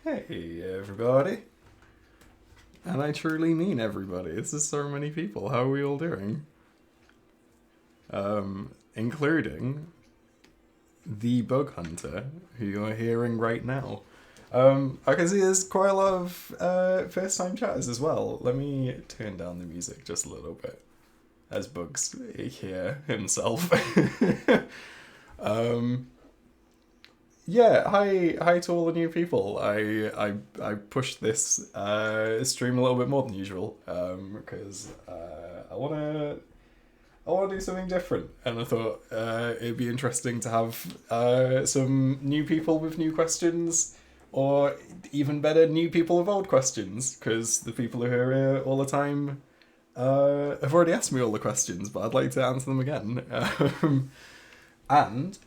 Hey everybody. And I truly mean everybody. This is so many people. How are we all doing? Including the bug hunter who you're hearing right now. I can see there's quite a lot of first time chatters as well. Let me turn down the music just a little bit as Bugs here himself. Yeah, hi to all the new people. I pushed this stream a little bit more than usual because I wanna do something different, and I thought it'd be interesting to have some new people with new questions, or even better, new people with old questions, because the people who are here all the time have already asked me all the questions, but I'd like to answer them again. And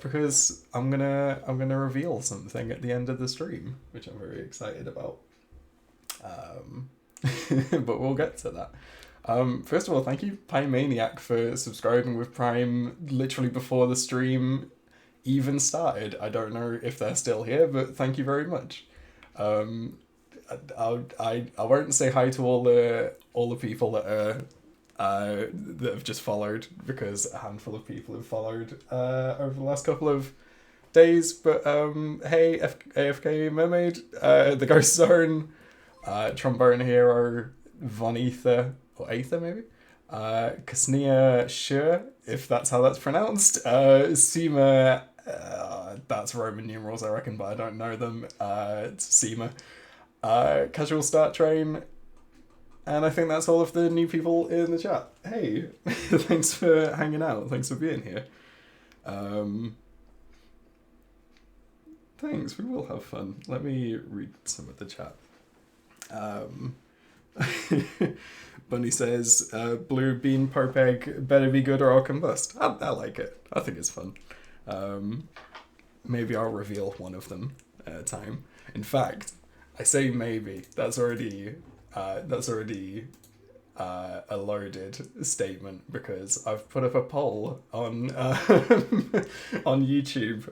because I'm gonna reveal something at the end of the stream, which I'm very excited about. But we'll get to that. First of all, thank you, Pymaniac, for subscribing with Prime literally before the stream even started. I don't know if they're still here, but thank you very much. I won't say hi to all the people that have just followed, because a handful of people have followed over the last couple of days. But hey, AFK Mermaid, the Ghost Zone, Trombone Hero, Von Ether, or Aether maybe, Kasnia Shur, if that's how that's pronounced, Seema, that's Roman numerals I reckon, but I don't know them, it's Seema, Casual Start Train, and I think that's all of the new people in the chat. Hey, thanks for hanging out, thanks for being here. Thanks, we will have fun. Let me read some of the chat. Bunny says, blue bean pope egg better be good or I'll combust. I like it. I think it's fun. Maybe I'll reveal one of them at a time. In fact, I say maybe. That's already a loaded statement, because I've put up a poll on on YouTube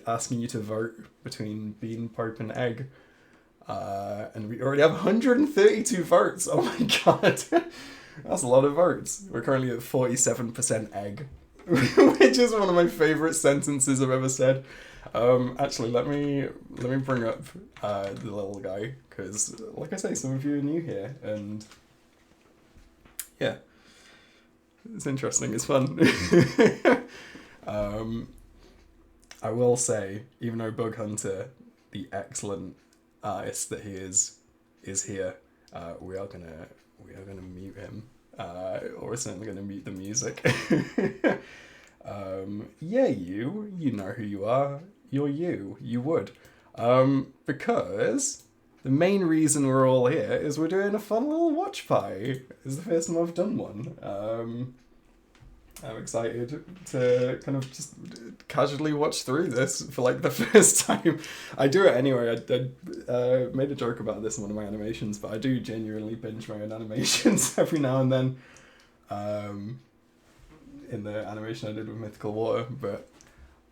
asking you to vote between bean, pope, and egg. And we already have 132 votes. Oh my god. That's a lot of votes. We're currently at 47% egg, which is one of my favourite sentences I've ever said. Actually, let me bring up the little guy, because, like I say, some of you are new here, and yeah, it's interesting, it's fun. I will say, even though Bug Hunter, the excellent artist that he is here, we are gonna mute him, or we're certainly gonna mute the music. Yeah, you know who you are. You're you would, because the main reason we're all here is we're doing a fun little watch party. It's the first time I've done one. I'm excited to kind of just casually watch through this for like the first time. I do it anyway. I made a joke about this in one of my animations, but I do genuinely binge my own animations every now and then. In the animation I did with Mythical Water, but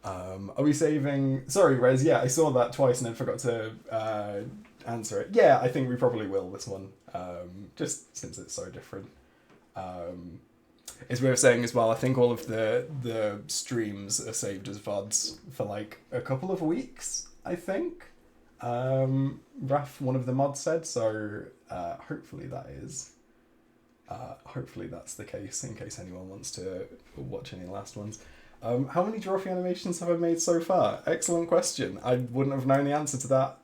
are we saving... Sorry, Rez, yeah, I saw that twice and then forgot to answer it. Yeah, I think we probably will, this one, just since it's so different. It's worth saying as well, I think all of the streams are saved as VODs for like a couple of weeks, I think. Raf, one of the mods, said, so hopefully that is... hopefully that's the case, in case anyone wants to watch any last ones. How many Drawfee animations have I made so far? Excellent question. I wouldn't have known the answer to that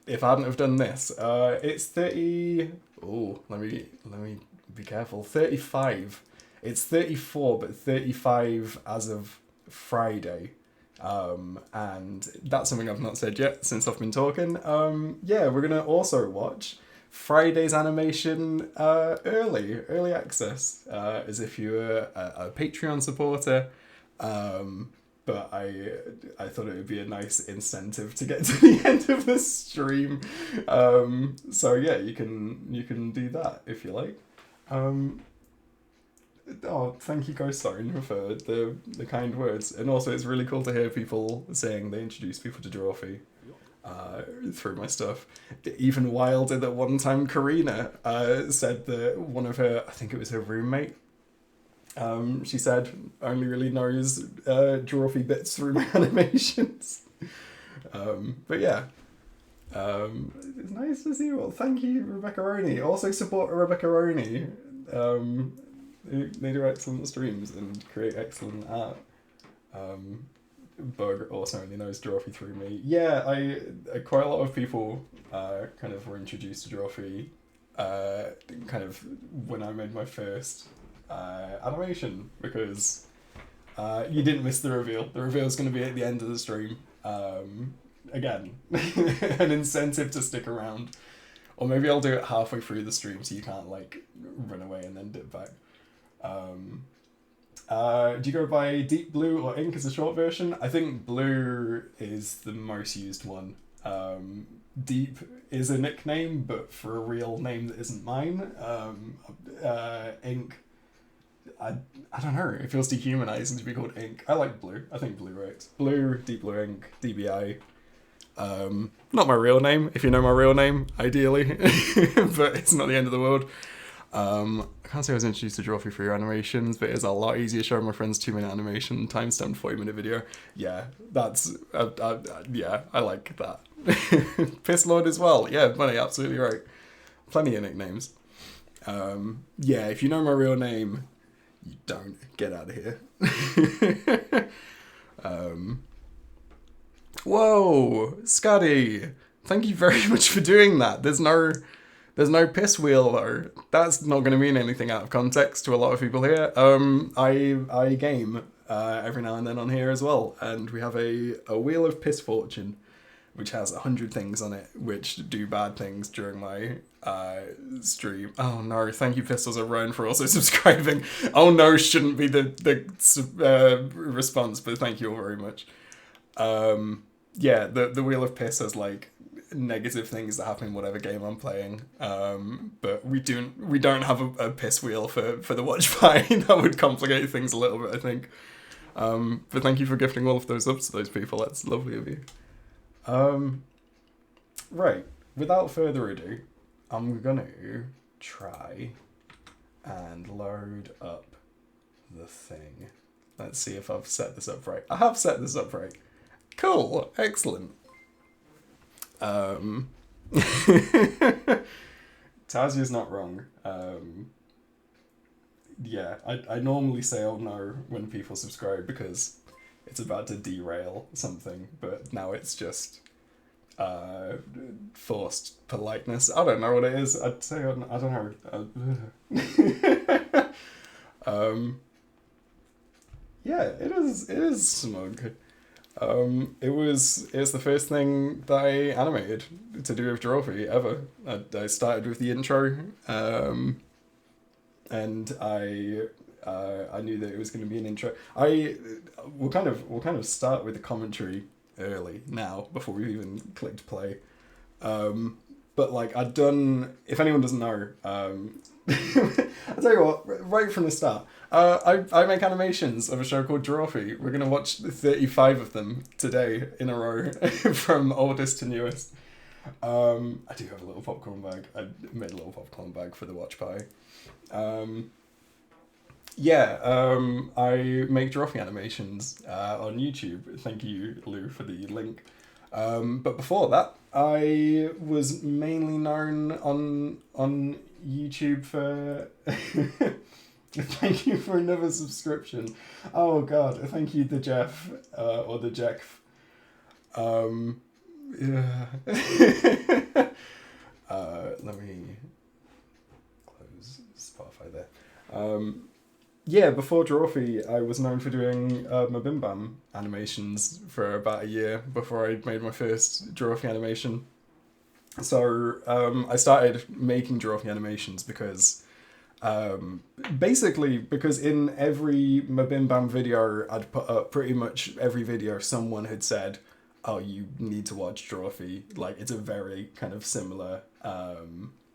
if I hadn't have done this. It's 30... Oh, let me be careful. 35. It's 34, but 35 as of Friday. And that's something I've not said yet since I've been talking. Yeah, we're going to also watch Friday's animation early access, as if you were a Patreon supporter. But I thought it would be a nice incentive to get to the end of the stream. So yeah, you can do that if you like. Oh, thank you, Ghost Zone, for the kind words. And also, it's really cool to hear people saying they introduce people to Drawfee. through my stuff. Even wilder that one time Karina said that one of her, I think it was her roommate, she said only really knows Drawfee bits through my animations. But yeah. It's nice to see you all. Thank you, Rebecca Roney. Also support Rebecca Roney. They do excellent streams and create excellent art. Bug also only knows Drawfee through me. Yeah, I quite a lot of people kind of were introduced to Drawfee kind of when I made my first animation, because you didn't miss the reveal. The reveal's going to be at the end of the stream. Again, an incentive to stick around. Or maybe I'll do it halfway through the stream so you can't like run away and then dip back. Do you go by Deep Blue or Ink as a short version? I think Blue is the most used one. Deep is a nickname, but for a real name that isn't mine. Ink, I don't know, it feels dehumanizing to be called Ink. I like Blue. I think Blue works. Blue, Deep Blue Ink, DBI. Not my real name, if you know my real name, ideally, but it's not the end of the world. I can't say I was introduced to Drawfee for your animations, but it's a lot easier showing my friends 2-minute animation, timestamped 40-minute video. Yeah, that's, yeah, I like that. Piss Lord as well. Yeah, Bunny, absolutely right. Plenty of nicknames. Yeah, if you know my real name, you don't get out of here. Whoa, Scotty, thank you very much for doing that. There's no piss wheel though. That's not going to mean anything out of context to a lot of people here. I game every now and then on here as well, and we have a wheel of piss fortune, which has 100 things on it, which do bad things during my stream. Oh no, thank you Pistols of Ryan for also subscribing. Oh no, shouldn't be the response, but thank you all very much. Yeah, the wheel of piss has like negative things that happen in whatever game I'm playing. But we don't have a piss wheel for the watch party. That would complicate things a little bit, I think. But thank you for gifting all of those up to those people. That's lovely of you. Right, without further ado, I'm gonna try and load up the thing. Let's see if I've set this up right. I have set this up right. Cool, excellent. Tazia's not wrong. Yeah, I normally say oh no when people subscribe because it's about to derail something, but now it's just forced politeness. I don't know what it is. I'd say I don't know. Yeah, it is smug. It was the first thing that I animated to do with Drawfee ever. I started with the intro, and I knew that it was going to be an intro. We'll kind of start with the commentary early now before we even clicked play. But like I'd done, if anyone doesn't know, I'll tell you what, right from the start, I make animations of a show called Drawfee. We're going to watch 35 of them today in a row, from oldest to newest. I do have a little popcorn bag. I made a little popcorn bag for the watch pie. Yeah, I make Drawfee animations on YouTube. Thank you, Lou, for the link. But before that, I was mainly known on YouTube for... Thank you for another subscription. Oh god, thank you, the Jeff, or the Jack. Yeah. Let me close Spotify there. Yeah, before Drawfee, I was known for doing my Bim Bam animations for about a year before I made my first Drawfee animation. So I started making Drawfee animations because basically because in every Bim Bam video I'd put up, pretty much every video someone had said, oh, you need to watch Drawfee. Like, it's a very kind of similar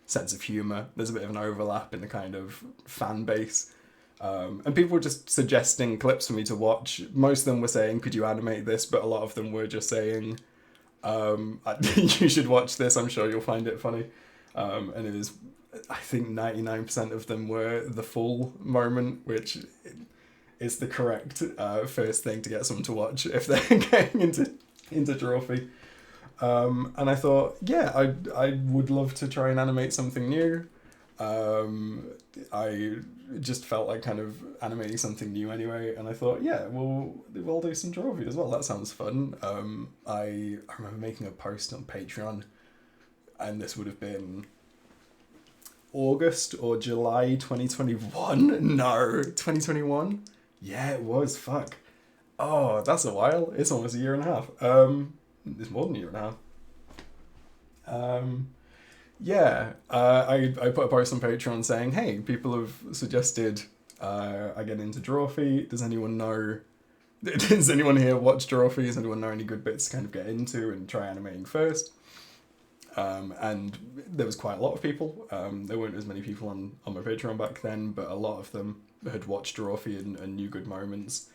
sense of humour. There's a bit of an overlap in the kind of fan base. And people were just suggesting clips for me to watch. Most of them were saying, could you animate this? But a lot of them were just saying, You should watch this. I'm sure you'll find it funny. And it is, I think 99% of them were the full moment, which is the correct first thing to get someone to watch if they're getting into Drawfee. And I thought, yeah, I would love to try and animate something new. I just felt like kind of animating something new anyway, and I thought, yeah, we'll do some Drawfee as well. That sounds fun. I remember making a post on Patreon, and this would have been August or July 2021. No, 2021. Yeah, it was. Fuck. Oh, that's a while. It's almost a year and a half. It's more than a year and a half. Yeah, I put a post on Patreon saying, hey, people have suggested I get into Drawfee. Does anyone know... Does anyone here watch Drawfee? Does anyone know any good bits to kind of get into and try animating first? And there was quite a lot of people. There weren't as many people on my Patreon back then, but a lot of them had watched Drawfee and knew good moments.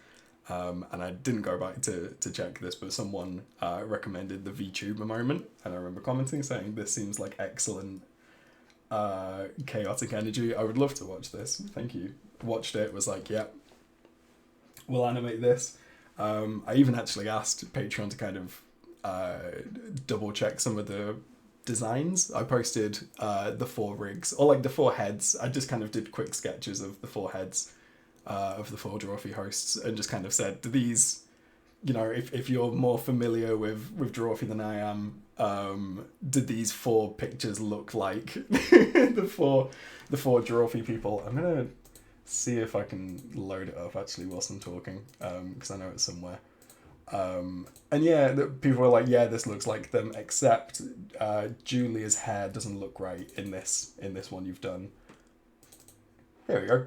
And I didn't go back to check this, but someone recommended the VTuber moment, and I remember commenting saying, this seems like excellent chaotic energy. I would love to watch this. Thank you. Watched it, was like, yep, we'll animate this. I even actually asked Patreon to kind of double check some of the designs. I posted the 4 rigs, or like the 4 heads. I just kind of did quick sketches of the 4 heads of the 4 Drawfee hosts, and just kind of said, do these, you know, if you're more familiar with Drawfee than I am, did these 4 pictures look like the four Drawfee people? I'm gonna see if I can load it up actually whilst I'm talking, because I know it's somewhere. And yeah, people were like, yeah, this looks like them, except Julia's hair doesn't look right in this one you've done. There we go.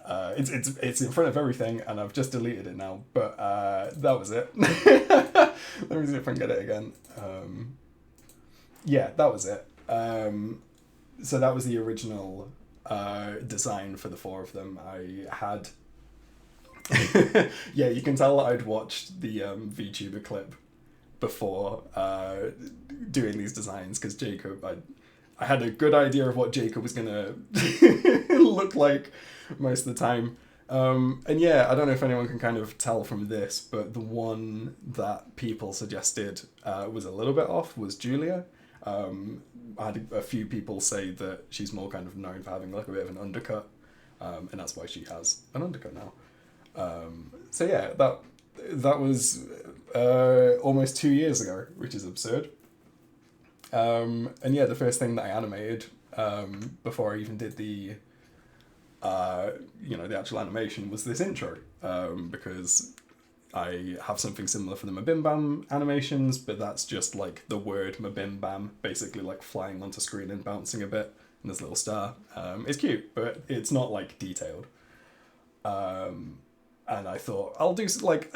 It's in front of everything, and I've just deleted it now, but that was it. Let me see if I can get it again. Yeah, that was it. So that was the original design for the 4 of them. I had... Yeah, you can tell I'd watched the VTuber clip before doing these designs, because Jacob... I had a good idea of what Jacob was gonna look like most of the time. And yeah, I don't know if anyone can kind of tell from this, but the one that people suggested was a little bit off was Julia. I had a few people say that she's more kind of known for having like a bit of an undercut, and that's why she has an undercut now. So yeah, that was almost 2 years ago, which is absurd. And yeah, the first thing that I animated before I even did the the actual animation was this intro, because I have something similar for the Mabimbam animations, but that's just like the word Mabimbam basically like flying onto screen and bouncing a bit, and this little star. It's cute, but it's not like detailed. And I thought I'll do like,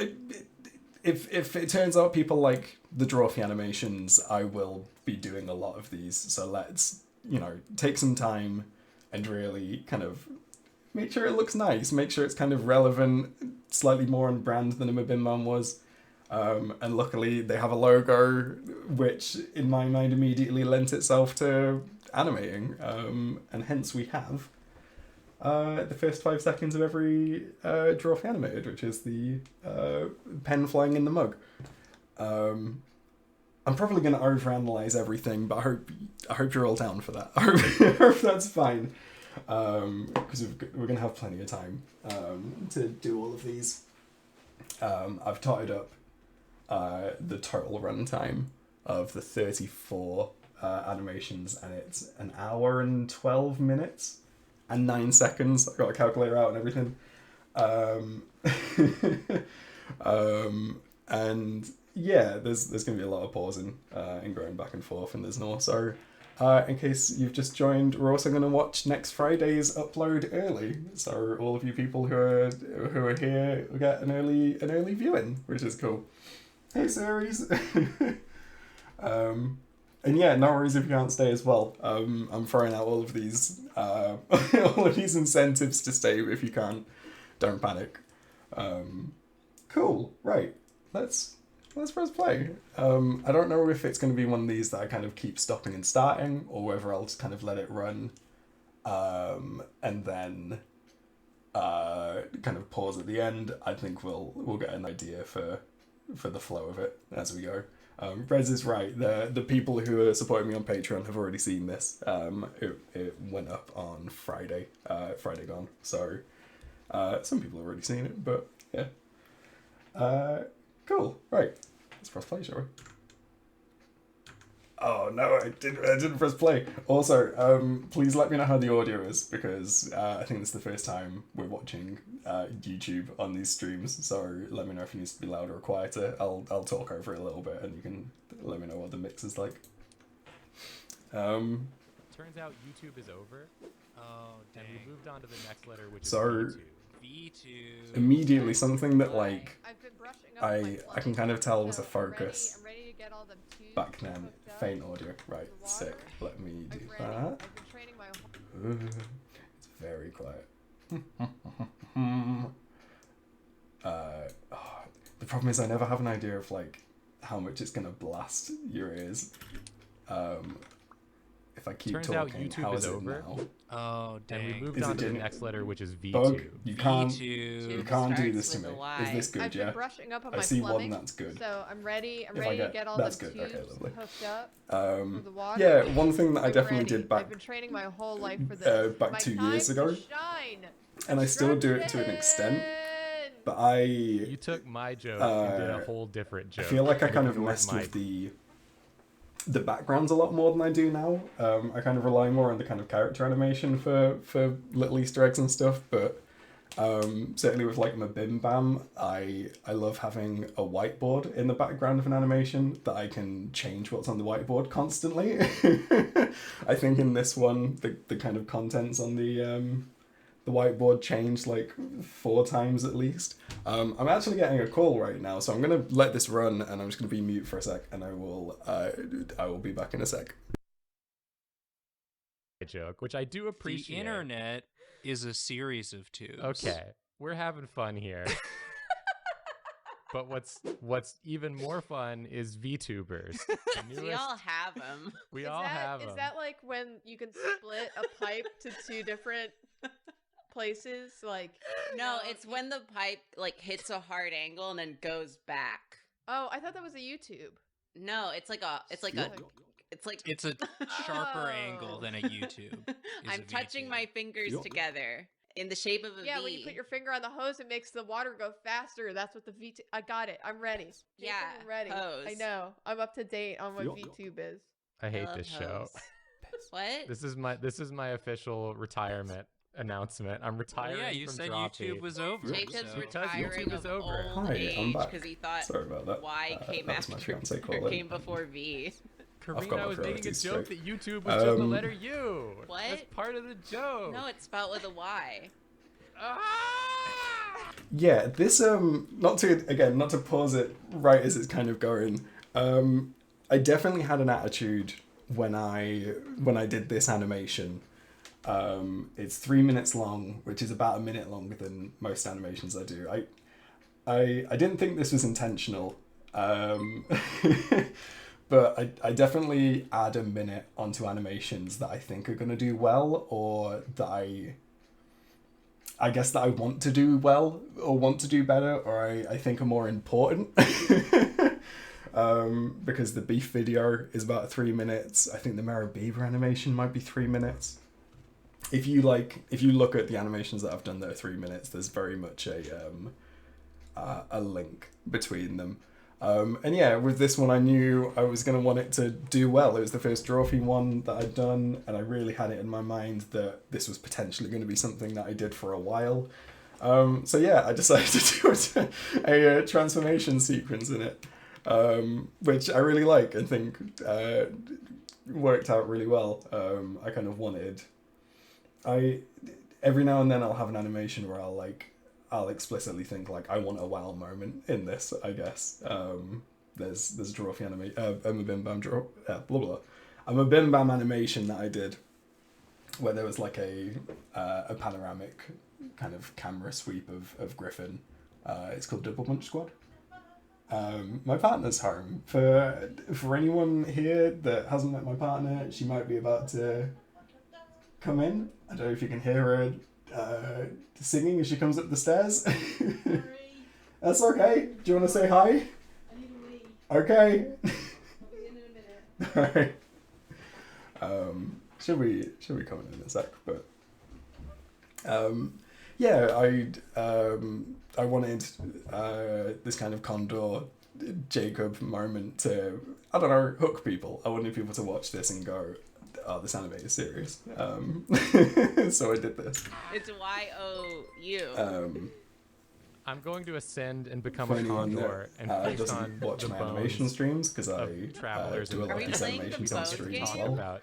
if it turns out people like the Drawfee animations, I will be doing a lot of these. So let's, take some time and really kind of make sure it looks nice, make sure it's kind of relevant, slightly more on brand than a Mabimbam was. And luckily they have a logo, which in my mind immediately lent itself to animating. And hence we have the first 5 seconds of every Drawfee animated, which is the pen flying in the mug. I'm probably going to overanalyze everything, but I hope you're all down for that. I hope that's fine, because we're going to have plenty of time to do all of these. I've totted up the total runtime of the 34 animations, and it's 1 hour and 12 minutes and 9 seconds. I've got a calculator out and everything. And yeah, there's going to be a lot of pausing and going back and forth, and there's no. So in case you've just joined, we're also going to watch next Friday's upload early. So all of you people who are here will get an early viewing, which is cool. Hey, series. And yeah, no worries if you can't stay as well. I'm throwing out all of these incentives to stay. If you can't, don't panic. Cool. Right. Let's let's press play. I don't know if it's going to be one of these that I kind of keep stopping and starting, or whether I'll just kind of let it run, and then kind of pause at the end. I think we'll get an idea for the flow of it as we go. Rez is right. The people who are supporting me on Patreon have already seen this. It went up on Friday gone. So some people have already seen it, but yeah. Cool. Right. Let's press play, shall we? Oh no, I didn't press play. Also, please let me know how the audio is, because I think this is the first time we're watching YouTube on these streams, so let me know if it needs to be louder or quieter. I'll talk over it a little bit and you can let me know what the mix is like. Turns out YouTube is over. Oh, dang. And we moved on to the next letter, which is V2. V2. Immediately something that like I've been brushing up I can kind of tell was a so focus I'm ready to get all the back then. Faint audio. Right, sick. Let me do that. I've been training my whole It's very quiet. The problem is I never have an idea of like how much it's gonna blast your ears. If I keep Turns talking, out YouTube how is is it over. now? Oh, dang. And we moved Is on it to the gen- next letter, which is V2. Bug, you can't V2. do this to Starts me. with a Y. Is this good? I've Yeah. been brushing up on my I see plumbing, one that's good. so I'm ready. I'm If I ready get- to get all that's the good. Okay, tubes lovely. hooked up Um, for the water. yeah, one thing that I I'm definitely ready. did back I've been training my whole life for this. back My 2 years time ago, to shine. and I still do it to an extent. But You took my joke and did a whole different I joke. feel like I and kind of ignored messed my- with the backgrounds a lot more than I do now. I kind of rely more on the kind of character animation for little Easter eggs and stuff, but certainly with like my Bim Bam, I love having a whiteboard in the background of an animation that I can change what's on the whiteboard constantly. I think in this one, the kind of contents on the whiteboard changed like 4 times at least. I'm actually getting a call right now, so I'm gonna let this run and I'm just gonna be mute for a sec, and I will be back in a sec. Joke, which I do appreciate. The internet is a series of tubes. Okay, we're having fun here. But what's even more fun is VTubers. The We newest- all have them. we all have Is them. that like when you can split a pipe to 2 different places? Like No, it's when the pipe like hits a hard angle and then goes back. Oh, I thought that was a YouTube. No, it's like a It's a Oh. sharper angle than a YouTube. is I'm a touching VTube. my fingers Yup. together in the shape of a Yeah, V. when you put your finger on the hose, it makes the water go faster. That's what the VT. I got it. I'm ready. Jason, Yeah, I'm ready. I hose. know. I'm up to date on what Yup. VTube is. I hate love this show. hose. What? This is my official retirement announcement. I'm Well, retiring yeah, you from said Drawfee. YouTube was over. Jacob's so. Because retiring YouTube is of over. old Hi, I'm age back. because he thought Sorry about that. Y came that was my after fiance or calling. came before V. got Karina my was making a priorities joke straight. that YouTube was just the Um, letter U. What? That's part of the joke. No, it's spelled with a Y. Ah! Yeah, this not to pause it right as it's kind of going. I definitely had an attitude when I did this animation. It's 3 minutes long, which is about a minute longer than most animations I do. I didn't think this was intentional, but I definitely add a minute onto animations that I think are gonna do well, or that I guess that I want to do well or want to do better, or I think are more important. Because the beef video is about 3 minutes. I think the Mara Beaver animation might be 3 minutes. If you look at the animations that I've done that are 3 minutes, there's very much a link between them. And yeah, with this one I knew I was going to want it to do well. It was the first Drawfee one that I'd done, and I really had it in my mind that this was potentially going to be something that I did for a while. So yeah, I decided to do a transformation sequence in it, which I really like and think worked out really well. I kind of wanted... every now and then I'll have an animation where I'll explicitly think like I want a wow moment in this, I guess. There's a Drawfee I'm a Bim Bam blah blah. I'm a Bim Bam animation that I did where there was like a panoramic kind of camera sweep of Griffin. It's called Double Punch Squad. my partner's home. For anyone here that hasn't met my partner, she might be about to come in. I don't know if you can hear her singing as she comes up the stairs. Sorry. That's okay. Do you want to say hi? I need a wee. Okay. I'll be in a minute. Alright. Should we come in a sec? But yeah, I wanted this kind of Condor Jacob moment to, I don't know, hook people. I wanted people to watch this and go, oh, this anime is serious. So I did this. It's Y-O-U. I'm going to ascend and become For a anyone condor and that feast on doesn't watch the my bones animation streams, because I of travelers do a in lot Are of we these playing the animations on bone stream as game? well. about.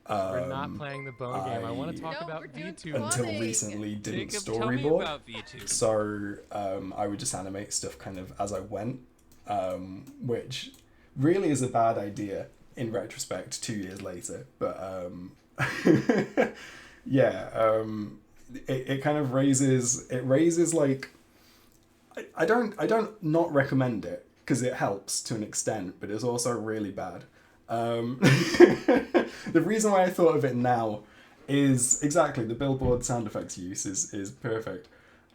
We're not playing the bone game. I want to talk No, about we're doing VTuber. fun. Until Funny. recently didn't Jacob, tell me storyboard. about VTuber. So I would just animate stuff kind of as I went, which really is a bad idea in retrospect 2 years later. But yeah, it kind of raises like, I don't not recommend it because it helps to an extent, but it's also really bad. The reason why I thought of it now is exactly the billboard sound effects use is perfect.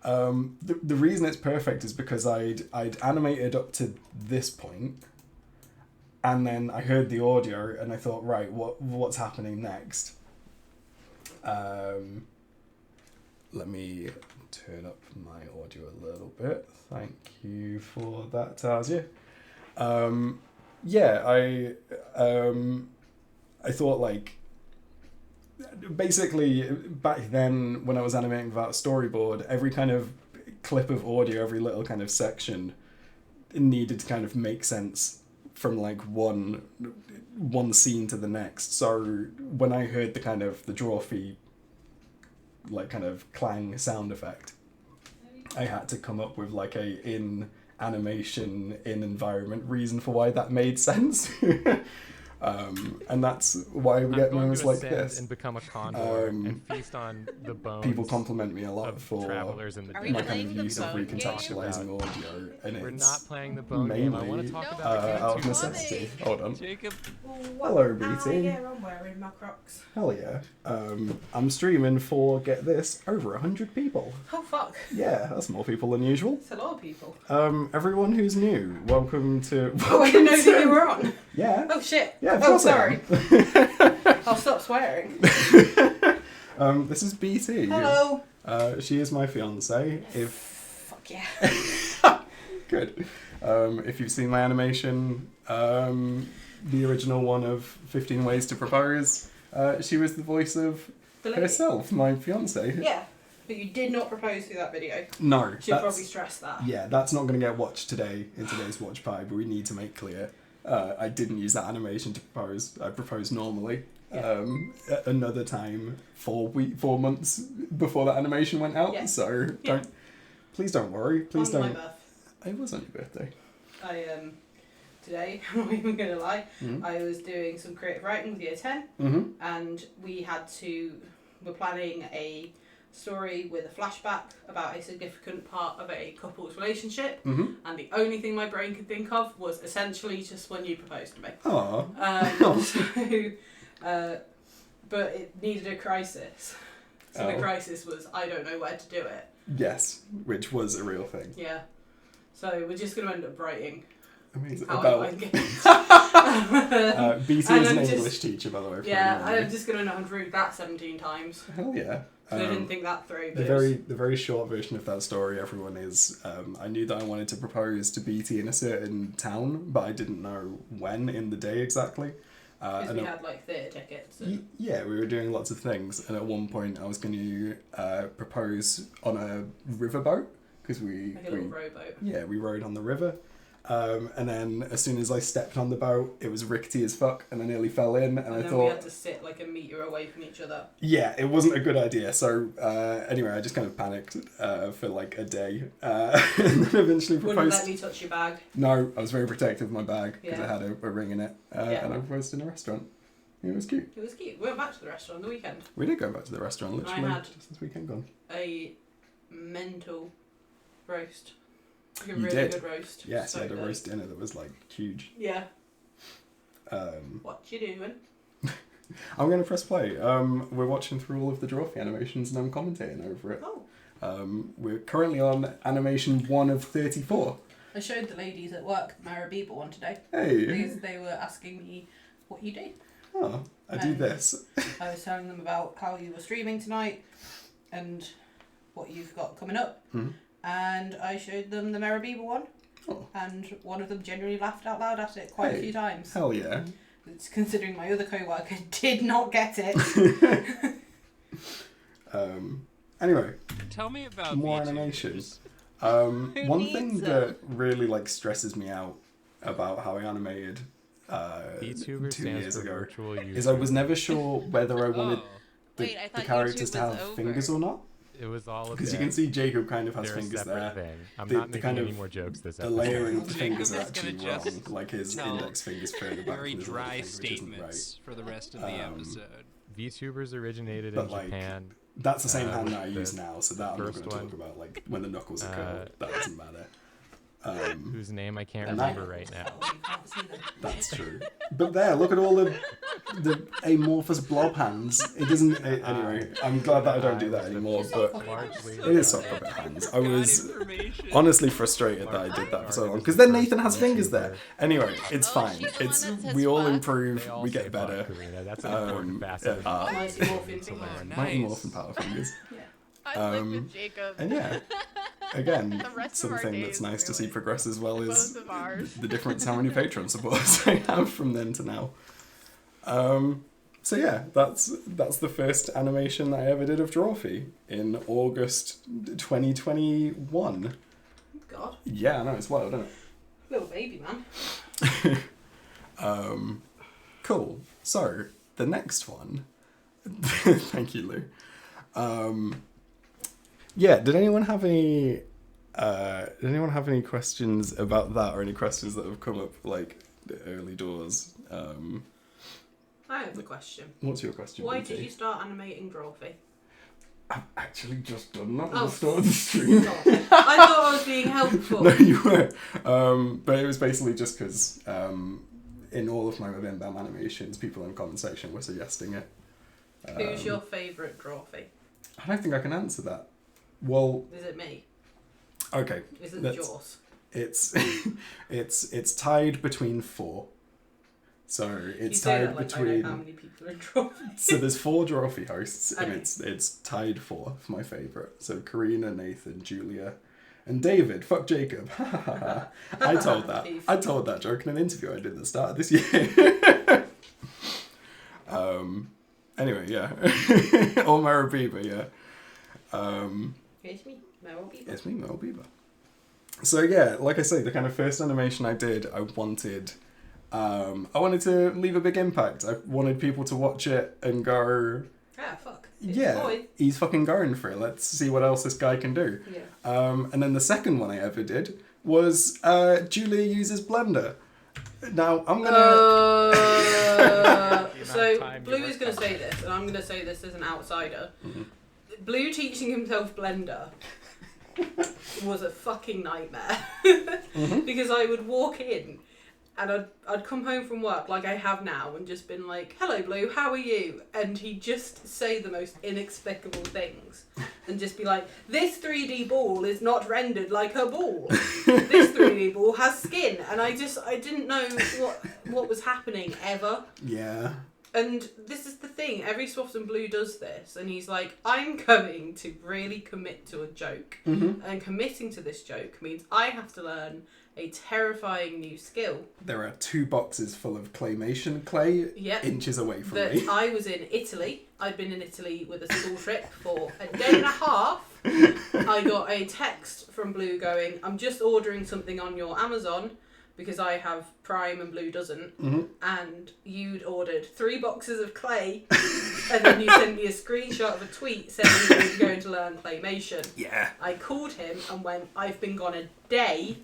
The reason it's perfect is because I'd animated up to this point, and then I heard the audio and I thought, right, what's happening next? Let me turn up my audio a little bit. Thank you for that, Tazia. Yeah, I thought, like, basically back then when I was animating without a storyboard, every kind of clip of audio, every little kind of section needed to kind of make sense from like one scene to the next. So when I heard the kind of the Drawfee like kind of clang sound effect, I had to come up with like a in animation, in environment reason for why that made sense. And that's why we get moments like this. And become a condor and feast on the bones. People compliment me a lot of for travelers in the Are we my desert. kind of playing the use of bone game? recontextualizing audio, and We're it's not playing the bone game. I want mainly to talk No, about it's out of funny. necessity. Hold on. Jacob, Hello, BT. Yeah, I'm wearing my Crocs. Hell yeah. I'm streaming for, get this, over 100 people. Oh fuck, Yeah, that's more people than usual. it's a lot of people. Everyone who's new, welcome to. Oh, I didn't know that you were on. Yeah. Oh shit. Yeah, of Oh, course I sorry. am. I'll stop swearing. This is BT. Hello. She is my fiance. If Fuck yeah. good. If you've seen my animation, the original one of 15 Ways to Propose, she was the voice of The lady. herself, my fiance. Yeah, but you did not propose through that video. No, Should that's, probably stress that. yeah, that's not going to get watched today in today's watch pie, but we need to make clear. I didn't use that animation to propose. I proposed normally. Yeah. Another time, 4 months before that animation went out. Yeah. So Yeah. please don't worry. Please On my don't. birth. It was on your birthday. I today, I'm not even gonna lie, Mhm. I was doing some creative writing with year 10, Mm-hmm. and we're planning a story with a flashback about a significant part of a couple's relationship, Mm-hmm. and the only thing my brain could think of was essentially just when you proposed to me. Aww. But it needed a crisis. So the Oh. crisis was, I don't know where to do it. Yes, which was a real thing. Yeah. So we're just going to end up writing Amazing. how About I find games. BT And is an I'm just- English teacher, by the way. for Yeah, anyone I'm just going to know how to read that 17 times. Hell yeah. So I didn't think that through. But The very short version of that story, everyone, is I knew that I wanted to propose to BT in a certain town, but I didn't know when in the day exactly. because and we at- had like theatre tickets. And yeah, we were doing lots of things, and at one point I was going to propose on a riverboat because like a little rowboat. we rode on the river. And then as soon as I stepped on the boat, it was rickety as fuck, and I nearly fell in. And I And then we thought, had to sit like a metre away from each other. yeah, it wasn't a good idea. So anyway, I just kind of panicked for like a day, and then eventually Wouldn't proposed. let me touch your bag. No, I was very protective of my bag because Yeah. it had a ring in it, Yeah. and I proposed in a restaurant. It was cute. It was cute. We went back to the restaurant on the weekend. We did go back to the restaurant literally had- just this weekend gone. A mental roast. Like a You really did. good roast. Yes, So you had a good. roast dinner that was like huge. Yeah. Um, What you doing? I'm going to press play. We're watching through all of the Drawfee animations and I'm commentating over it. Oh. We're currently on animation 1 of 34. I showed the ladies at work the Mara Bieber one today Hey. because they were asking me what you do. Oh, I do this. I was telling them about how you were streaming tonight and what you've got coming up. Mhm. And I showed them the Mara Bieber one. Oh. And one of them genuinely laughed out loud at it quite a Hey, few times. Hell yeah. It's considering my other co-worker did not get it. Anyway, Tell me about more VTubers. animations. Who One needs thing them? that really like stresses me out about how I animated VTuber 2 stands years for ago virtual user. is I was never sure whether I wanted Oh, Wait, I the thought characters YouTube to have was over. fingers or not. It was all of Because you that. can see Jacob kind of has They're a fingers separate there. thing. I'm The- not the making kind any of- more jokes this The episode. layering of the Jacob fingers are is gonna actually just wrong. Like his tell index fingers further back very from his little dry finger, which isn't right. statements for the rest of the episode. VTubers originated But, in like, Japan. That's the same hand with that I the use now, so that I'm not first going to talk one. about. Like when the knuckles are curled, that doesn't matter. Whose name I can't And remember right now. Oh, you can't see them. That's true. But there, look at all the amorphous blob hands. It doesn't. Anyway, I'm glad that I don't do that anymore. But Largely, it is soft puppet hands. I Got was information. honestly frustrated that I did that for so long. Because then Nathan has fingers there. Anyway, it's Oh, fine. she's the one It's that says we all fuck. improve. They all We say get better. fuck, Karina. That's an important facet. of Mighty Morphin to fingers. learn. Mighty Nice. Morphin power fingers. I live with Jacob. And yeah, again, The rest of our something that's days, nice to see really. progress as well is Both of ours. the difference how many Patreon supporters I have from then to now. So yeah, that's the first animation that I ever did of Drawfee in August 2021. God, Yeah, I know, it's wild, isn't little baby man. it? Cool. So the next one. Thank you, Lou. Yeah, did anyone have any questions about that, or any questions that have come up like the early doors? I have a question. What's your question? Why BT? did you start animating Drawfee? I've actually just done that at Oh. the start of the stream. God. I thought I was being helpful. No, you were. But it was basically just because in all of my Within Bam animations, people in the comment section were suggesting it. Who's your favourite Drawfee? I don't think I can answer that. Well, Is it me? okay. Is it Let's- Jaws? It's it's tied between 4. So You it's say tied that like I between. know how many people are in Drawfee. So there's 4 Drawfee hosts, and Okay. it's tied 4 for my favourite. So Karina, Nathan, Julia, and David. Fuck Jacob. I told that. Beef. I told that joke in an interview I did at the start of this year. Anyway, yeah. Or Mara Bieber, yeah. It's me, Meryl Bieber. It's me, Mel Bieber. So yeah, like I say, the kind of first animation I did, I wanted to leave a big impact. I wanted people to watch it and go, Ah, fuck. It's yeah, Boy. he's fucking going for it. Let's see what else this guy can do. Yeah. And then the second one I ever did was Julia uses Blender. Now I'm gonna. So time you Blue worked is going on to say this, and I'm going to say this as an outsider. Mhm. Blue teaching himself Blender was a fucking nightmare because I would walk in and I'd come home from work like I have now and just been like, "Hello, Blue, how are you?" And he'd just say the most inexplicable things and just be like, "This 3D ball is not rendered like a ball. This 3D ball has skin," and I didn't know what was happening ever. Yeah. And this is the thing, every so often Blue does this, and he's like, I'm going to really commit to a joke. Mm-hmm. And committing to this joke means I have to learn a terrifying new skill. There are 2 boxes full of claymation clay Yep. inches away from That me. I was in Italy. I'd been in Italy with a school trip for a day and a half. I got a text from Blue going, I'm just ordering something on your Amazon because I have Prime and Blue doesn't. Mm-hmm. And you'd ordered 3 boxes of clay, and then you sent me a screenshot of a tweet saying you were going to learn claymation. Yeah. I called him and went, I've been gone a day.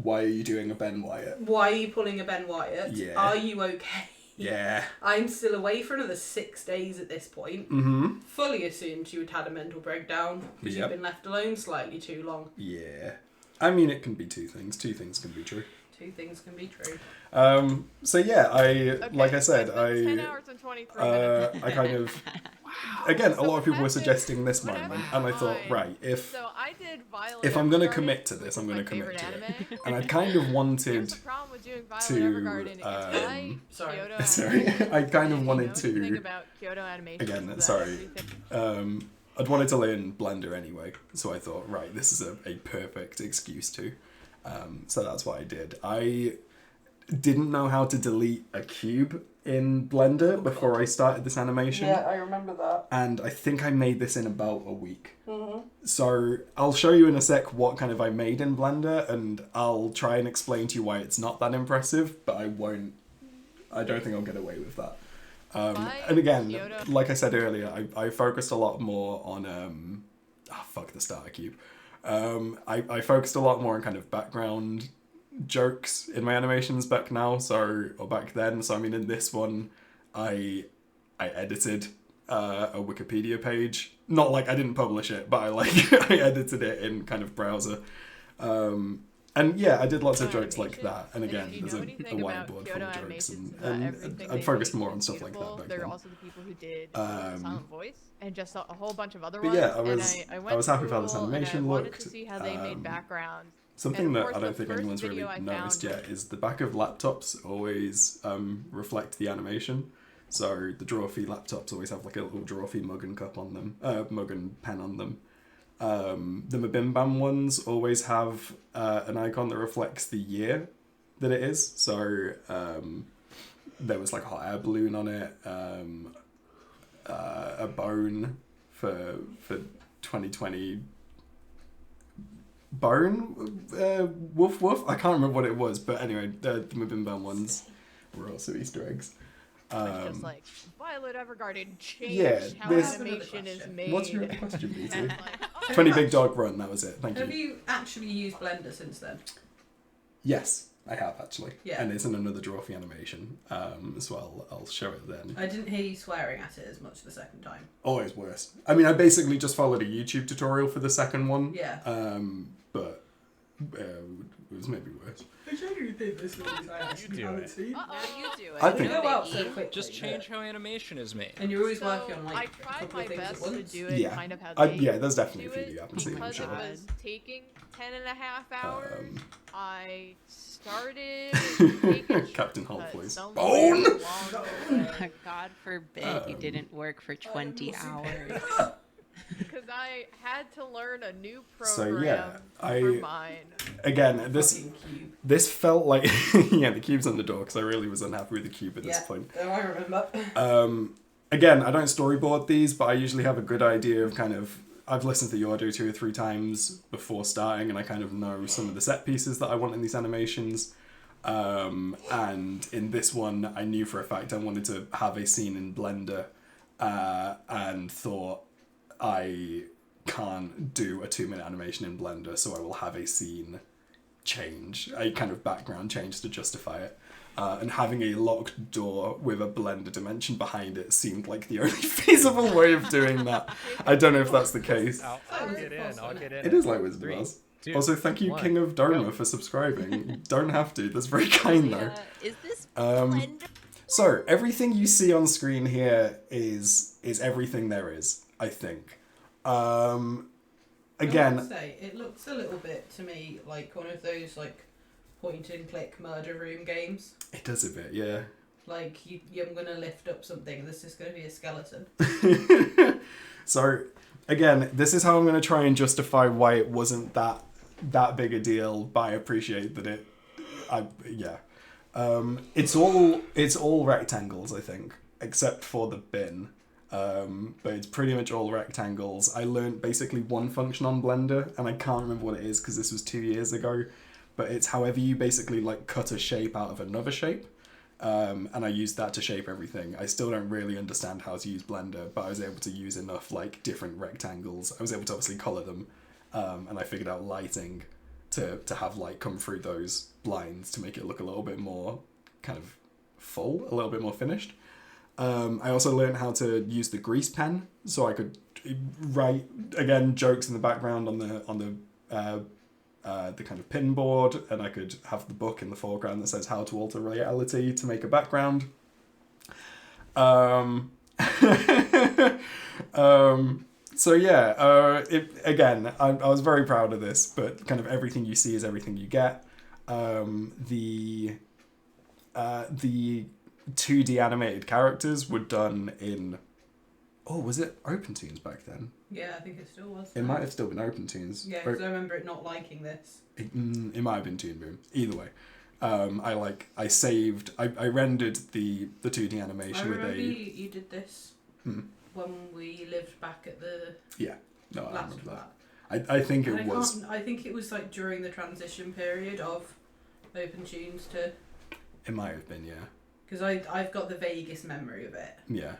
Why are you doing a Ben Wyatt? Why are you pulling a Ben Wyatt? Yeah. Are you okay? Yeah. I'm still away for another 6 days at this point. Mm-hmm. Fully assumed you had had a mental breakdown because Yep. you've been left alone slightly too long. Yeah. I mean, it can be two things. Two things can be true. Two things can be true. So yeah, Okay, like I said, so it's been 10 hours and 23 minutes. I kind of, again, a So lot what of people were happened- suggesting this what moment, happened and I thought, was- right, if So I did Violet if I'm gonna Evergarden, commit to this, which I'm is gonna my commit favorite to it. anime. And I kind of wanted Here's the problem with doing Violet to, Evergarden. It's by Sorry. Kyoto sorry, Animation. I kind of If you wanted know anything to, about Kyoto Animation, again, that sorry, everything- I'd wanted to learn Blender anyway, so I thought, right, this is a perfect excuse to. So that's what I did. I didn't know how to delete a cube in Blender before I started this animation. I remember that. And I think I made this in about a week. Mm-hmm. So I'll show you in a sec what kind of I made in Blender, and I'll try and explain to you why it's not that impressive, but I don't think I'll get away with that. And again, Kyoto. like I said earlier, I focused a lot more on, fuck the starter cube. I focused a lot more on kind of background jokes in my animations back then. So I mean, in this one, I edited a Wikipedia page. Not like I didn't publish it, but I edited it in kind of browser. And yeah, I did lots of jokes like that. And again, there's a whiteboard full of jokes, and I focused more on stuff like that back They're then. also the people who did Silent Voice and just a whole bunch of other But ones. yeah, I and was happy with how this to Google, animation and I wanted looked. to see how they made backgrounds. Something And of that course, I don't the think first anyone's really video I noticed found- yet is the back of laptops always reflect the animation. So the Drawfee laptops always have like a little Drawfee mug and cup on them, mug and pen on them. The Mabimbam ones always have an icon that reflects the year that it is. So there was like a hot air balloon on it, a bone for 2020. Bone? Woof woof? I can't remember what it was, but anyway, the Mabimbam ones were also Easter eggs. It's just like Violet Evergarden changed yeah, how there's- animation is made. What's your question, BT? And like, oh, 20 Big Dog Run, that was it. Thank Have you. you actually used Blender since then? Yes, I have actually. Yeah. And it's in another Drawfee animation, so I'll show it then. I didn't hear you swearing at it as much the second time. Always worse. I mean, I basically just followed a YouTube tutorial for the second one. Yeah. But it was maybe worse. I genuinely think this is I actually do haven't it. seen. Now you do it. I think- You go out Biggie. so quickly. Just change how animation is made. And you're always so working on I like a tried couple my of things best at to once. do it Yeah. kind of how they Yeah, there's definitely a do few it you haven't seen, I'm because sure. it was taking 10 and a half hours. I started taking Captain Hulk, shortcuts please. somewhere Bone! along the way. God forbid you didn't work for 20 hours. Because I had to learn a new So, program yeah, for mine. Again, this Fucking cube. this felt like yeah, the cube's on the door because I really was unhappy with the cube at this Yeah. point. Oh, I remember. Again, I don't storyboard these, but I usually have a good idea of kind of. I've listened to the audio 2 or 3 times before starting, and I kind of know some of the set pieces that I want in these animations. And in this one, I knew for a fact I wanted to have a scene in Blender, and thought I can't do a 2-minute animation in Blender, so I will have a scene change, a kind of background change to justify it. And having a locked door with a Blender dimension behind it seemed like the only feasible way of doing that. I don't know if that's the case. I'll get in. I'll get in. It is like Wizard of 3, Oz. 2, Also, thank you, 1, King of Dharma, go. for subscribing. You don't have to. That's very kind, though. Is this Um, Blender? So, everything you see on screen here is everything there is, I think. I would Again, say it looks a little bit to me like one of those like point and click murder room games. it does a bit, yeah. Like I'm gonna lift up something. This is gonna be a skeleton. So, again, this is how I'm going to try and justify why it wasn't that big a deal, but I appreciate that it's all rectangles, I think, except for the bin. But it's pretty much all rectangles. I learned basically one function on Blender, and I can't remember what it is because this was 2 years ago, but it's however you basically like cut a shape out of another shape. And I used that to shape everything. I still don't really understand how to use Blender, but I was able to use enough like different rectangles. I was able to obviously color them, and I figured out lighting to have light come through those blinds to make it look a little bit more kind of full, a little bit more finished. I also learned how to use the grease pen, so I could write again jokes in the background on the the kind of pin board, and I could have the book in the foreground that says how to alter reality to make a background. So yeah, again, I was very proud of this, but kind of everything you see is everything you get. The 2D animated characters were done in... Oh, was it OpenToons back then? Yeah, I think it still was. It might have still been OpenToons. Yeah, because I remember it not liking this. It might have been Toon Boom. Either way. I rendered the 2D animation I with remember a... you did this when we lived back at the Yeah. No, I last remember flat. that. I think And it was... I think it was like during the transition period of OpenTunes to... It might have been, yeah. Because I've got the vaguest memory of it. Yeah.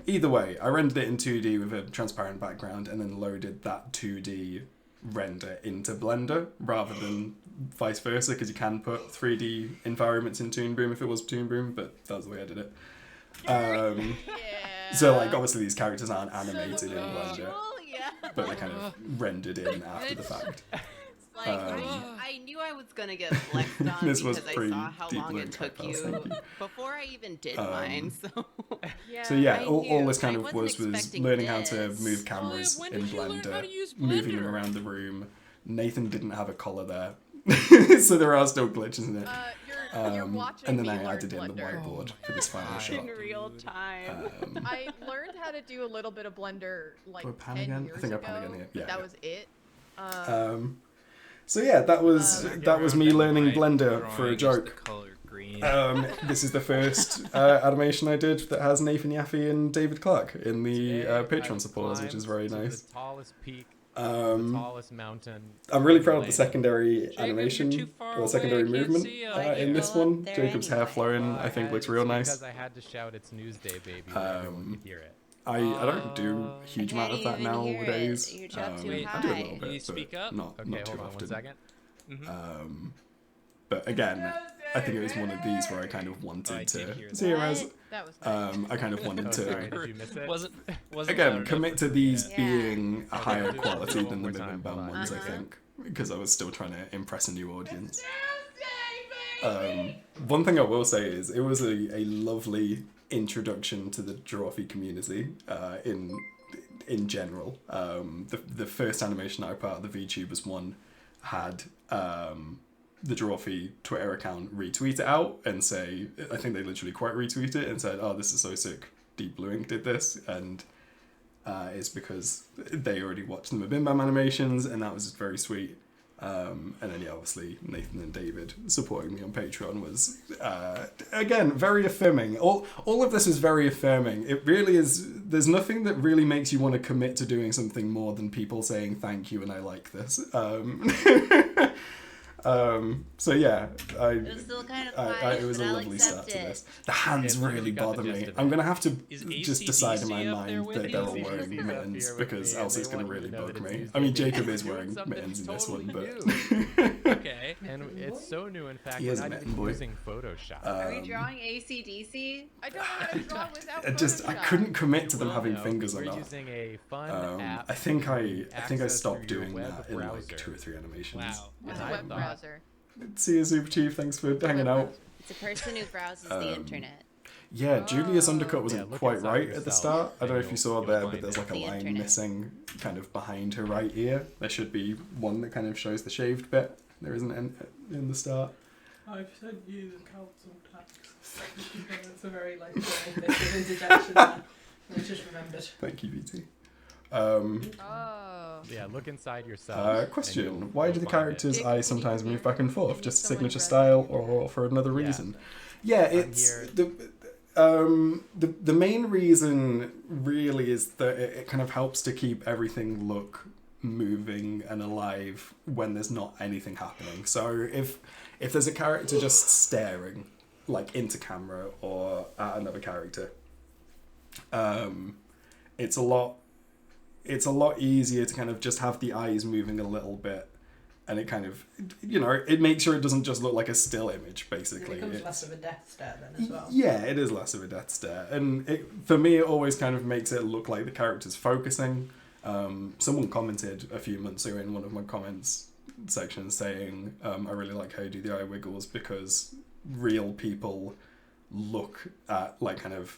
Either way, I rendered it in 2D with a transparent background and then loaded that 2D render into Blender rather than vice versa, because you can put 3D environments in Toon Boom if it was Toon Boom, but that's the way I did it. So like obviously these characters aren't animated in Blender, but they're kind of rendered in after the fact. Like, I knew I was gonna get flexed on This because was I pre saw how Deep long Blue it took Tech Files, you thank you. before I even did mine. So So yeah, I all knew. this kind I of wasn't was expecting learning how to this. move cameras when in did you learn how Blender, to use moving them Blender? around the room. Nathan didn't have a collar there, so there are still glitches in it. You're watching And then me I learn added in the Blender. whiteboard for this final shot. in real time. I learned how to do a little bit of Blender like Do I pan 10 again? I years think I ago. pan again here. But Yeah, that yeah. was it. So yeah, that was me learning Blender Drawing for a is joke. The color green. This is the first animation I did that has Nathan Yaffe and David Clark in the Patreon supporters, which is very nice. The tallest peak, the tallest mountain. I'm really in proud of the land. secondary Jacob, animation you're too far or secondary away, I can't movement see ya. Why'd you in this go up one. there Jacob's hair anyway? flowing, Well, I think, looks it's real nice. Because I had to shout "It's Newsday, baby" where everyone could hear it. I don't do a huge I amount of can't that even hear it. nowadays. You're up too I do a high. little Can bit, you speak but up? not Okay, too hold on often. 1 second. But again, I think it was one of these where I kind of wanted I did to hear that. see as That was nice. I kind of wanted Oh, sorry, to did you miss it? wasn't loud again enough commit for to me. these Yeah. being a higher do it quality one than the more time, Moving hold Bound on. ones, I think, because I was still trying to impress a new audience. One thing I will say is it was a lovely introduction to the Drawfee community in general. The first animation that I put out, the VTubers one, had the Drawfee Twitter account retweet it out and say, I think they literally quite retweeted it and said, "Oh, this is so sick. Deep Blue Ink did this," and it's because they already watched the Mabim Bam animations, and that was just very sweet. And then yeah, obviously Nathan and David supporting me on Patreon was again very affirming. All of this was very affirming. It really is. There's nothing that really makes you want to commit to doing something more than people saying thank you and I like this. So yeah, It was still kind of quiet, it was a but I'll lovely start accept to it. this. The hands Yeah, really you got the bother gist me. of it. I'm gonna have to Is just decide in my AC/DC up there mind with that you? they're all AC/DC wearing is up mittens here with because me, else and it's they gonna want you really to know bug that me. it's I mean, Tuesday, Jacob baby. is Doing wearing something mittens in this one, totally but Okay. And it's so new, in fact, He we're is a not mitten even boy. using Photoshop. Are we drawing ACDC? I don't know how to draw without I just I Photoshop. couldn't commit to them You will having know, fingers or we're not. using a fun app. I think I to access stopped through your doing web that in like browser. 2 or 3 animations. Wow. What's And a I web thought- browser? See you, Super Chief. Thanks for hanging out. It's a person who browses the internet. Yeah, Julia's undercut Yeah, wasn't look quite inside right at the yourself, start. I don't know and if you saw you'll there, but find there's it. like a The line internet. missing kind of behind her right ear. There should be one that kind of shows the shaved bit. There isn't in the start. I've sent you the council tax. That's a very like bit of interjection there. I just remembered. Thank you, VT. Oh. Yeah, look inside yourself. and Question: you'll- why you'll do the find it. characters' Jacob, eyes can you sometimes hear move me? back and I forth? need Just someone signature to style, grab or for another Yeah. reason? Yeah, it's here. the main reason really is that it kind of helps to keep everything look moving and alive when there's not anything happening. So if there's a character just staring like into camera or at another character, it's a lot easier to kind of just have the eyes moving a little bit, and it kind of, it makes sure it doesn't just look like a still image, It basically. becomes It's- less of a death stare then as well. yeah, it is less of a death stare, and for me, it always kind of makes it look like the character's focusing. Someone commented a few months ago in one of my comments section saying, I really like how you do the eye wiggles because real people look at like kind of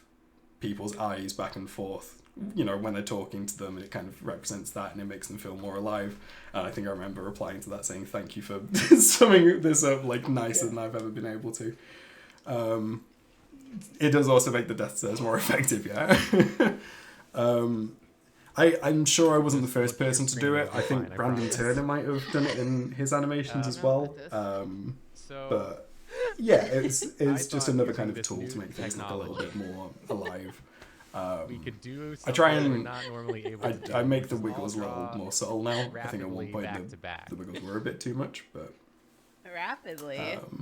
people's eyes back and forth, you know, when they're talking to them, and it kind of represents that and it makes them feel more alive. And I think I remember replying to that saying, thank you for summing this up like nicer than I've ever been able to. It does also make the death stares more effective, yeah. I'm sure I wasn't the first person to do it. I think Brandon Turner might have done it in his animations as well. But yeah, it's just another kind of tool to make things look a little bit more alive. We could do I try something we're and not normally able to do, I make the which is wiggles a little draw more subtle now. I think at one rapidly point back to back. the wiggles were a bit too much, but Rapidly.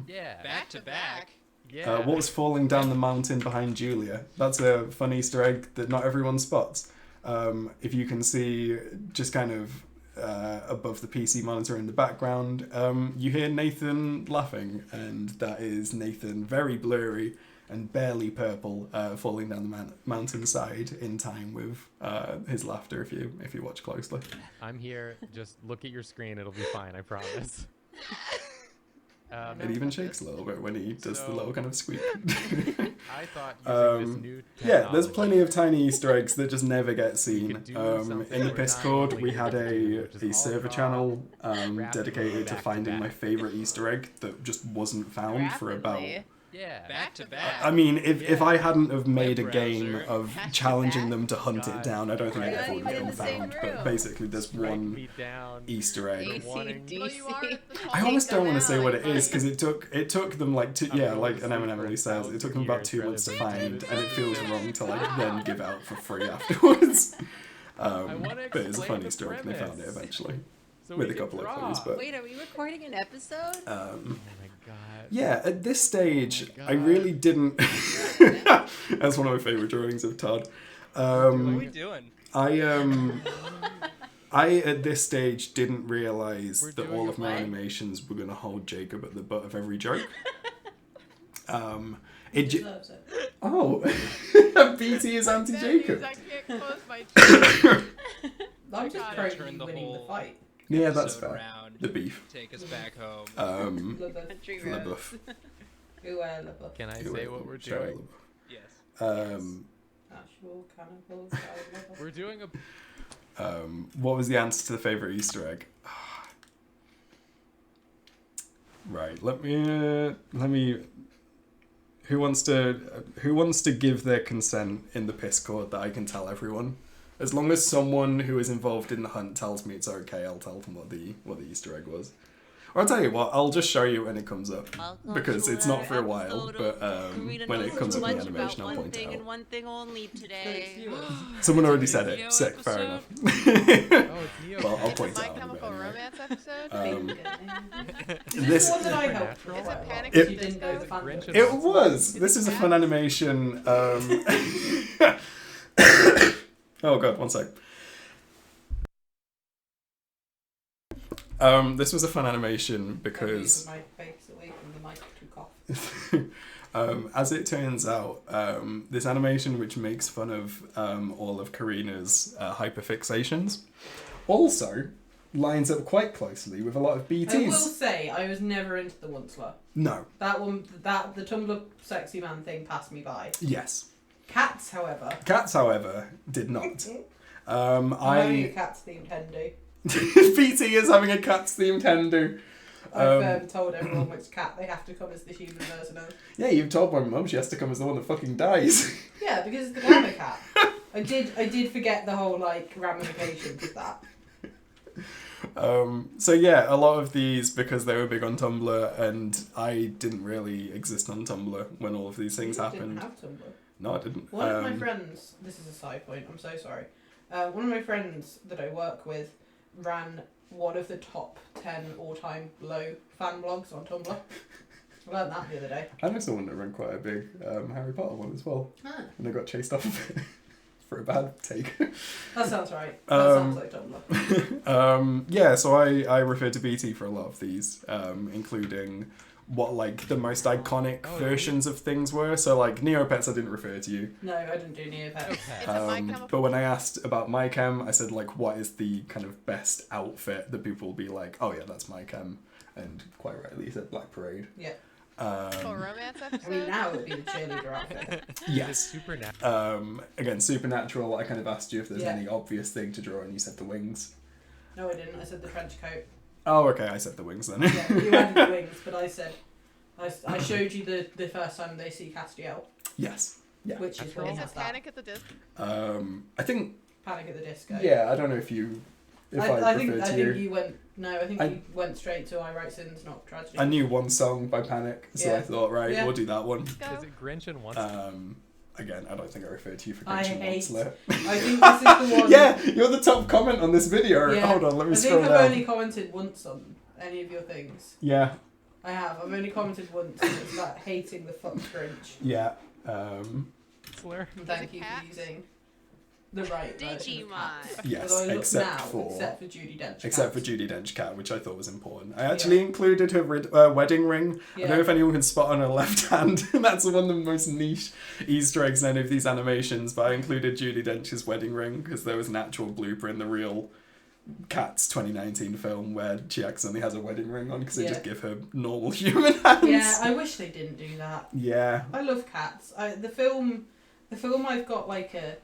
Yeah. Back to back. Yeah. what was falling down the mountain behind Julia? That's a fun Easter egg that not everyone spots. If you can see just kind of above the PC monitor in the background, you hear Nathan laughing, and that is Nathan, very blurry and barely purple, falling down the mountainside in time with his laughter. If you watch closely, I'm here. Just look at your screen. It'll be fine. I promise. it even shakes a little bit when he does the little kind of squeak. I thought using this new Yeah, there's technology- plenty of tiny Easter eggs that just never get seen. could do something In the we're Discord, not we really had able to do, which a is all server draw channel rapidly dedicated to back to finding my back. favourite Easter egg that just wasn't found for about... Rapidly. Yeah. Back to back. I mean, if I hadn't have made a Web game browser. of Back to challenging back. them to hunt it down, I don't think Right. it ever Not would have even in been the same found. But room. basically, there's Strike one me down. Easter egg. Warning. Well, you are at the I top almost don't down want to say alley, what it is buddy. because it took them like two, I'm yeah, going like to an sleep M&M for really says, it took them 1,000 about 2 years months to rather than find, do and it this. feels wrong to like then give out for free afterwards. wanna But it's a explain fun the Easter egg, and they found it premise. eventually So with we a can couple of draw. clues. But Wait, are we recording an episode? Oh my god. yeah, at this stage, Oh my I God. really didn't. That's one of my favorite drawings of Todd. What are we doing? I at this stage didn't realize We're that doing all a of my what? animations were going to hold Jacob at the butt of every joke. He It j- deserves it. oh, BT is That means anti-Jacob. I can't close my chat. I'm just gotta pro you turn the winning the whole- fight. Yeah, that's Episode fair. around. The beef. Take us back home. LaBeouf. Country Le roads. Boeuf. LaBeouf. Can I Who say are- what we're Shia doing? Yes. LaBeouf. Actual cannibal. LaBeouf. We're doing a What was the answer to the favorite Easter egg? Right. Let me. Who wants to give their consent in the Discord that I can tell everyone? As long as someone who is involved in the hunt tells me it's okay, I'll tell them what the Easter egg was. Or I'll tell you what, I'll just show you when it comes up. Because it's not for a while, but when it comes up in the animation, I'll point it out. And one thing only today. Someone already said it. Sick, fair enough. Oh, it's Neo. Well, I'll It's a point My it out in a bit Chemical anyway. Romance episode. This What did I help Is with? Is it Panic It- at You the didn't know the Disco? fandom. Grinch and- It was. This is a fun animation. Oh god, one sec. This was a fun animation because, My face away from the mic too cough. as it turns out, this animation which makes fun of all of Karina's hyperfixations also lines up quite closely with a lot of I will BTs. say I was never into the Onceler. No. That one, the Tumblr sexy man thing passed me by. Yes. Cats, however. Cats, however, did not. I'm having a Cats themed Hendu. BT is having a Cats themed Hendu. I've told everyone which cat they have to come as the human version of. Yeah, you've told my mum she has to come as the one that fucking dies. Yeah, because it's the glamour cat. I did forget the whole like ramifications of that. So yeah, a lot of these, because they were big on Tumblr, and I didn't really exist on Tumblr when all of these things You happened. Didn't have Tumblr. No, I didn't. One of my friends. This is a side point. I'm so sorry. One of my friends that I work with ran one of the top 10 all-time low fan blogs on Tumblr. I learned that the other day. I know someone that ran quite a big Harry Potter one as well, Ah, and they got chased off of it for a bad take. that sounds right. That sounds like Tumblr. Yeah, so I refer to BT for a lot of these, including what like the most iconic Oh, versions of things were. So like Neopets, I didn't refer to you. No, I didn't do Neopets. It's a My Chemical But when I asked about My Chem, I said like, what is the kind of best outfit that people will be like, oh yeah, that's My Chem, and quite rightly you said Black Parade. Yeah. romance episode. I mean, now it would be the cheerleader outfit. Yes. Supernatural. Again, Supernatural. I kind of asked you if there's Yeah. any obvious thing to draw, and you said the wings. No, I didn't. I said the trench coat. Oh, okay. I said the wings then. Yeah, you had the wings, but I said I showed you the first time they see Castiel, Yes. Yeah. which is when he Is has it that Panic at the Disco? I think. Panic at the Disco. Yeah. I don't know if you. If I think referred I to think you. you went. No, I think you went straight to I Write Sins, Not Tragedy. I knew one song by Panic, so Yeah. I thought, right, Yeah. we'll do that one. Go. Is it Grinch and Once? Again, I don't think I referred to you for I Grinch and hate- Onslaught. I think this is the one. Yeah, you're the top comment on this video. Yeah. Hold on, let me I scroll think I've down. only commented once on any of your things. Yeah, I have. I've only commented once, and it's about hating the fuck Grinch. yeah. Slur? And thank you Cats? for using the right version of Digimon. Cats. Yes, Although I look except now, for Judi Dench. except for Cats. Judi Dench Cat, which I thought was important. I actually included her wedding ring. I don't know if anyone can spot on her left hand. That's one of the most niche Easter eggs in any of these animations. But I included Judi Dench's wedding ring because there was an actual blooper in the real Cats 2019 film where she accidentally has a wedding ring on because they just give her normal human hands. Yeah, I wish they didn't do that. Yeah. I love Cats. The film I've got like a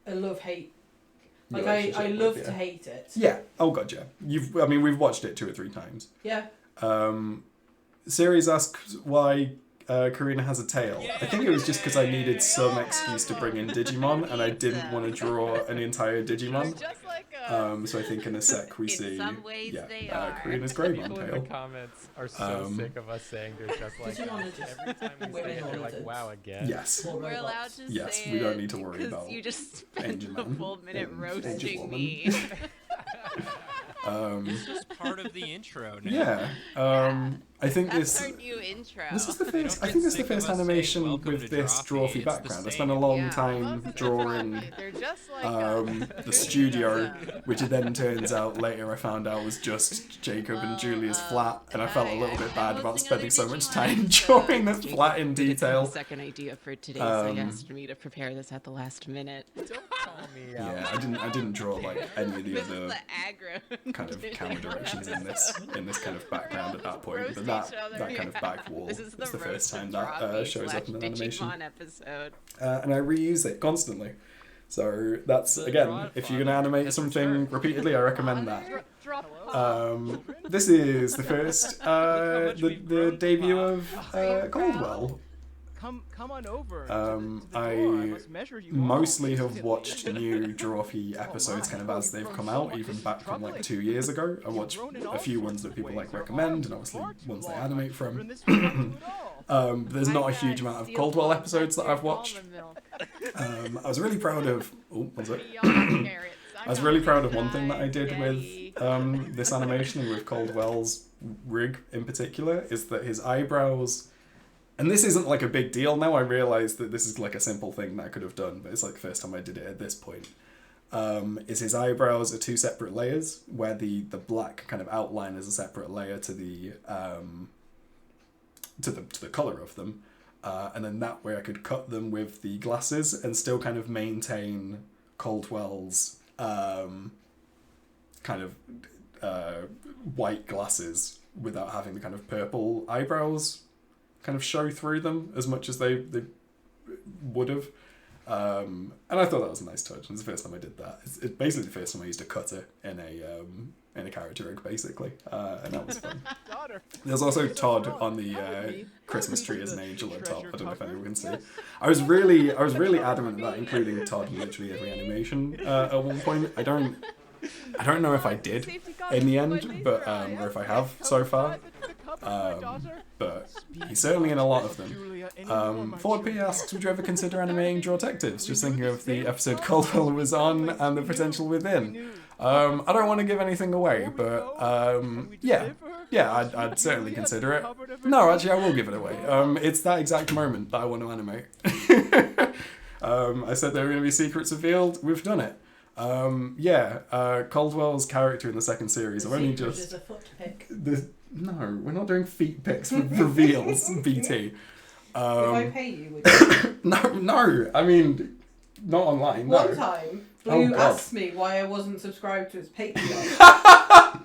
love-hate. Like I love to hate it. Yeah. Oh god, yeah. We've watched it 2 or 3 times. Yeah. Series asks why Karina has a tail. I think it was just because I needed some excuse to bring in Digimon, and I didn't want to draw an entire Digimon. Just like So I think in a sec we In see. some ways they are. Karina's People Greymon in the tail. comments are so sick of us saying they're just like Digimon us. are just Every time we say it, they're like, women wow, again. Yes. Or We're allowed robots. to Yes, say we don't it need to worry because about you just spent Angel a Man full minute and roasting Angel me. It's just part of the intro now. Yeah. I think That's this. our new intro. This is the They first. don't I think get this is the sick of first us saying, animation "Welcome with to this Drawfee." Drawfee It's the background. I spent a same. long Yeah. time drawing They're just like the studio, which it then turns out later I found out was just Jacob and Julia's flat, and I felt a little bit bad about spending so much time drawing the flat in detail. Second idea for today, so he asked me to prepare this at the last minute. Don't call me out. Yeah, I didn't draw like any of the This is other the aggro. kind of camera directions in this kind of background at that point, but that kind of back wall This is is the the first roast time of that Drawfee shows up in an animation. Digimon episode. And I reuse it constantly. So that's, again, if you're going to animate something repeatedly, I recommend that. drop. This is the first, the debut of Coldwell. Come on over. I mostly have watched new Drawfee episodes kind of as they've come out, even back from like 2 years ago. I watched a few ones that people like recommend, and obviously ones they animate from. There's not a huge amount of Coldwell episodes that I've watched. I was really proud of. Oh, one sec. I was really proud of one thing that I did with this animation and with Coldwell's rig in particular, is that his eyebrows. And this isn't like a big deal now. I realise that this is like a simple thing that I could have done, but it's like the first time I did it at this point. Is his eyebrows are 2 separate layers, where the black kind of outline is a separate layer to the colour of them. And then that way I could cut them with the glasses and still kind of maintain Coldwell's kind of white glasses without having the kind of purple eyebrows kind of show through them as much as they would have. And I thought that was a nice touch. It's the first time I did that. It's basically the first time I used a cutter in a character rig, basically, and that was fun. There's also Todd on the Christmas tree as an angel at top. I don't know if anyone can see. I was really adamant about including Todd in literally every animation at one point. I don't know if I did in the end, but or if I have so far. But he's certainly in a lot of them. Ford P asks, would you ever consider animating Draw Detectives? Just thinking of the episode Coldwell was on and the potential within. I don't want to give anything away, but yeah, I'd certainly consider it. No, actually, I will give it away. It's that exact moment that I want to animate. I said there were going to be secrets revealed. We've done it. Caldwell's character in the second series. I've only just. Is a foot pick. No, we're not doing feet pics with reveals, BT. If I pay you, would you? No. I mean, not online. No. One time, Blue God. asked me why I wasn't subscribed to his Patreon. I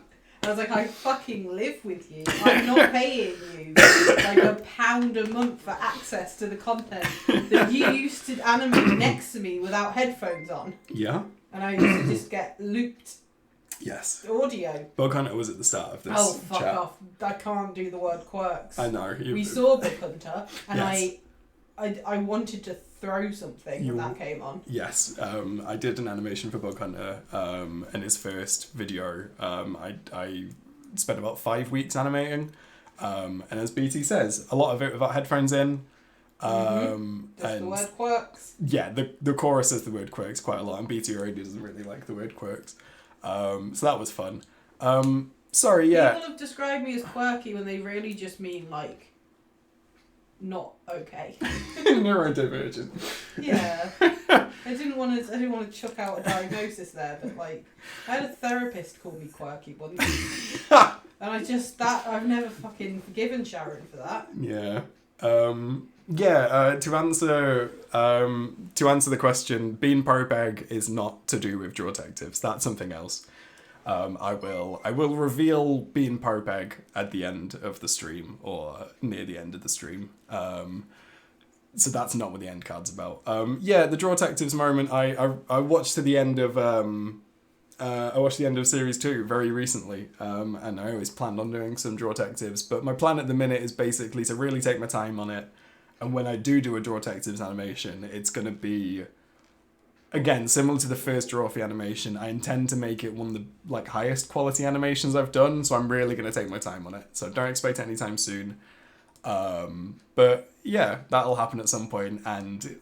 was like, I fucking live with you. I'm not paying you like £1 a month for access to the content that you used to animate next to me without headphones on. Yeah. And I used to just get looped Yes. audio. Bug Hunter was at the start of this Oh, fuck chat. off. I can't do the word quirks. I know. We saw Bug Hunter, and Yes. I wanted to throw something when that came on. Yes, I did an animation for Bug Hunter, and his first video, I spent about 5 weeks animating, and as BT says, a lot of it without headphones in. Just And the word quirks. yeah, the chorus says the word quirks quite a lot, and BT already doesn't really like the word quirks, so that was fun. Sorry, yeah. People have described me as quirky when they really just mean like not okay. Neurodivergent. Yeah. I didn't want to chuck out a diagnosis there, but like I had a therapist call me quirky once. And I've never fucking forgiven Sharon for that. Yeah. To answer the question, being Propeg is not to do with Draw Detectives. That's something else. I will reveal being Propeg at the end of the stream or near the end of the stream. So that's not what the end card's about. The Draw Detectives moment. I watched to the end of series 2 very recently, and I always planned on doing some Draw Detectives, but my plan at the minute is basically to really take my time on it, and when I do a Draw Detectives animation, it's going to be, again, similar to the first Drawfee animation. I intend to make it one of the highest quality animations I've done, so I'm really going to take my time on it, so don't expect it anytime soon. But yeah, that'll happen at some point, and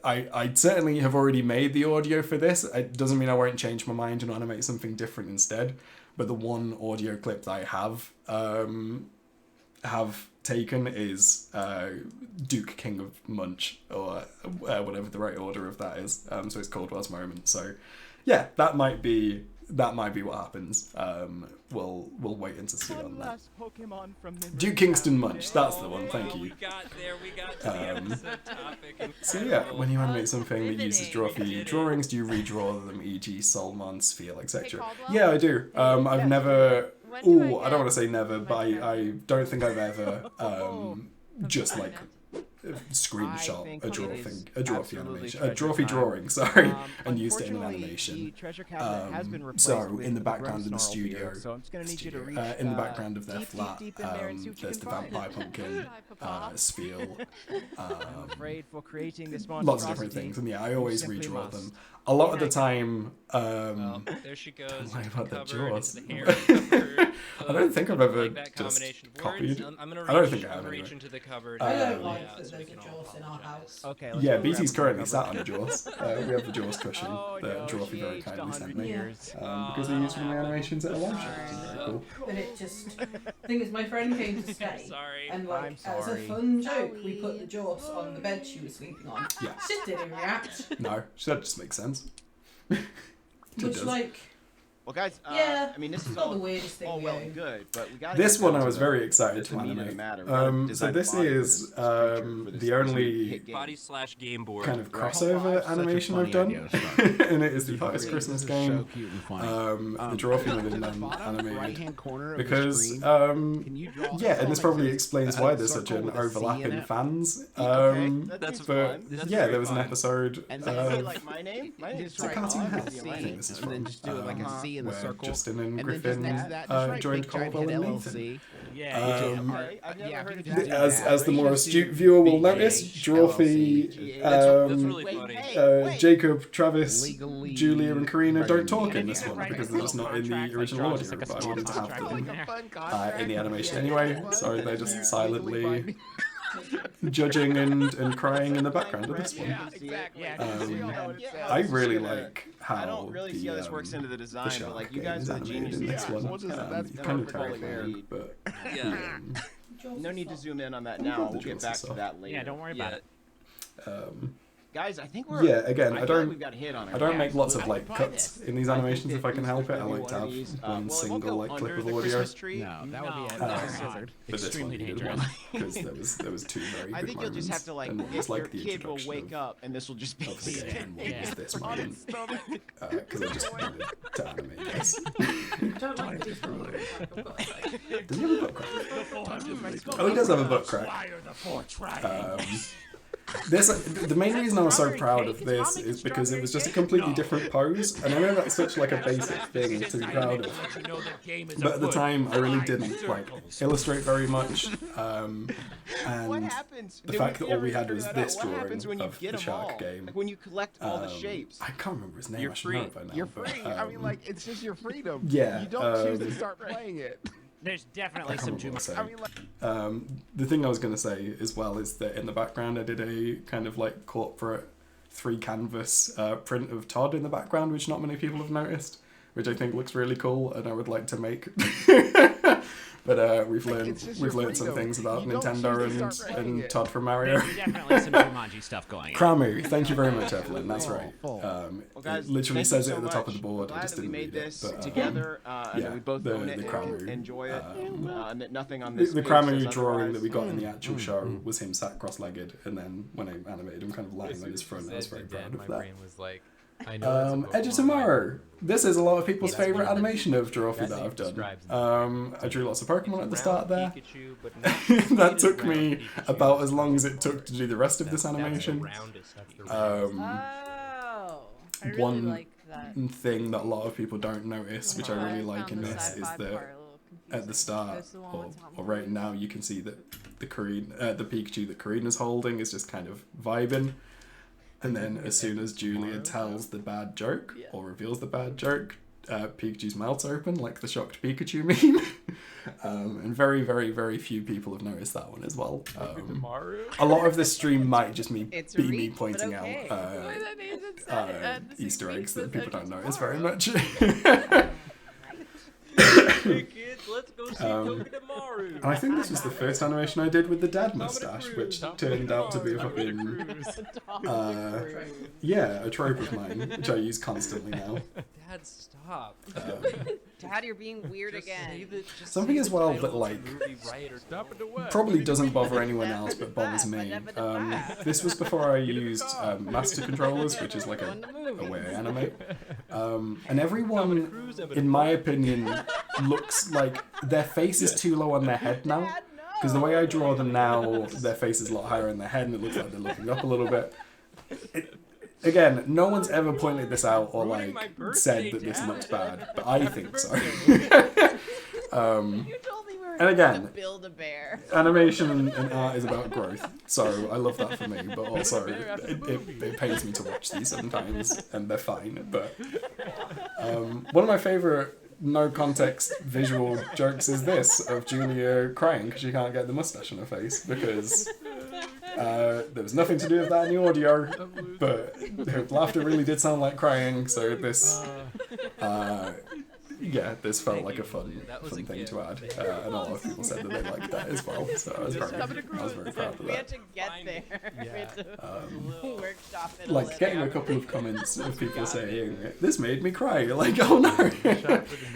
I certainly have already made the audio for this. It doesn't mean I won't change my mind and animate something different instead. But the one audio clip that I have taken is Duke King of Munch, or whatever the right order of that is. So it's Caldwell's moment. So yeah, that might be what happens. We'll wait and see on that. Duke Kingston Munch, that's the one. Thank you. We got to the episode topic. So yeah, when you animate something that uses Drawfee drawings, do you redraw them, e.g. Solmon, Sphere, etc.? Yeah, I do. I've never... I don't want to say never, but I don't think I've ever just screenshot a Drawfee animation, a Drawfee drawing, sorry, and used it in an animation. So in the background in the studio, in the background of their flat, there's the vampire pumpkin, Sphere, lots of different things, and yeah, I always redraw them. A lot of the time, there she goes. Lie about the Cover, jaws. into the hair. I don't think I've ever Like that just combination of copied. words. I'm gonna I don't reach, think I have reach anyway. into the cupboard. I don't and like out that so we there's a can all Jaws in our apologize. house. Okay. Yeah, BT's currently sat on a Jaws. We have the Jaws cushion that Drawfee very kindly sent me. Because they used one of my animations at a live show. Which is very cool. But it just... The thing is, my friend came to stay, Sorry. and I'm as a sorry. fun joke, we put the Jaws on the bed she was sleeping on. Yeah. She just didn't react. No, that just makes sense. Which, does. Well, guys, yeah, I mean, this it's is not all, the weirdest thing all well going. and good, but we got This one I was very excited to the meat of the animate. matter. We gotta So design this the body for is this creature, for this the only hit game. Body/game board. kind of Right. crossover Such a animation funny I've done, idea to start. and it is the This hottest is Christmas so game. cute and funny. The Drawfee within them bottom animated. right-hand corner of the Because, screen, can you draw yeah, and this probably like explains a why there's such circle an with a C overlap in it? fans. Okay, That's that's But fun. That's yeah, very there was an fun. episode And Does then it say of like my name? My name? Just a right cartoon on house. the I think this is and then from, just do it like a C in the where circle. Justin and And then just Griffin next to that, just right joined big giant Caldwell hit and Nathan. LLC. Yeah. Okay, I've never Yeah, heard of if you that. do As the more Just astute do viewer will BJ notice, Drawfee, That's really Wait, funny. hey. Jacob, Travis, Legally Julia, and Karina don't talk in You this could one write because a they're just little not in the contract, original like audio, draw just but I like a wanted to small have contract. them in the animation anyway. So they're just Legally silently binding. judging and crying in the background of this one. Yeah, exactly. Yeah, I really like how I don't really see how this works into the design, the but like shark you guys is are the animated in geniuses. this one. Well, just- that's It's kind of perfect. terrifying, but Yeah. No need to zoom in on that now. We'll get back to that later. Yeah, don't worry about it. Guys, I think we're. Yeah, again, I feel like don't- we've got a hit on our I don't make hands. lots of I like can buy cuts this. in these I think animations that if I can these help it. I could be like to one of have these, one well, it won't single go like clip under of the audio. Christmas tree. No, that would be No, a no, hazard. But this Extremely one needed dangerous. one because there was two very I good think you'll just have moments, to like, and one was your like the kid will introduction wake up, and this will just be. of the game, and one Yeah. was this moment because I just wanted to animate this. I don't like these ones. I've got to say. Does he have a butt crack? Oh, he does have a butt crack. This the main reason I was so proud of this is because it was just a completely different pose, and I know that's such like a basic thing to be proud of, but at the time I really didn't like illustrate very much, What and happens? the Did fact we that all ever we had figure was that this out? What happens when drawing you of get the them shark all? game. Like when you collect all the shapes. I can't remember his name. You're I should know it by now. You're but, free. I mean, like, it's just your freedom. yeah, You don't choose to start playing it. There's I definitely can't some remember what Jumanji. I I say. mean, like, The thing I was going to say as well is that in the background I did a kind of like corporate 3-canvas print of Todd in the background, which not many people have noticed, which I think looks really cool and I would like to make. But we've Like, learned it's just your some freedom. things about You don't Nintendo choose to start playing and it. Todd from Mario. There's definitely some Jumanji stuff going on. Kramu, thank you very much, Evelyn. That's right. Full. Well, guys, It literally thank says you it so at the top of much. the board. I Glad just that we didn't made read this it. But, together, and yeah, that we both the- own the it Kramu, and enjoy it, and that nothing on The, this. the page Kramu says drawing otherwise. that we got in the actual show was him sat cross-legged, and then when I animated him kind of lying on his front, I was very proud my of that. brain was like, I know Edge of Tomorrow. This is a lot of people's favourite animation of Drawfee that I've done. I drew lots of Pokemon at the start there. Pikachu, but not That took round me Pikachu. about as long as it took to do the rest of this That's the animation. roundest of the Oh, round. I really One like that. thing that a lot of people don't notice, which I really like in found the this, is sci-fi that part a little at the confusing. start, That's the one or, with Tom or right Holland. now, you can see that the Pikachu that Karina's holding is just kind of vibing. And then as soon as Julia tells the bad joke, or reveals the bad joke, Pikachu's mouth's open, like the shocked Pikachu meme. And very, very, very few people have noticed that one as well. A lot of this stream might just be It's me reach, but pointing okay. out Easter eggs that people don't notice very much. Hey kids, let's go see Togedemaru. And I think this was the first animation I did with the dad mustache, which turned out to be a fucking a trope of mine, which I use constantly now. Dad, stop. Dad, you're being weird Just say again. just Something say as the well title that, of the like, movie right or stop it. Probably doesn't bother anyone else, but bothers me. This was before I used master controllers, which is like a way I animate. And everyone, in my opinion, looks like their face is too low on their head now. Because the way I draw them now, their face is a lot higher in their head, and it looks like they're looking up a little bit. Again, no one's ever pointed this out or like said that this looks bad, but I think so. You told me we were And again, to build a bear. Animation and art is about growth, so I love that for me. But also, it pains me to watch these sometimes, and they're fine. But one of my favorite no context visual jokes is this of Julia crying because she can't get the mustache on her face because there was nothing to do with that in the audio, but her laughter really did sound like crying. So this. This felt like a fun thing to add, and a lot of people said that they liked that as well. So I was very proud of We had that. to get there. We had to workshop it a Like little. getting a couple of comments of people saying this made me cry. Like, oh no,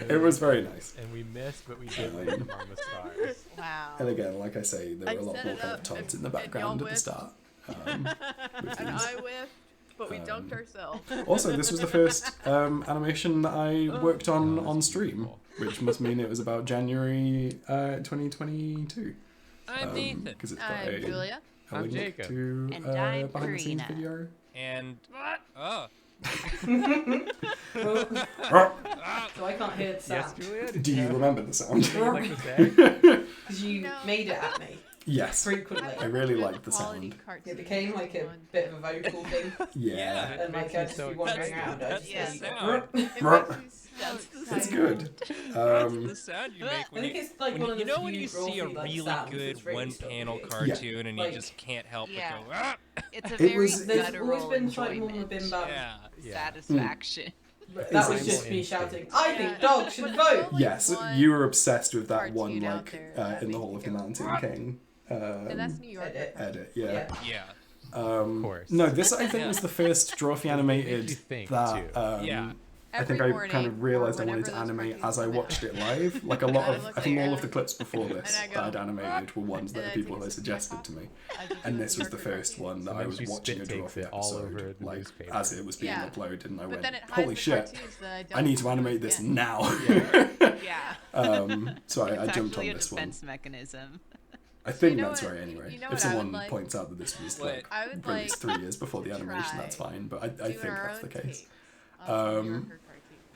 it was very nice. And we missed, but we did leave them on the stars. Wow. And again, like I say, there were a lot set more it kind of up, Tods in the and background y'all at the start. With And these. I whiffed, but we dunked ourselves. Also, this was the first animation that I worked on stream, which must mean it was about January 2022. I'm Nathan. Because it's got I'm Julia. a I'm link Jacob. to And I'm behind the scenes Karina. video. And oh, So I can't hear the Yes, sound. Julia? Did Do you remember the sound? you like to say? Because you made it at me Yes. frequently. I really liked the sound. It became like a bit of a vocal thing. Yeah. And like I'd just be wandering around. I'd just Yeah. be sound. It's good. That's the sound you make I when think you, it's like one of you the know when few you see a Drawfee, like, really sounds good that's really one-panel stuck. cartoon and you Like- just can't help Yeah. but go, ah! It's a It very was- There's guttural always been slightly more enjoyment. been bad. Yeah. Satisfaction. But that was just me shouting, I think dogs should vote! Yes, you were obsessed with that one, cartoon out like, there in the Hall of the Mountain King And that's New York. Edit. edit, yeah. Yeah. Of course. No, this I think was the first Drawfee animated you think, that too. Yeah. I think Every I kind morning of realized I or wanted to whenever those animate cartoons as I come watched out. it live. Like a lot I of, look I think all there, of the clips before this and I that I'd go, animated were ones and that I people take a had sip of my suggested to me. I just And do this was the Yorker first cartoons. one that I was Sometimes she watching a spit takes Drawfee it all over episode, the like newspaper. as it was being Yeah. uploaded, and I But went, then it hides "Holy the shit! cartoons that I need to don't animate this get. now." Yeah. So I It's jumped actually on a this one. defense mechanism. I think know that's what- right anyway. you know If what I would someone like points out that this was What? like I would released like 3 years before the to animation, that's try fine. But I doing think our that's the own case. take of some Um, Yorker cartoons.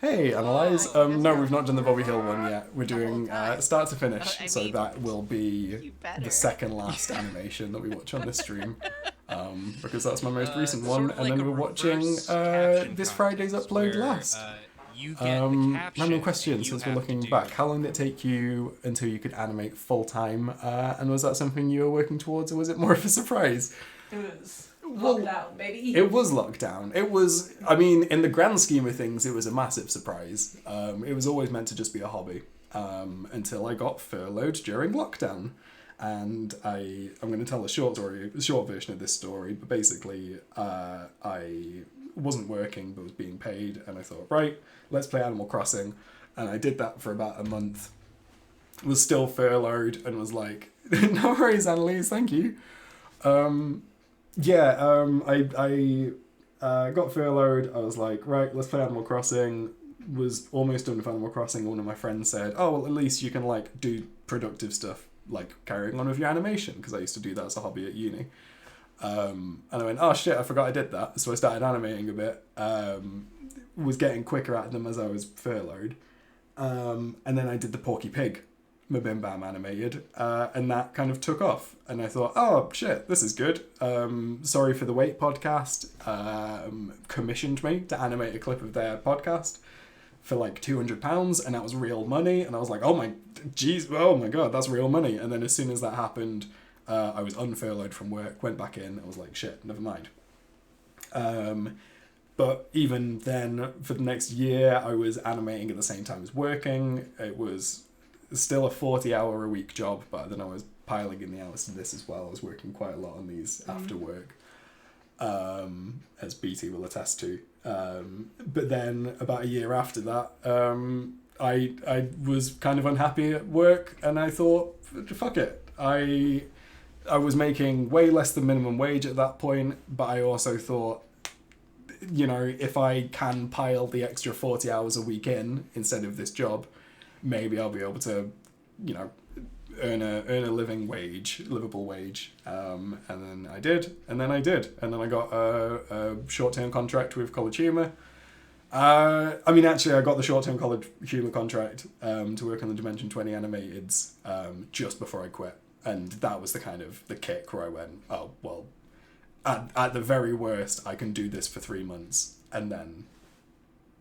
Hey, Analyze. Oh, No, we've not done the Bobby Hill one yet. We're The whole doing time. start to finish, I so mean, that will be You better. the second last animation that we watch on this stream, because that's my most recent Sort one. of And like then a we're watching reverse caption this Friday's contest upload where, last. You get the caption, Random and question, you since we're have to looking do- back. How long did it take you until you could animate full time? And was that something you were working towards, or was it more of a surprise? It was Well, lockdown, baby. It was lockdown. It was, I mean, in the grand scheme of things, it was a massive surprise. It was always meant to just be a hobby until I got furloughed during lockdown. And I'm going to tell a short version of this story, but basically I wasn't working but was being paid, and I thought, right, let's play Animal Crossing. And I did that for about a month. Was still furloughed and was like, no worries, Annalise, thank you. I got furloughed. I was like, right, let's play Animal Crossing. Was almost done with Animal Crossing. One of my friends said, oh, well, at least you can like do productive stuff, like carrying on with your animation, because I used to do that as a hobby at uni. And I went, oh shit, I forgot I did that. So I started animating a bit. Was getting quicker at them as I was furloughed. And then I did the Porky Pig Mabim Bam animated, and that kind of took off. And I thought, oh shit, this is good. Sorry for the Wait podcast commissioned me to animate a clip of their podcast for like £200, and that was real money. And I was like, oh my god, that's real money. And then as soon as that happened, I was unfurloughed from work, went back in, I was like, shit, never mind. But even then, for the next year, I was animating at the same time as working. It was still a 40-hour-a-week job, but then I was piling in the hours to this as well. I was working quite a lot on these after work, as BT will attest to. But then about a year after that, I was kind of unhappy at work, and I thought, fuck it. I was making way less than minimum wage at that point, but I also thought, you know, if I can pile the extra 40 hours a week in instead of this job, maybe I'll be able to, you know, earn a livable wage. And then I did, and then I got a short-term contract with College Humor. I got the short-term College Humor contract to work on the Dimension 20 animateds just before I quit, and that was the kind of the kick where I went, oh well, at the very worst, I can do this for 3 months and then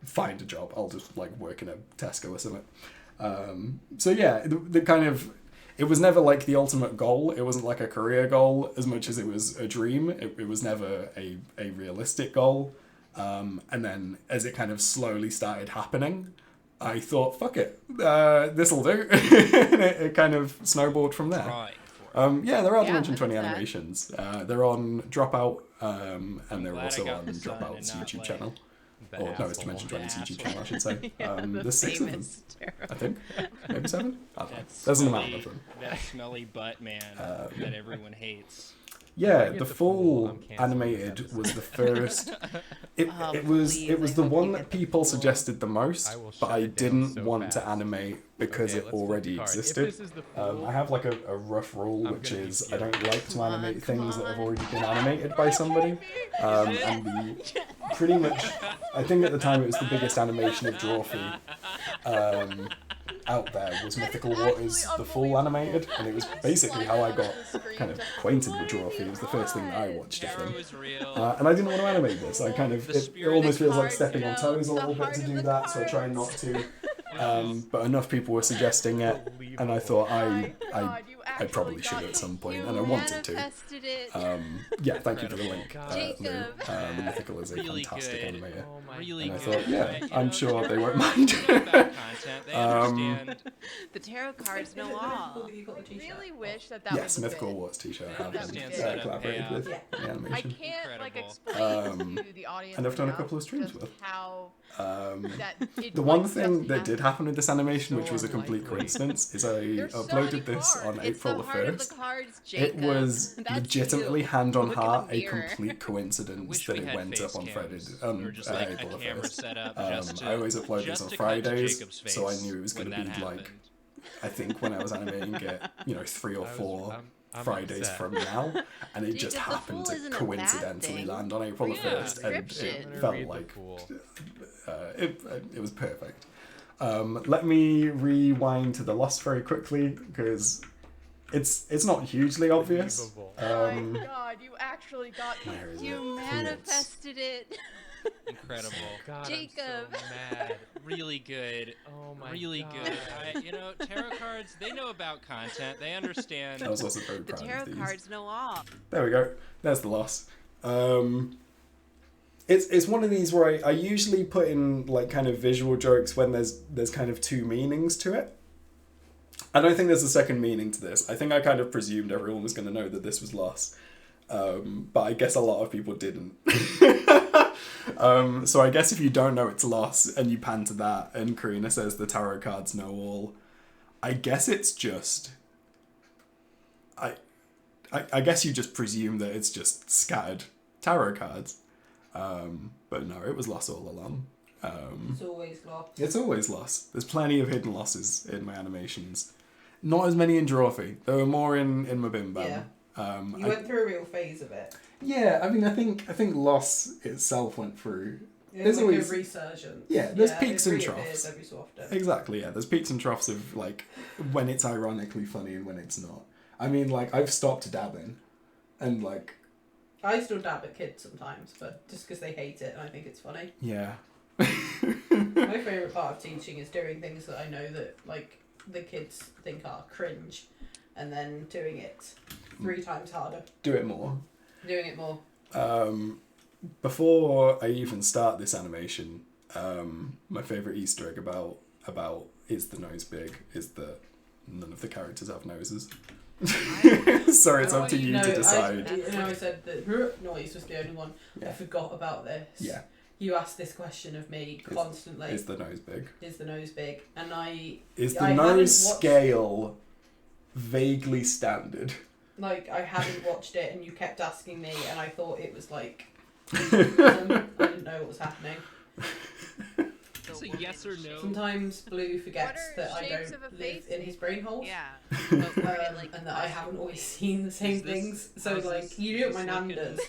find a job. I'll just like work in a Tesco or something. So yeah, the kind of, it was never like the ultimate goal. It wasn't like a career goal as much as it was a dream. It was never a realistic goal. And then as it kind of slowly started happening, I thought, fuck it, this'll do. And it kind of snowballed from there. Right. Yeah, there are Dimension that's 20 sad. animations. They're on Dropout, and they're glad also I got on the sun Dropout's and not, YouTube like, channel. The Or no, it's asshole. Dimension 20's The YouTube asshole. channel, I should say. Yeah, the There's 6 of them, famous terrible. I think. Maybe 7? I don't know. That There's an smelly, amount of them. that smelly butt man that everyone hates. Yeah, get the the full pool, I'm canceling animated this was the first. It Oh, was please, it was I the hope one you that get the people pool. suggested the most, I will but shut I it down didn't so want to fast. animate because Okay, it let's flip already the card. If existed. this is the fool, I have like a rough rule, I'm which gonna be is I don't furious. like to Come on, animate come things that have on. already been animated by somebody. And the pretty much, I think at the time it was the biggest animation of Drawfee out there was Mythical Waters, the full animated, and it was basically how I got kind of acquainted with Drawfee. It was the first thing that I watched of them. Arrow is real. And I didn't want to animate this. I kind of, The it spirit almost of feels like cards, stepping on you toes a know, little the bit to heart do of the that, so I try not cards. to. But enough people were suggesting it, and I thought I I probably should at some point, and I wanted to. Manifested it. Yeah, thank you for the link, Jacob. Lou. Mythical is a Really fantastic good. animator. Oh my Really And I good. thought, yeah, You I'm know, sure they Tarot won't cards, mind. they know about content. They understand. The tarot cards know Cool all. that you got the I t-shirt. really wish that Yes, was a Mythical bit. Wars t-shirt. I That have was been, good. collaborated Yeah. with Yeah. the I animation. can't like Incredible. explain to the audience. and I've done a enough couple of streams just with. how The it, one like, thing just that did happen with this animation, So which was a complete unlikely. coincidence, is I There's so many uploaded this on cards. It's April the the heart of 1st. the cards, It Jacob. was That's legitimately you. hand on Look in the heart a mirror. complete coincidence Wish that we it had went face up on Friday, cams or just like a April the camera 1st. set up just I always upload just this on to cut to Fridays, Jacob's so I face knew it was going to when be that like, happened. I think when I was animating it, 3 or 4 I'm Fridays upset. from now, and it just Jacob, the happened Fool to isn't a bad coincidentally thing. land on April the Yeah. 1st, and Description. it I'm gonna felt read The like Fool. it was perfect. Let me rewind to the loss very quickly because it's not hugely obvious. Unbelievable. oh my god, you actually got Where is You it? manifested it. Incredible. God, Jacob. I'm so mad. Really good. Oh my Really God. good. Tarot cards, they know about content. They understand. I was also very The proud tarot of these. cards know all. There we go. There's the loss. It's one of these where I usually put in like kind of visual jokes when there's kind of 2 meanings to it. I don't think there's a second meaning to this. I think I kind of presumed everyone was going to know that this was loss. But I guess a lot of people didn't. So I guess if you don't know it's loss and you pan to that and Karina says the tarot cards know all, I guess it's just... I guess you just presume that it's just scattered tarot cards. But no, it was loss all along. It's always lost. It's always loss. There's plenty of hidden losses in my animations. Not as many in Drawfee. There were more in Mabim Bam. Yeah. You went through a real phase of it. Yeah, I mean, I think loss itself went through. It There's was like always a resurgence. yeah, there's it peaks and reappears troughs. every so often. Exactly, yeah. There's peaks and troughs of like when it's ironically funny and when it's not. I mean, like I've stopped dabbing, and like I still dab at kids sometimes, but just because they hate it and I think it's funny. yeah. My favourite part of teaching is doing things that I know that like the kids think are cringe, and then doing it 3 times harder. Do it more. Doing it more. Before I even start this animation, my favourite Easter egg about is the nose big is that none of the characters have noses. Sorry, it's up to you to decide. I said the noise was the only one. Yeah. I forgot about this. Yeah. You asked this question of me constantly. Is the nose big? Is the nose big? And Is the I nose haven't watched- scale vaguely standard? Like, I hadn't watched it and you kept asking me and I thought it was like... I didn't know what was happening. It's a yes or no. Sometimes Blue forgets What are that I shapes don't of a live face? in his brain holes. Yeah. And that I haven't always seen the same Is this- things. So how's like this- you do what my is this nan looking- does,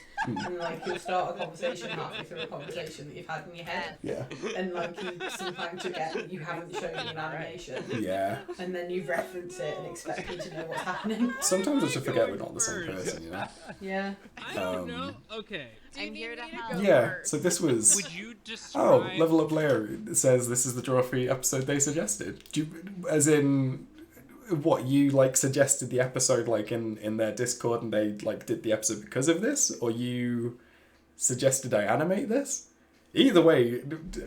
and like you'll start a conversation halfway through a conversation that you've had in your head, Yeah. and like you sometimes forget that you haven't shown me an animation, Yeah. and then you reference it and expect me to know what's happening. Sometimes I just forget we're not the same person, you know? Yeah. I don't know. Okay. Do you I'm need here to me help. go Yeah, first? so this was... Would you describe? Oh, Level Up Layer says this is the Drawfee episode they suggested. Do you, as in, what, you, like, suggested the episode, like, in their Discord and they, like, did the episode because of this? Or you suggested I animate this? Either way,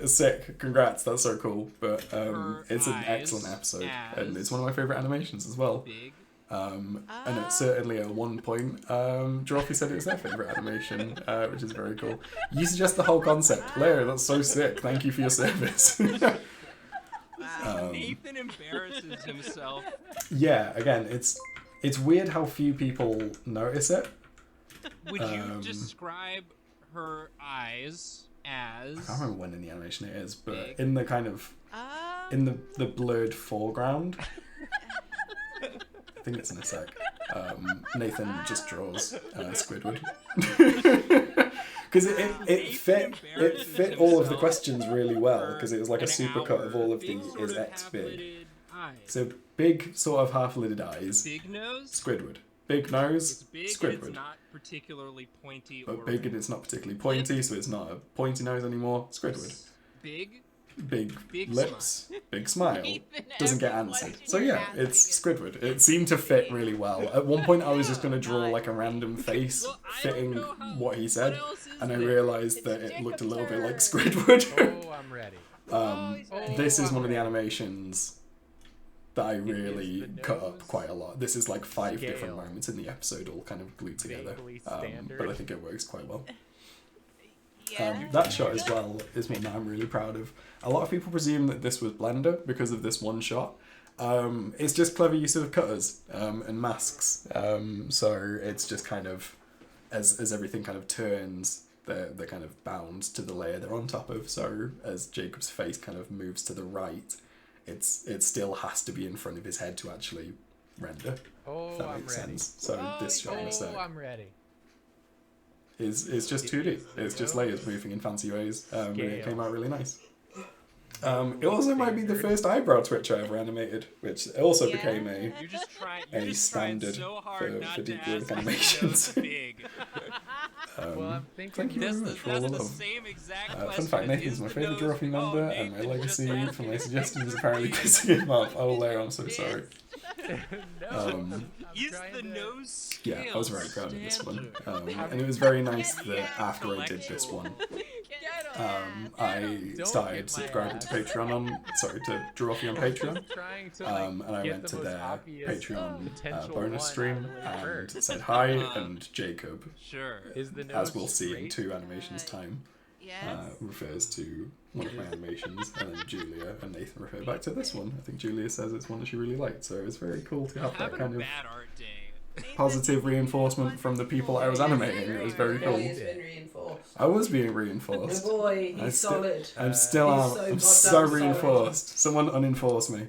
sick. Congrats, that's so cool. But Her it's an eyes excellent episode. And as it's one of my favourite animations as well. Big. And it's certainly at one point, Drawfee said it was their favourite animation, which is very cool. You suggest the whole concept. Lair, that's so sick. Thank you for your service. Nathan embarrasses himself. Yeah, again, it's weird how few people notice it. Would you describe her eyes as? I can't remember when in the animation it is, but Big. in the kind of in the blurred foreground. I think it's in a sec. Nathan just draws Squidward. Because it fit all of the questions really well, because it was like a supercut of all of the is X big. So big sort of half-lidded eyes. Big nose. Squidward. Big nose. It's big. Squidward. It's not particularly pointy. But or big and it's not particularly pointy, so it's not a pointy nose anymore. Squidward. Big. big Big lips, big smile, Even doesn't get every answered. question So you're yeah, it's asking is Squidward. It seemed to fit really well. At one point, I was just going to draw like a random face Well, I don't fitting know how- what he said, what else is and I there? realised that It's it looked a little bit like Jacob's Squidward. Oh, I'm ready. This is I'm one of the ready. animations that I really the cut up nose quite a lot. This is like 5 different scale moments in the episode all kind of glued together. vaguely But I standard. think it works quite well. Yeah. That shot as well is one that I'm really proud of. A lot of people presume that this was Blender because of this one shot. It's just clever use of cutters and masks. So it's just kind of, as everything kind of turns, they're kind of bound to the layer they're on top of. So as Jacob's face kind of moves to the right, it still has to be in front of his head to actually render. Oh, If that I'm makes ready. sense. So this shot in a sec Oh, I'm ready. is just 2D. It's just layers moving in fancy ways. And it came out really nice. It also might be the first eyebrow twitch I ever animated, which also Yeah. became a You're just trying. A You're just trying standard so hard for not deep to work ask if animations. the nose big. Well, I'm thinking. Thank you very much for all the That's the love. same exact Fun question. fact, Nathan's Is my the favourite nose- Drawfee member, oh, and my Nathan legacy just for my asked suggestions if apparently the pissing him off. Oh, Larry, I'm so sorry. No, Um, I'm Is trying the to- nose Yeah, I was very scale proud of this one. standard? And it was very nice that after I did this one, I Don't started get my subscribing ass. to to Drawfee on Patreon. Trying to, And I get went the to most their obvious Patreon potential bonus one stream out of the way and first. said hi, and Jacob, Sure. Is the nose as we'll see in straight? 2 animations time, Yes. refers to one of my animations, and then Julia and Nathan refer back to this one. I think Julia says it's one that she really liked, so it's very cool to have that Having a kind of bad art day. positive reinforcement from the people I was animating. It was very cool. He's been reinforced. I was being The reinforced. boy, I he's still- solid. I'm still He's am. so I'm goddamn so solid. reinforced. Someone unenforce me.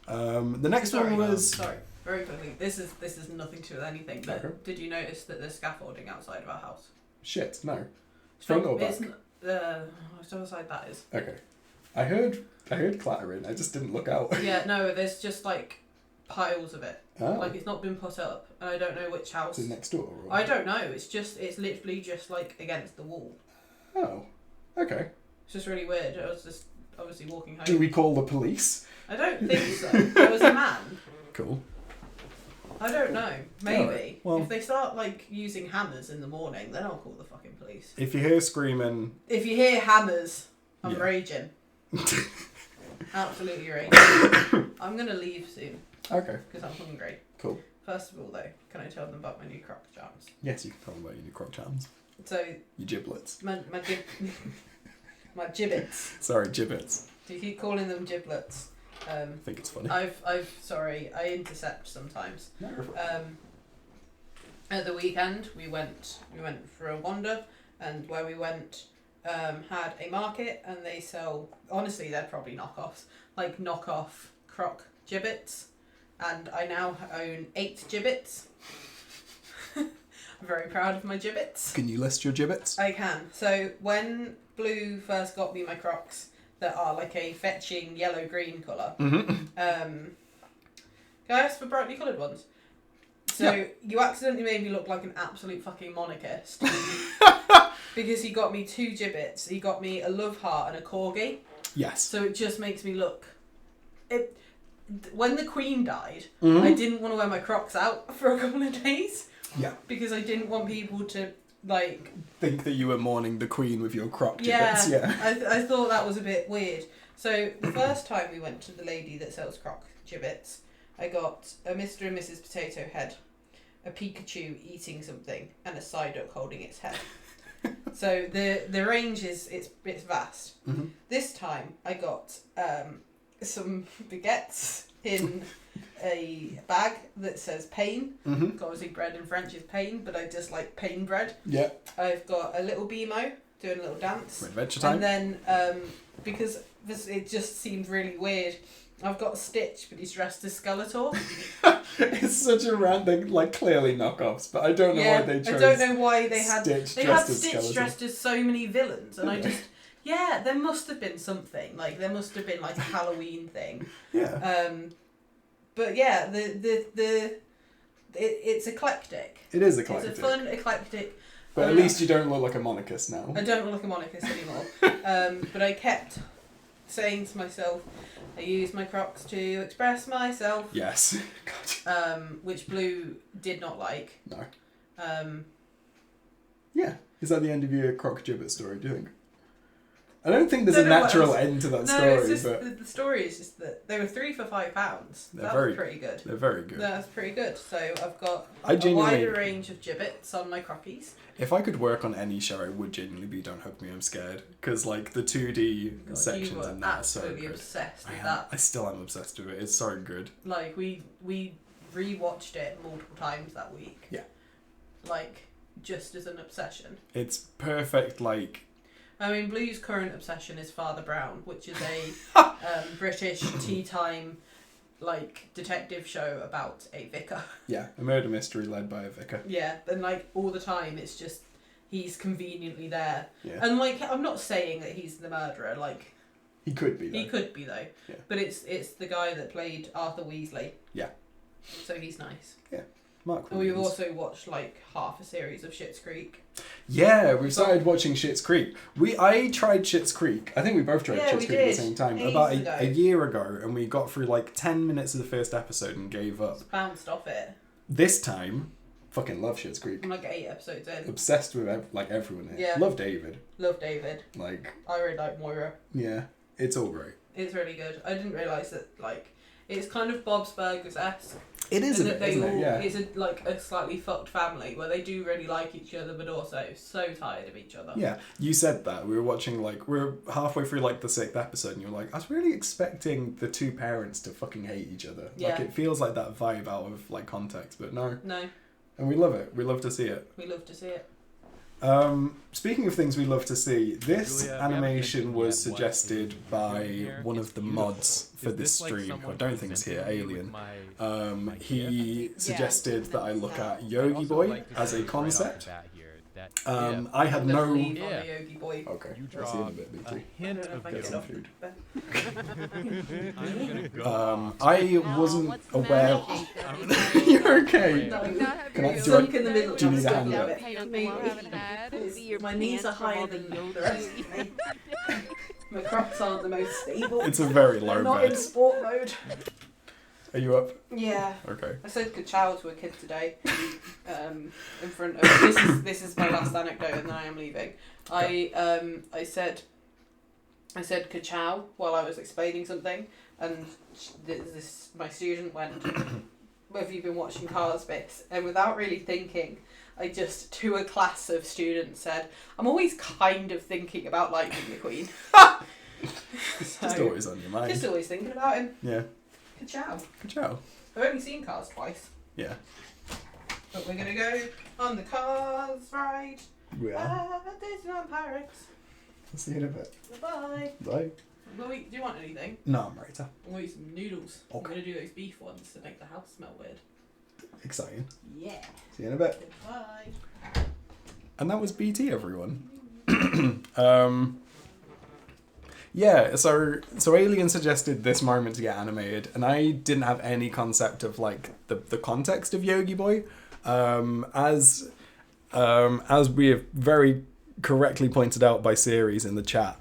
The next Sorry, one was. sorry, very quickly. This is nothing to do with anything. But Okay. did you notice that there's scaffolding outside of our house? Shit, no. Front or back? Whichever side that is. Okay. I heard clattering, I just didn't look out. Yeah, no, there's just like piles of it. Oh. Like it's not been put up, and I don't know which house. Is it next door? Or... I don't know. It's literally just like against the wall. Oh. Okay. It's just really weird. I was just obviously walking home. Do we call the police? I don't think so. There was a man. Cool. I don't know. Maybe. Alright, well- If they start like using hammers in the morning, then I'll call the fucking police. If you hear screaming, If you hear hammers, I'm Yeah. raging. Absolutely raging. I'm gonna leave soon okay, because I'm hungry. cool. First of all, though, can I tell them about my new Croc jams? Yes, you can tell them about your new croc jams. So Your giblets. my my gibbets. Sorry, gibbets. Do you keep calling them giblets? I think it's funny. I've sorry, I intercept sometimes. No, you're fine. At the weekend, we went for a wander, and where we went had a market, and they sell. Honestly, they're probably knockoffs, like knockoff croc gibbets, and I now own 8 gibbets. I'm very proud of my gibbets. Can you list your gibbets? I can. So when Blue first got me my Crocs that are like a fetching yellow-green colour, Mm-hmm. can I ask for brightly coloured ones? So Yeah. you accidentally made me look like an absolute fucking monarchist. Because he got me 2 gibbets. He got me a love heart and a corgi. Yes. So it just makes me look... When the Queen died, Mhm. I didn't want to wear my Crocs out for a couple of days. Yeah. Because I didn't want people to, like... Think that you were mourning the Queen with your croc gibbets. Yeah, Yeah. I thought that was a bit weird. So the first time we went to the lady that sells croc gibbets, I got a Mr. and Mrs. Potato Head, a Pikachu eating something, and a Psyduck holding its head. So the range is it's vast. Mm-hmm. This time I got some baguettes in a bag that says pain. Mm-hmm. Obviously bread in French is pain, but I just like pain bread. Yeah. I've got a little BMO doing a little dance. Adventure time. And then, because it just seemed really weird, I've got Stitch, but he's dressed as Skeletor. It's such a random, like clearly knockoffs, but I don't know why they chose. I don't know why they had Stitch they dressed had as Stitch Skeletor. dressed as so many villains, and I Yeah. just there must have been something like there must have been like a Halloween thing. Yeah. But yeah, it's eclectic. It is eclectic. It's a fun eclectic. But at least you don't look like a monarchist now. I don't look like a monarchist anymore. But I kept saying to myself, I use my Crocs to express myself. Yes. God. Which Blue did not like. No. Um, Yeah. Is that the end of your Croc Gibbet story, do you think? I don't think there's Don't a know what natural else- end to that no, story, it's just but the story is just that they were 3 for £5. They're That very- was pretty good. they're very good. That's pretty good. So I've got I a genuinely, wider range of gibbets on my Crockies. if I could work on any show, I would genuinely be Don't Hug Me, I'm Scared. Because, like, the 2D God, sections you were in that are so absolutely good. obsessed I with am. that. I still am obsessed with it. It's so good. Like we rewatched it multiple times that week. Yeah. Like just as an obsession. It's perfect, like... I mean, Blue's current obsession is Father Brown, which is a British tea time like detective show about a vicar. Yeah, a murder mystery led by a vicar. Yeah, and like all the time it's just he's conveniently there. Yeah. And like I'm not saying that he's the murderer, like He could be, though. he could be though. Yeah. But it's the guy that played Arthur Weasley. Yeah. So he's nice. Mark And we've Williams. also watched like half a series of Schitt's Creek. Yeah, we've started watching Schitt's Creek. I tried Schitt's Creek. I think we both tried Yeah, Schitt's we Creek at the did. same time. Ages About ago. a year ago, and we got through like 10 minutes of the first episode and gave up. Just bounced off it. This time, fucking love Schitt's Creek. I'm like 8 episodes in. Obsessed with everyone here. Yeah. Love David. Love David. Like, I really like Moira. yeah, it's all great. It's really good. I didn't realise that like it's kind of Bob's Burgers-esque. It is a And bit, that they isn't all it? Yeah. it's like a slightly fucked family where they do really like each other but also so tired of each other. Yeah, you said that. We were watching, like, we were halfway through, like, the 6th episode, and you were like, I was really expecting the two parents to fucking hate each other. Like, Yeah. it feels like that vibe out of, like, context, but no. No, And we love it. We love to see it. we love to see it. Speaking of things we love to see, this Julia, we haven't animation mentioned was yet what suggested is by here. one It's of the beautiful. mods for Is this this like stream, who I someone don't think is here, presenting me with Alien. my- my He suggested that I look at I'd Yogi also Boy like to as say a right off the concept. bat here that, I had I'm gonna no... leave on Yeah. the Yogi Boy. Okay, you I'll see you in draw a bit, a BT. hint If of I Get get some off food. the- I'm gonna go Um, off. I wasn't aware... You're okay. No, Can I- do sunk I- in the middle. do you need a of hand the up? My knees are higher than the rest of me. My Crocs aren't the most stable. It's a very I'm low not bed. in sport mode. Are you up? Yeah. Okay. I said ka-chow to a kid today, in front of this is my last anecdote, and then I am leaving. I said ka-chow while I was explaining something, and my student went, "Have you been watching Cars bits?" And without really thinking, I just to a class of students said, "I'm always kind of thinking about Lightning McQueen." Just always on your mind. Just always thinking about him. Yeah. Ka-chow. Good job. I've only seen Cars twice. Yeah. But we're gonna go on the Cars ride. We are. At Disneyland Paris. See you in a bit. Bye. Bye. Do you want anything? No, I'm right. I'm gonna eat some noodles. I'm Okay. gonna do those beef ones to make the house smell weird. Exciting. Yeah. See you in a bit. Bye. And that was BT, everyone. Yeah, so Alien suggested this moment to get animated, and I didn't have any concept of like the context of Yogi Boy. As we have very correctly pointed out by Series in the chat,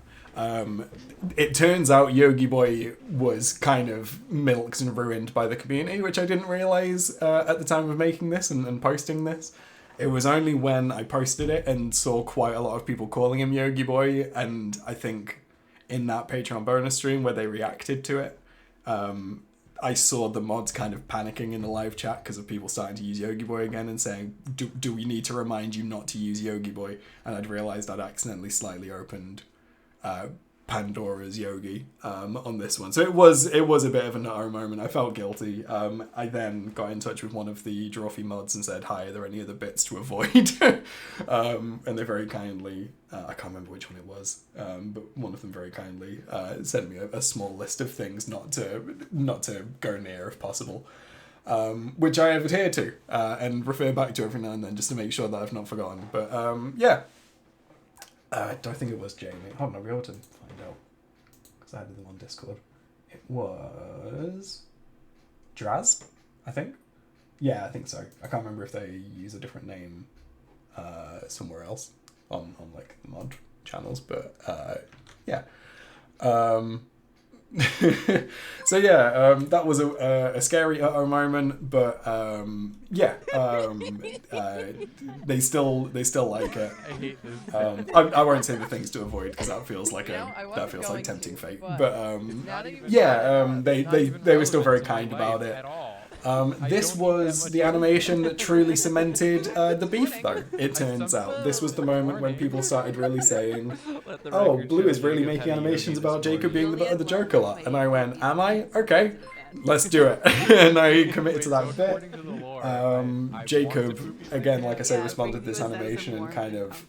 it turns out Yogi Boy was kind of milked and ruined by the community, which I didn't realise at the time of making this and posting this. It was only when I posted it and saw quite a lot of people calling him Yogi Boy, and I think in that Patreon bonus stream where they reacted to it, I saw the mods kind of panicking in the live chat because of people starting to use Yogi Boy again and saying, do we need to remind you not to use Yogi Boy? And I'd realised I'd accidentally slightly opened Pandora's Yogi on this one. So it was a bit of a nutter moment. I felt guilty. I then got in touch with one of the Drawfee mods and said, hi, are there any other bits to avoid? And they very kindly, I can't remember which one it was, but one of them very kindly sent me a small list of things not to go near if possible. Which I have adhered to and refer back to every now and then just to make sure that I've not forgotten. But yeah. Do I think it was Jamie? Hold on, I'll be able to find out. Because I had them on Discord. It was Draz, I think. Yeah, I think so. I can't remember if they use a different name somewhere else on like the mod channels, but yeah. So yeah, that was a scary moment, but they still like it. I hate this. I won't say the things to avoid because that feels like tempting fate. But they were still very kind about it. This was the animation that truly cemented the beef, though, it turns out. This was the moment when people started really saying, oh, Blue is really making animations about Jacob being the butt of the joke a lot. And I went, am I? Okay, let's do it. And I committed to that bit. Jacob, again, like I said, responded to this animation and kind of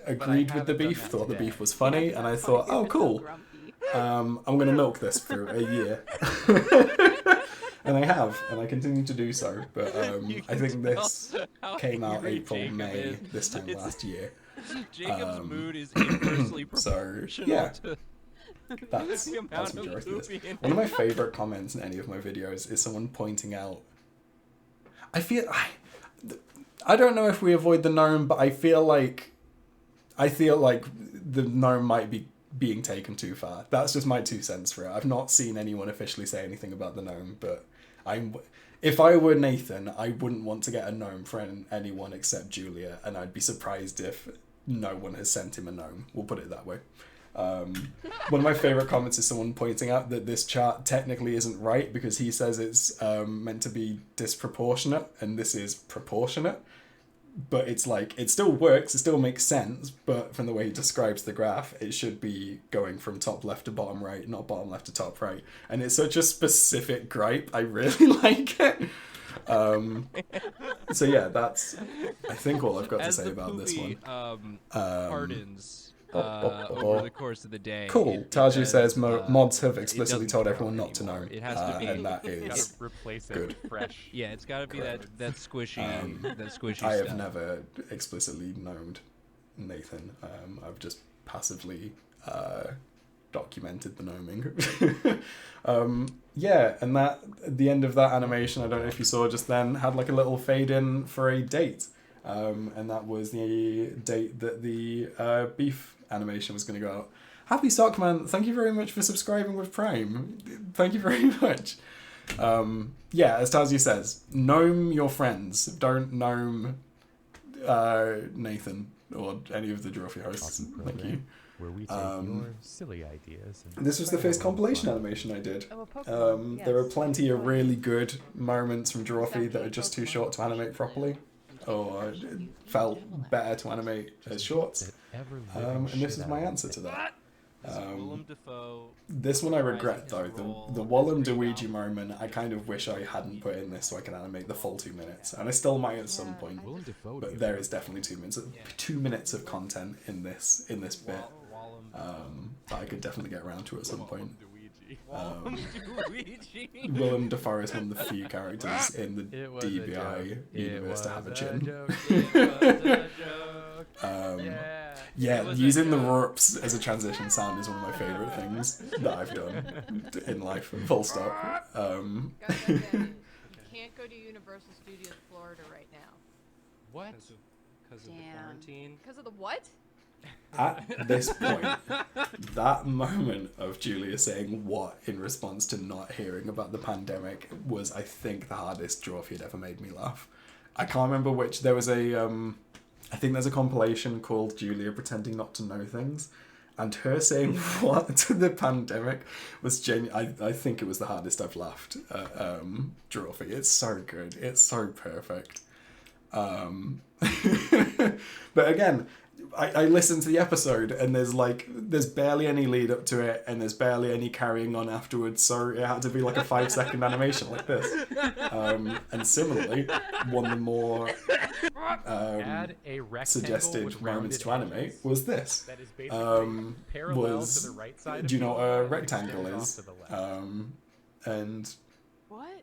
agreed with the beef, thought the beef was funny, and I thought, oh, cool. I'm going to milk this for a year. And I have, and I continue to do so. But I think this came out April, May this time last year. Jacob's mood is inversely proportional to that's majority of this. One of my favorite comments in any of my videos is someone pointing out. I don't know if we avoid the gnome, but I feel like the gnome might be being taken too far. That's just my 2 cents for it. I've not seen anyone officially say anything about the gnome, but if I were Nathan, I wouldn't want to get a gnome for anyone except Julia, and I'd be surprised if no one has sent him a gnome. We'll put it that way. One of my favorite comments is someone pointing out that this chart technically isn't right because he says it's meant to be disproportionate, and this is proportionate. But it's like, it still works, it still makes sense, but from the way he describes the graph, it should be going from top left to bottom right, not bottom left to top right. And it's such a specific gripe, I really like it. So yeah, that's, I think, all I've got to say about this one. Hardens over the course of the day. Cool. Taju says mods have explicitly told everyone not to know. It has to be, and that is replace it good. With fresh. Yeah, it's got to be that squishy, I have stuff. never explicitly known Nathan. I've just passively documented the gnoming. Yeah, and that at the end of that animation, I don't know if you saw just then, had like a little fade in for a date. And that was the date that the beef animation was going to go out. Happy Sockman, thank you very much for subscribing with Prime. Thank you very much. Yeah, as Tazu says, gnome your friends. Don't gnome Nathan or any of the Drawfee hosts. Thank you. Where we take your silly ideas. This was the first compilation animation I did. There are plenty of really good moments from Drawfee that are just too short to animate properly. Or it felt better to animate as shorts. And this is my answer to that. This one I regret though. The Wallum Luigi moment, I kind of wish I hadn't put in this so I can animate the full 2 minutes. And I still might at some point. But there is definitely 2 minutes of content in this bit. That I could definitely get around to at some point. Willem Dafoe is one of the few characters in the DBI universe to have a chin. Yeah, using the RURPs as a transition sound is one of my favourite things that I've done in life, full stop. You can't go to Universal Studios Florida right now. What? Because of the quarantine? Because of the what? At this point, that moment of Julia saying what in response to not hearing about the pandemic was, I think, the hardest Drawfee had ever made me laugh. I can't remember which. There was a, I think there's a compilation called Julia Pretending Not to Know Things, and her saying what to the pandemic was genuine. I think it was the hardest I've laughed at Drawfee. It's so good. It's so perfect. But again, I listened to the episode and there's barely any lead up to it and there's barely any carrying on afterwards, so it had to be like a 5-second animation like this. And similarly, one of the more suggested moments to animate was this. That is basically parallel to the right side. Do you know what a rectangle is? And What?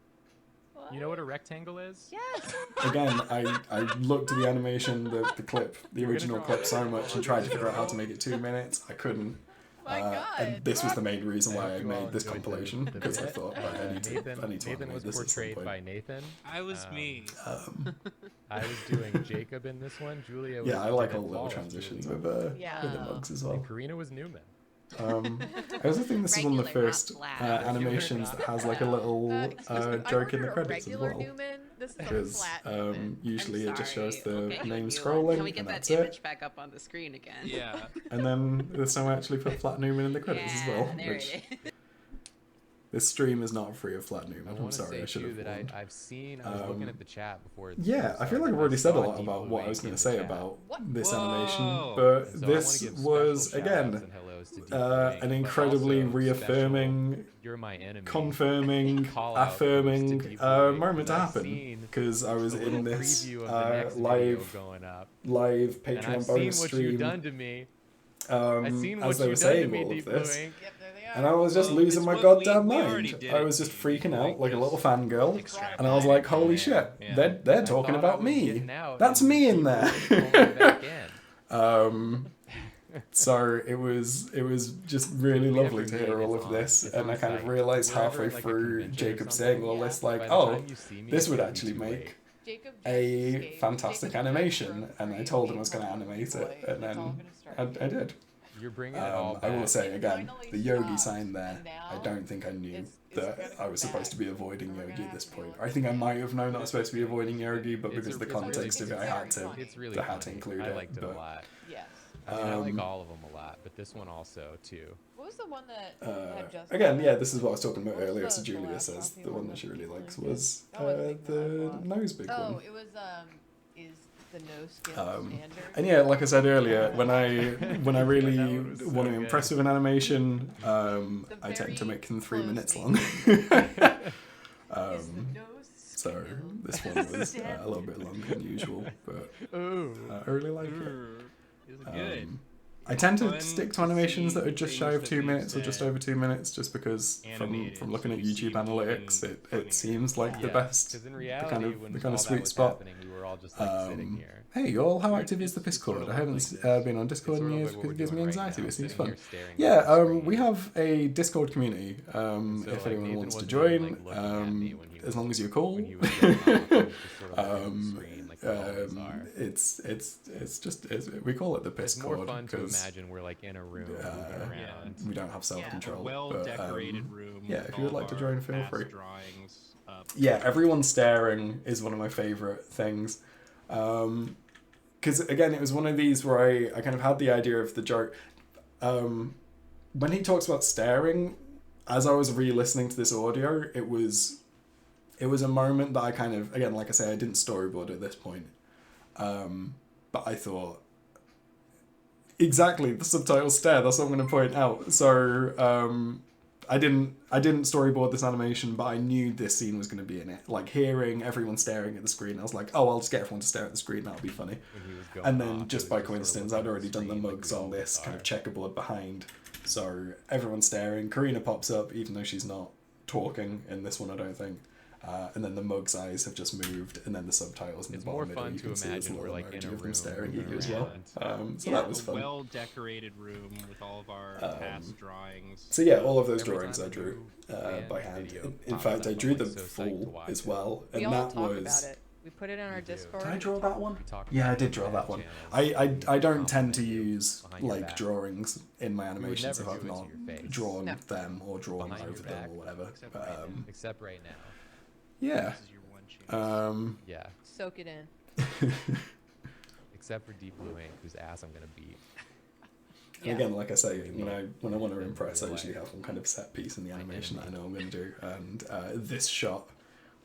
You know what a rectangle is? Yes. Again, I looked at the animation, the clip, the original clip so much and tried to figure out how to make it 2 minutes. I couldn't. My God. And this was the main reason why I made this compilation, because I thought, right, I need to Nathan animate was this at some portrayed point. by Nathan. I was me. I was doing Jacob in this one. Julia was Yeah, I like all David the little Wallace transitions doing with the mugs as well. and Karina was Newman. I I also think this is one of the Regular, not first flat. animations that has like a little Excuse me, I joke in the ordered a credits as regular well. Newman. This is a Because flat Newman. usually it just shows the Okay, name you- scrolling Can we get and that that's image it. back up on the screen again? Yeah. And then this time I actually put Flat Newman in the credits as well. there Which it is. this stream is not free of Flat I Newman. I'm want to sorry, say I should too have that warned. I've seen. I was looking at the chat before. Yeah, I feel like I've already said a lot about what I was going to say about this animation, Whoa. but And so I wanna this give special was shout-outs again and hellos to Deep an Blink, but incredibly also reaffirming, special, you're my enemy. confirming, Call out affirming to Deep Blink, moment to I've happen seen because I was a in little this preview of the next video live going up, live and Patreon I've seen bonus what stream you've done to me. I've seen as what they were you've done to saying me, all Deep of this. Blink. Yep, there they are. And I was just Well, losing it's my what goddamn we already mind. did I it. was just freaking out Like, like a little just fangirl. extrapolate. And I was like, holy Yeah. shit, Yeah. they're I talking thought I about was me. getting out, That's and me in Deep there. Blink pulled me back in. So it was just really We lovely never to hear meet, all it's of on- this, it's and on I kind of site. realized We're ever halfway at, like, a through convention or Jacob something. saying all this, like, By the oh, time you see me, this it's would gonna be actually too make late. Jacob just a escaped. fantastic Jacob's animation, back and I from told him free I was going to April animate boy. it, and It's all then gonna start I did. You're bringing it all I back. will say again, Finally the yogi stopped, sign there, and I now don't think I knew it's that gonna I come was supposed to be back, avoiding and we're yogi gonna at this have to point. deal I with think I it. might have known I was supposed to be avoiding yogi, but because the context of it, I had to. It's really I had to funny. include I it, liked it but, a lot. Yes. I mean, I like Um, all of them a lot, but this one also too. What was the one that had just again, come yeah, out? this is what I was talking about What was earlier. So the Julia last says Drawfee the one one that that she really people likes did? was Oh, it's big the mouthwash. nose big Oh, one. it was is the no skin standard. And yeah, like I said earlier, when I really That was so want to good. impress with an animation, I tend to very make them 3 close minutes name. long. Is the nose So skill this one was a little bit longer than usual, but Ooh. I really like it. It was good. I tend to Fun stick to to animations see that are just shy things of that 2 we've minutes or just said over 2 minutes, just because animated, from looking so at you YouTube see analytics, even it funnier. seems like the Yeah, best, 'cause in the reality, kind of when the kind all of that sweet was spot. happening, we were all just like sitting here. Hey, y'all, how active is the It's sort Discord? of I like haven't this. been on It's Discord sort in of years like what because we're it gives me doing right anxiety, now, but it seems sitting fun. here staring at Yeah, the screen. we have a Discord community. So, If like, anyone Nathan wants to wasn't join, even, like, looking at me when he as was- long as you're cool. when he was going off, he was just sort of looking at the screen like we always are. We call it the It's more Discord fun to because imagine we're like in a room moving around. we don't have self A control. well-decorated room. yeah, with if you would all like to of join, our feel past free. Drawings up. Yeah, everyone staring is one of my favorite things. Because again, it was one of these where I kind of had the idea of the joke. When he talks about staring, as I was re-listening to this audio, it was a moment that I kind of, again, like I say, I didn't storyboard at this point. But I thought, exactly, the subtitles stare, that's what I'm going to point out. So, I didn't storyboard this animation, but I knew this scene was going to be in it. Like, hearing everyone staring at the screen, I was like, oh, I'll just get everyone to stare at the screen, that'll be funny. When he was going And then, off, just it by was sort of coincidence, looking I'd at already done the screen like mugs we on always this kind are. of checkerboard behind. So, everyone's staring. Karina pops up, even though she's not talking in this one, I don't think. And then the mug's eyes have just moved, and then the subtitles in It's the more bottom middle, fun you to can see this imagine we're little like in emoji a of them room staring at you moving as well. around. So Yeah, that was a fun. well-decorated room with all of our past drawings. So yeah, all of those Every drawings time I a drew new by fan hand. video In pops fact, up, I I'm, drew like, them so psyched to full watch as it. well, We and all that talk was. about it. We put it on our We do. Discord. Did I and draw we that talk one? about it. Talk Yeah, I about did it draw on that one. channels, I don't comment tend to you use behind your like back. drawings in my We would animations if never I've do it to not your face. drawn No. them or drawn Behind over your back. them or whatever. Except But, right now. Except right now. yeah. This is your one chance. Yeah. Soak it in. Except for Deep Blue Ink, whose ass I'm gonna beat. And again, like I say, when I want to impress, I usually have some kind of set piece in the animation that I know I'm going to do. And this shot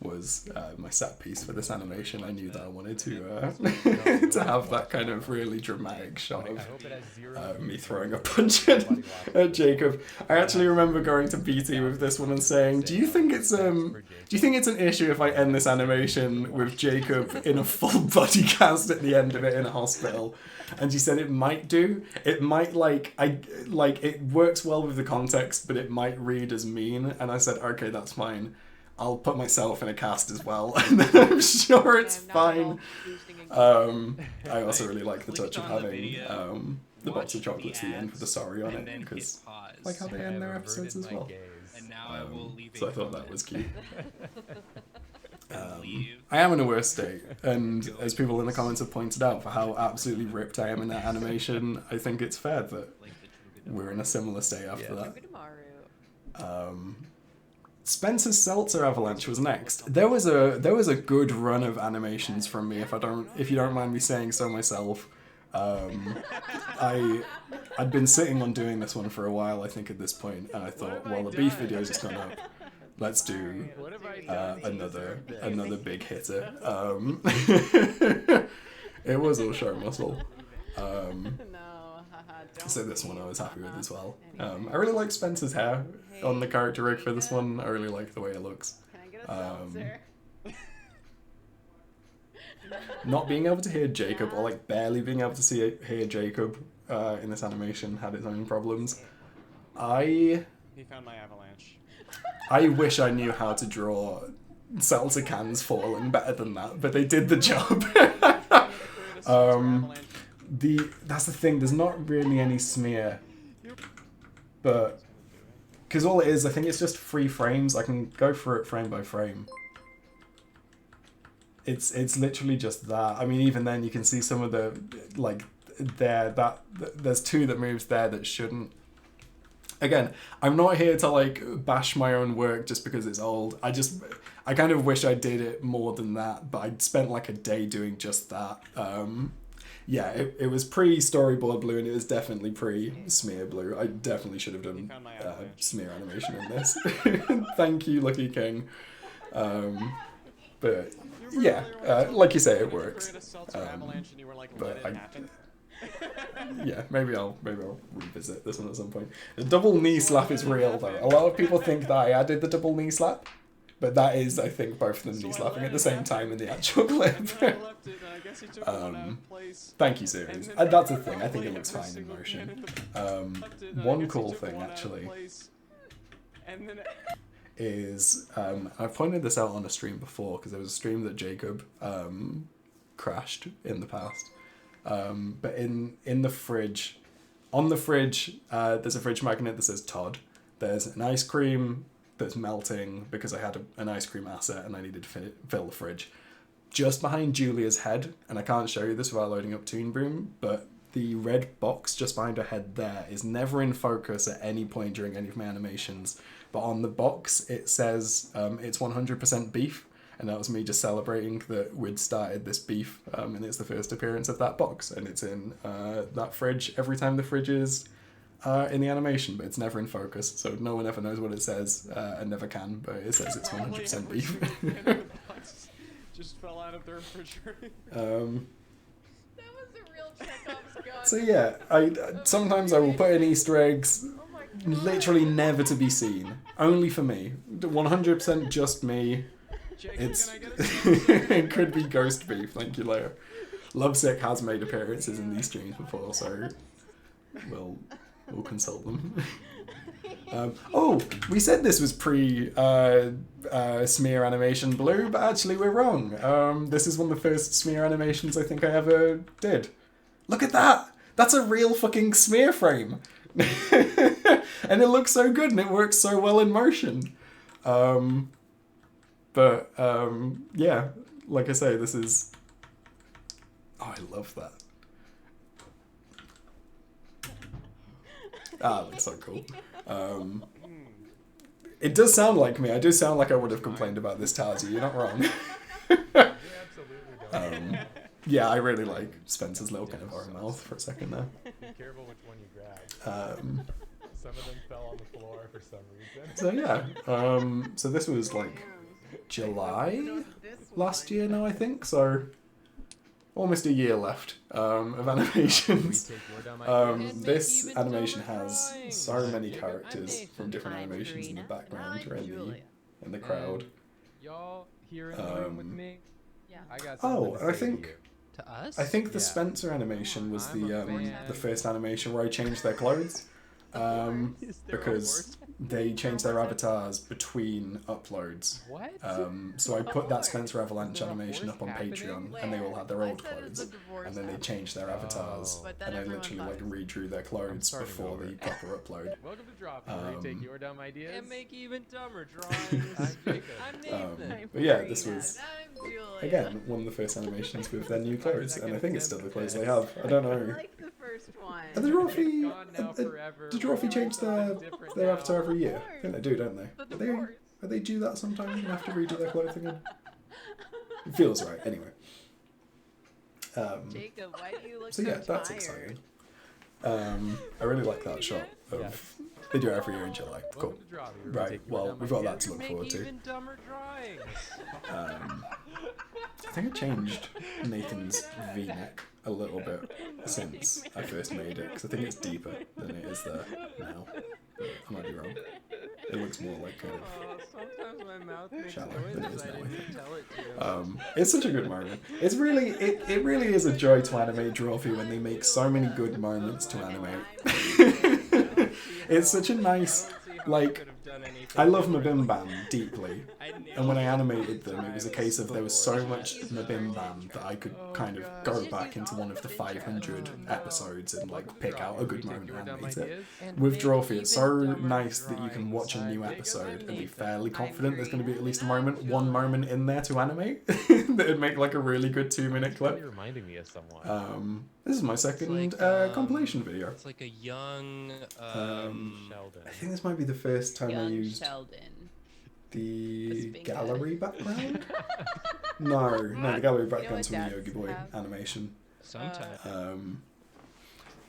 was my set piece for this animation. I knew that I wanted to to have that kind of really dramatic shot I of hope it has zero me views throwing a because punch everybody watches at it. Jacob. I actually remember going to BT with this one and saying, "Do you think it's an issue if I end this animation with Jacob in a full body cast at the end of it in a hospital?" And she said it might do. It might it works well with the context, but it might read as mean. And I said, "Okay, that's fine. I'll put myself in a cast as well, and then I'm sure it's I'm not at all fine." boosting and I also really like the touch of Clicked on the having video, the box of watched chocolates the at the end with the ads, sorry on and it, then hit because pause. like how they I end have their averted episodes as my well. gaze. And now I will leave So a I thought that comment was cute. and leave. I am in a worse state, and as people in the comments have pointed out, for how absolutely ripped I am in that animation, I think it's fair that Like the we're in a similar state after that. Tomorrow. Spencer's Seltzer Avalanche was next. There was a good run of animations from me, if you don't mind me saying so myself. I'd been sitting on doing this one for a while, I think, at this point, and I thought, well, the beef video's just gone up. Let's do another big hitter. It was all show muscle. So this one I was happy with as well. I really like Spencer's hair on the character rig for this one. I really like the way it looks. Not being able to hear Jacob, or like barely being able to hear Jacob in this animation had its own problems. He found my avalanche. I wish I knew how to draw seltzer cans falling better than that, but they did the job. That's the thing, there's not really any smear, but because all it is, I think it's just 3 frames. I can go through it frame by frame. It's literally just that. I mean, even then you can see some of the, like, there's 2 that moves there that shouldn't. Again, I'm not here to like bash my own work just because it's old. I kind of wish I did it more than that, but I spent like a day doing just that. Yeah, it was pre-storyboard blue and it was definitely pre-smear blue. I definitely should have done smear animation in this. Thank you, Lucky King. But yeah, like you say, it works. But yeah, maybe I'll revisit this one at some point. The double knee slap is real though. A lot of people think that I added the double knee slap, but that is, I think, both of them knee slapping at the same time in the actual clip. Thank you, series. That's the thing. I think it looks fine in motion. One cool thing actually is I've pointed this out on a stream before because there was a stream that Jacob crashed in the past. But in the fridge, on the fridge, there's a fridge magnet that says Todd. There's an ice cream that's melting because I had an ice cream asset and I needed to fill the fridge. Just behind Julia's head, and I can't show you this without loading up Toon Boom, but the red box just behind her head there is never in focus at any point during any of my animations. But on the box, it says it's 100% beef. And that was me just celebrating that we'd started this beef, and it's the first appearance of that box, and it's in that fridge every time the fridge is in the animation, but it's never in focus, so no one ever knows what it says, and never can, but it says it's 100% beef. Just fell out of the refrigerator. That was a real Chekhov's gun. So yeah, sometimes I will put in Easter eggs, literally never to be seen, only for me, 100% just me. It could be ghost beef. Thank you, Leo. Lovesick has made appearances in these streams before, so we'll consult them. Oh, we said this was pre-smear animation blue, but actually we're wrong. This is one of the first smear animations I think I ever did. Look at that! That's a real fucking smear frame! And it looks so good and it works so well in motion. But, yeah, like I say, this is... Oh, I love that. Ah, that's so cool. It does sound like me. I do sound like I would have complained about this Tazi. You're not wrong. Yeah, I really like Spencer's little kind of horror mouth for a second there. Be careful which one you grab. Some of them fell on the floor for some reason. So yeah, so this was like July last year now, I think. So almost a year left of animations. This animation has so many characters from different animations in the background or in the crowd. Y'all here in the room with me? Yeah. I think the Spencer animation was the first animation where I changed their clothes. Because they changed their avatars between uploads. What? So I put that Spencer Avalanche animation up on Patreon, and they all had their old clothes, and then they changed their avatars, and I literally like redrew their clothes before the proper upload. Welcome to Drawfee, where you take your dumb ideas And make even dumber drawings. I'm Jacob. I'm Nathan. But yeah, this was I'm Julia. again one of the first animations with their new clothes, and I think it's still the clothes they have. I don't know. I like the first first one. And the Drawfee, Gone now forever. did Drawfee change their avatar every year? Of I think they do, don't they? Are they due that sometime and have to redo their clothing? It feels right, anyway. Jacob, why do you look So yeah, so that's tired? exciting. I really like that shot of they do it every year in July. Cool. Welcome to Drawfee, where we Right, take your well, dumb we've got that ideas to look and forward make to. even dumber drawings. I think I changed Nathan's V-neck a little bit since I first made it, because I think it's deeper than it is there now. I might be wrong. It looks more like kind of Sometimes my mouth makes shallow than it is noises now, I I didn't think. tell it to. It's such a good moment. It's really, it really is a joy to animate Drawfee when they make so many good moments to animate. It's such a nice, like, I love Mabimbam deeply, and when I animated them, it was a case of there was so much Mabimbam that I could kind of go back into one of the 500 episodes and like pick out a good moment to animate it. With Drawfee, it's so nice that you can watch a new episode and be fairly confident there's going to be at least one moment in there to animate that would make like a really good 2-minute clip. You're reminding me of someone. This is my second compilation video. It's like a young Sheldon. I think this might be the first time I Young used Sheldon. the Big gallery background. No, the gallery what background's from the dads Yogi Boy have? animation. sometimes. I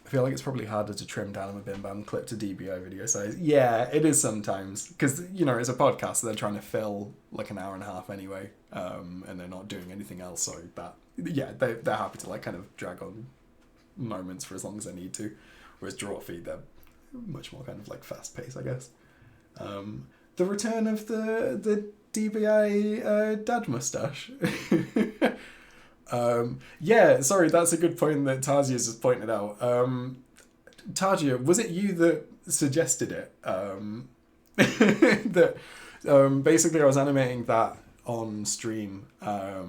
feel like it's probably harder to trim down a Bim Bam clip to DBI video size. Yeah, it is sometimes. Because, you know, it's a podcast, so they're trying to fill like an hour and a half anyway. And they're not doing anything else, so that, yeah, they're happy to like kind of drag on moments for as long as they need to. Whereas Drawfee, they're much more kind of like fast paced, I guess. The return of the DBI dad mustache. Yeah, sorry, that's a good point that Tazia's just pointed out. Tajia, was it you that suggested it? That basically I was animating that on stream. I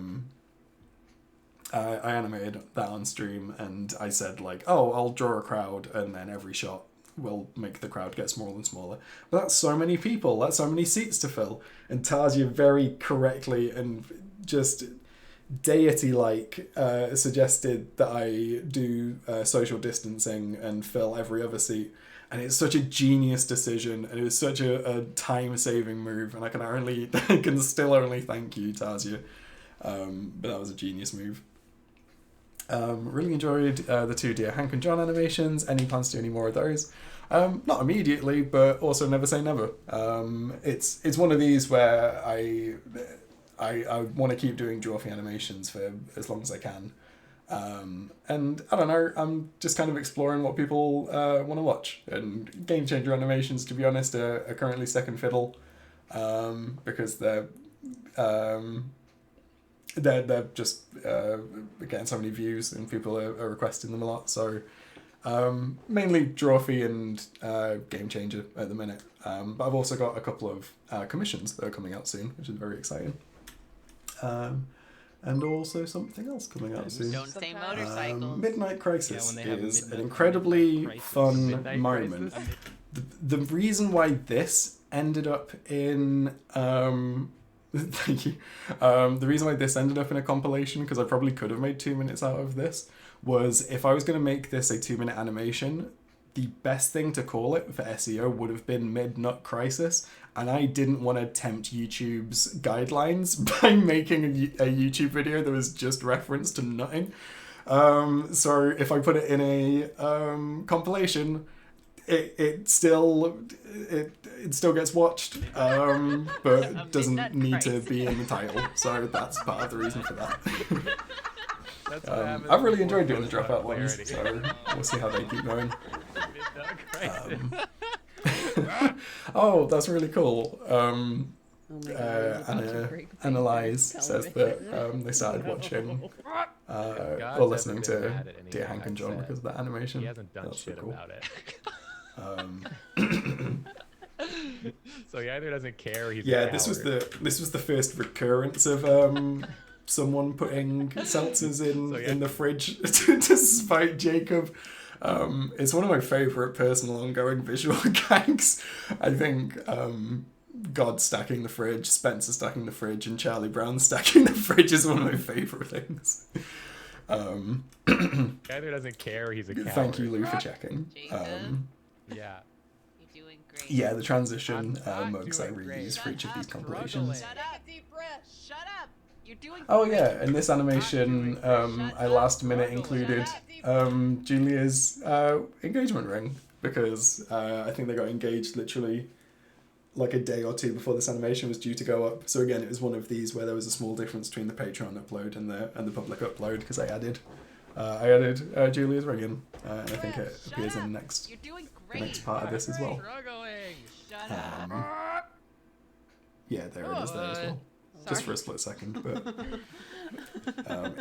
animated that on stream and I said like, oh, I'll draw a crowd and then every shot will make the crowd get smaller and smaller. But that's so many people, that's so many seats to fill. And Tajia very correctly and just deity-like suggested that I do social distancing and fill every other seat. And it's such a genius decision and it was such a time-saving move and I can still only thank you, Tajia. But that was a genius move. Really enjoyed the 2 Dear Hank and John animations. Any plans to do any more of those? Not immediately, but also never say never. It's one of these where I want to keep doing Drawfee animations for as long as I can. And I don't know, I'm just kind of exploring what people want to watch. And Game Changer animations, to be honest, are currently second fiddle because they're just getting so many views and people are requesting them a lot. So mainly Drawfee and Game Changer at the minute. But I've also got a couple of commissions that are coming out soon, which is very exciting. And also something else coming out soon. Don't say motorcycles. Midnight Crisis Yeah, when they have is Midnight an incredibly Crisis. fun Midnight moment. Crisis. The reason why this ended up in thank you. The reason why this ended up in a compilation, because I probably could have made 2 minutes out of this, was if I was going to make this a 2-minute animation, the best thing to call it for SEO would have been Midnight Crisis, and I didn't want to tempt YouTube's guidelines by making a YouTube video that was just reference to nutting. So if I put it in a compilation, it still gets watched, but doesn't need to be in the title. So that's part of the reason for that. That's what happens I've really before enjoyed doing the there's Dropout clarity. ones, so we'll see how they keep going. Midnight Crisis. Oh, that's really cool. Oh my God, Analyze says that they started watching or listening to Dear Hank and John because of that animation. He hasn't done That's so shit cool. about it. So he either doesn't care or he's Yeah, a this was coward. the first recurrence of someone putting seltzers in the fridge to spite Jacob. It's one of my favourite personal ongoing visual gags. I think God stacking the fridge, Spencer stacking the fridge, and Charlie Brown stacking the fridge is one of my favourite things. Guy who doesn't care, he's a coward. Thank you, Lou, for checking. Yeah. You're doing great. Yeah, the transition mugs I doing great. reuse for each of these compilations. Shut up, deep breath. Shut up. You're doing Oh great. yeah, in this animation, I last minute included Julia's engagement ring because I think they got engaged literally like a day or two before this animation was due to go up. So again, it was one of these where there was a small difference between the Patreon upload and the public upload because I added Julia's ring in, and I think it appears in the next part of this as well. Shut up. Yeah, there it is there as well. Just for a split second, but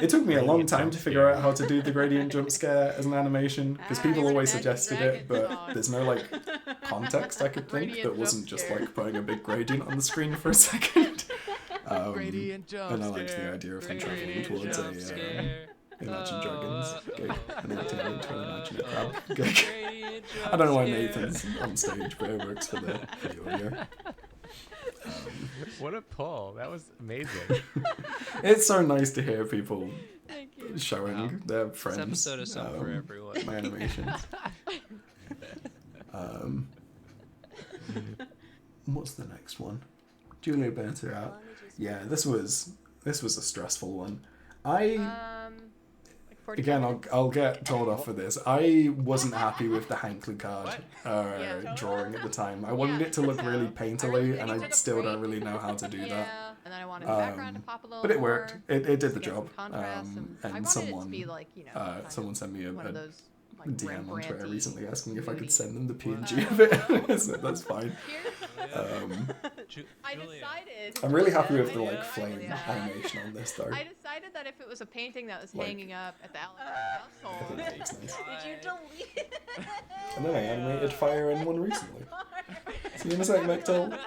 it took me a long time to figure out how to do the gradient jump scare as an animation because people always suggested it, but there's no like context I could think that wasn't just like putting a big gradient on the screen for a second. And I liked the idea of them traveling towards a Imagine Dragons gig, an 18-inch Imagine a Crab gig. I don't know why Nathan's on stage, but it works for the audio. What a pull. That was amazing. It's so nice to hear people showing their friends This episode is something for everyone. my animations. What's the next one? Julia burnt her out. Yeah, this was a stressful one. I'll get told off for this. I wasn't happy with the Hankley card drawing at the time. I wanted it to look really painterly, and I still don't really know how to do that. And then I wanted the background to pop a little but it more, worked. It did the job. contrast, and I And wanted someone it to be like, you know, kind someone sent me a one of those like DM on Twitter Rembrandt-y, recently asking if I could moody. send them the PNG of it. So that's fine. I decided. I'm really happy with the like flame animation on this though. I decided that if it was a painting that was Like, hanging up at the I household. think that looks nice. Did you delete it? And then I animated Fire in one recently. See you in a sec, Mectol.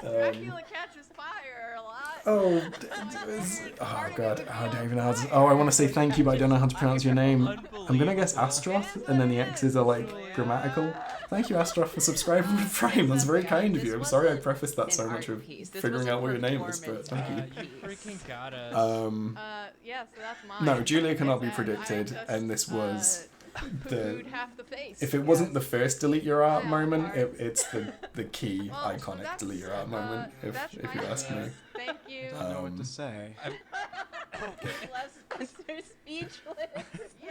Dracula catches fire a lot. Oh god, I don't even know how to... Oh, I want to say thank you, but I don't know how to pronounce your name. I'm gonna guess Astroth, and then the X's are like grammatical. Thank you, Astroth, for subscribing with Prime. That's very kind of you. I'm sorry I prefaced that so much with figuring out what your name is, but thank you. Freaking got us. Yeah, so that's mine. No, Julia Like I cannot be said, predicted, I just, and this was the... poo-pooed half the face. If it wasn't the first delete your art Yeah, moment, art. it's the key iconic that's, delete your art moment, if you ask me. Thank you. I don't know what to say. Left Spencer speechless. Yay!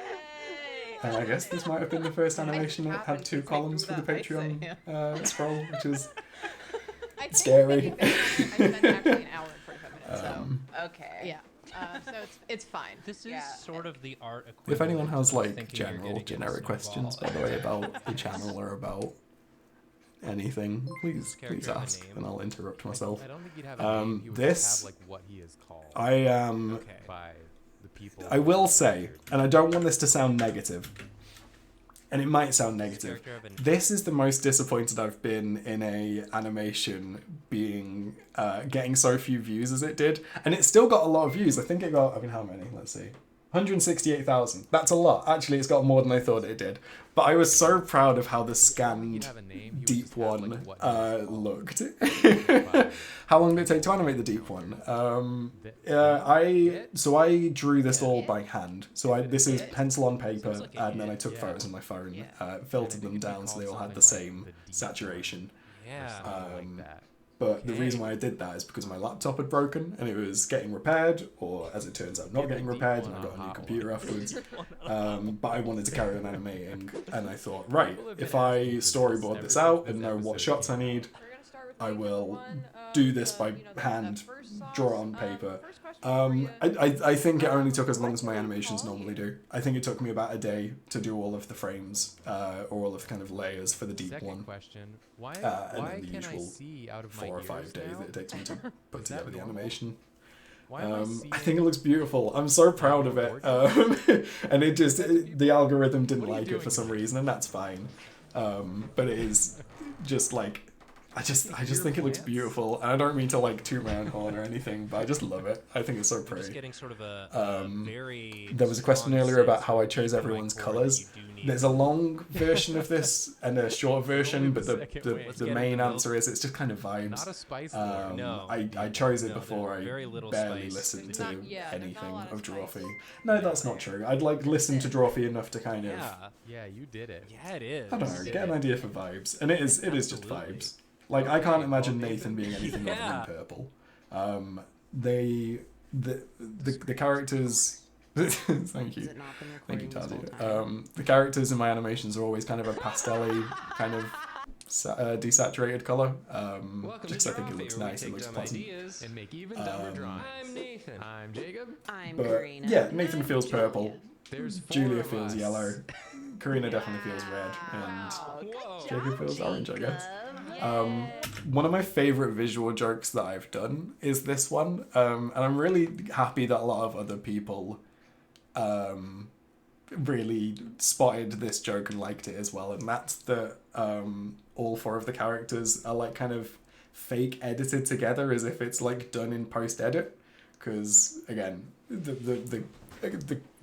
And I guess this might have been the first animation that had 2 columns for the Patreon scroll, which is scary. I spent actually an hour and 45 minutes, so Okay. yeah. So it's fine. This is sort of the art equivalent. If anyone has of like thinking you're general getting generic a questions, by snowball. the way, about the channel or about anything, please Character have a ask, name. and I'll interrupt myself. I don't think he'd have a name. He would this- just have like what he is called I by the people. I will say, and I don't want this to sound negative, and it might sound negative. Character have a name. This is the most disappointed I've been in a animation being getting so few views as it did, and it still got a lot of views. I think it got, I mean, how many? Let's see. 168,000. That's a lot. Actually, it's got more than I thought it did. But I was so proud of how the scanned have a name, he would deep just have, one like, what he is called. looked. How long did it take to animate the deep one? I drew this all by hand. So this is pencil on paper, and then I took photos on my phone, filtered them down so they all had the same saturation. Yeah, like that. But the reason why I did that is because my laptop had broken and it was getting repaired, or as it turns out, not getting repaired, and I got a new computer afterwards. But I wanted to carry on animating, and I thought, right, if I storyboard this out and know what shots I need, I will do this by hand, draw it on paper. I think it only took as long as my animations normally do. I think it took me about a day to do all of the frames, or all of the kind of layers for the deep Second one. question: Why And then the can I usual see out of my 4 or 5 ears days now? that it takes me to put Is that together the normal? animation. Why am I seeing... I think it looks beautiful. I'm so proud of it. And it just, the algorithm didn't like it for some reason, and that's fine. But it is just like, I just think it looks beautiful, and I don't mean to like toot my own horn or anything, but I just love it. I think it's so Just pretty. getting sort of a very There was a question strong earlier about sense how I of chose the everyone's mic cord that colours. you do need. There's a long version of this and a short version, but the second way. Let's the get main into milk. answer is it's just kind of vibes. Not a spice lord. No. I chose it No, before there's I very little barely spice. listened There's to not- yeah, there's not a anything lot of of spice. Drawfee. No, that's not true. I'd like listened to Drawfee enough to kind of Yeah, You did it. yeah, it is. I don't know, get an idea for vibes, and it is just Absolutely. vibes. Like I can't Okay, imagine well, Nathan being anything other Yeah. than purple. The characters. Thank you. Thank you, Tadia. The characters in my animations are always kind of a pastel-y, kind of desaturated colour. Just I think it looks nice, it looks pleasant. And make even dumber drawings. I'm Nathan. I'm Jacob. I'm But Karina. yeah, Nathan feels purple. There's four Julia of feels us. yellow. Karina definitely feels red, and Whoa. Jacob feels orange, I guess. One of my favourite visual jokes that I've done is this one, and I'm really happy that a lot of other people really spotted this joke and liked it as well, and that's that all four of the characters are like kind of fake edited together as if it's like done in post-edit, because again the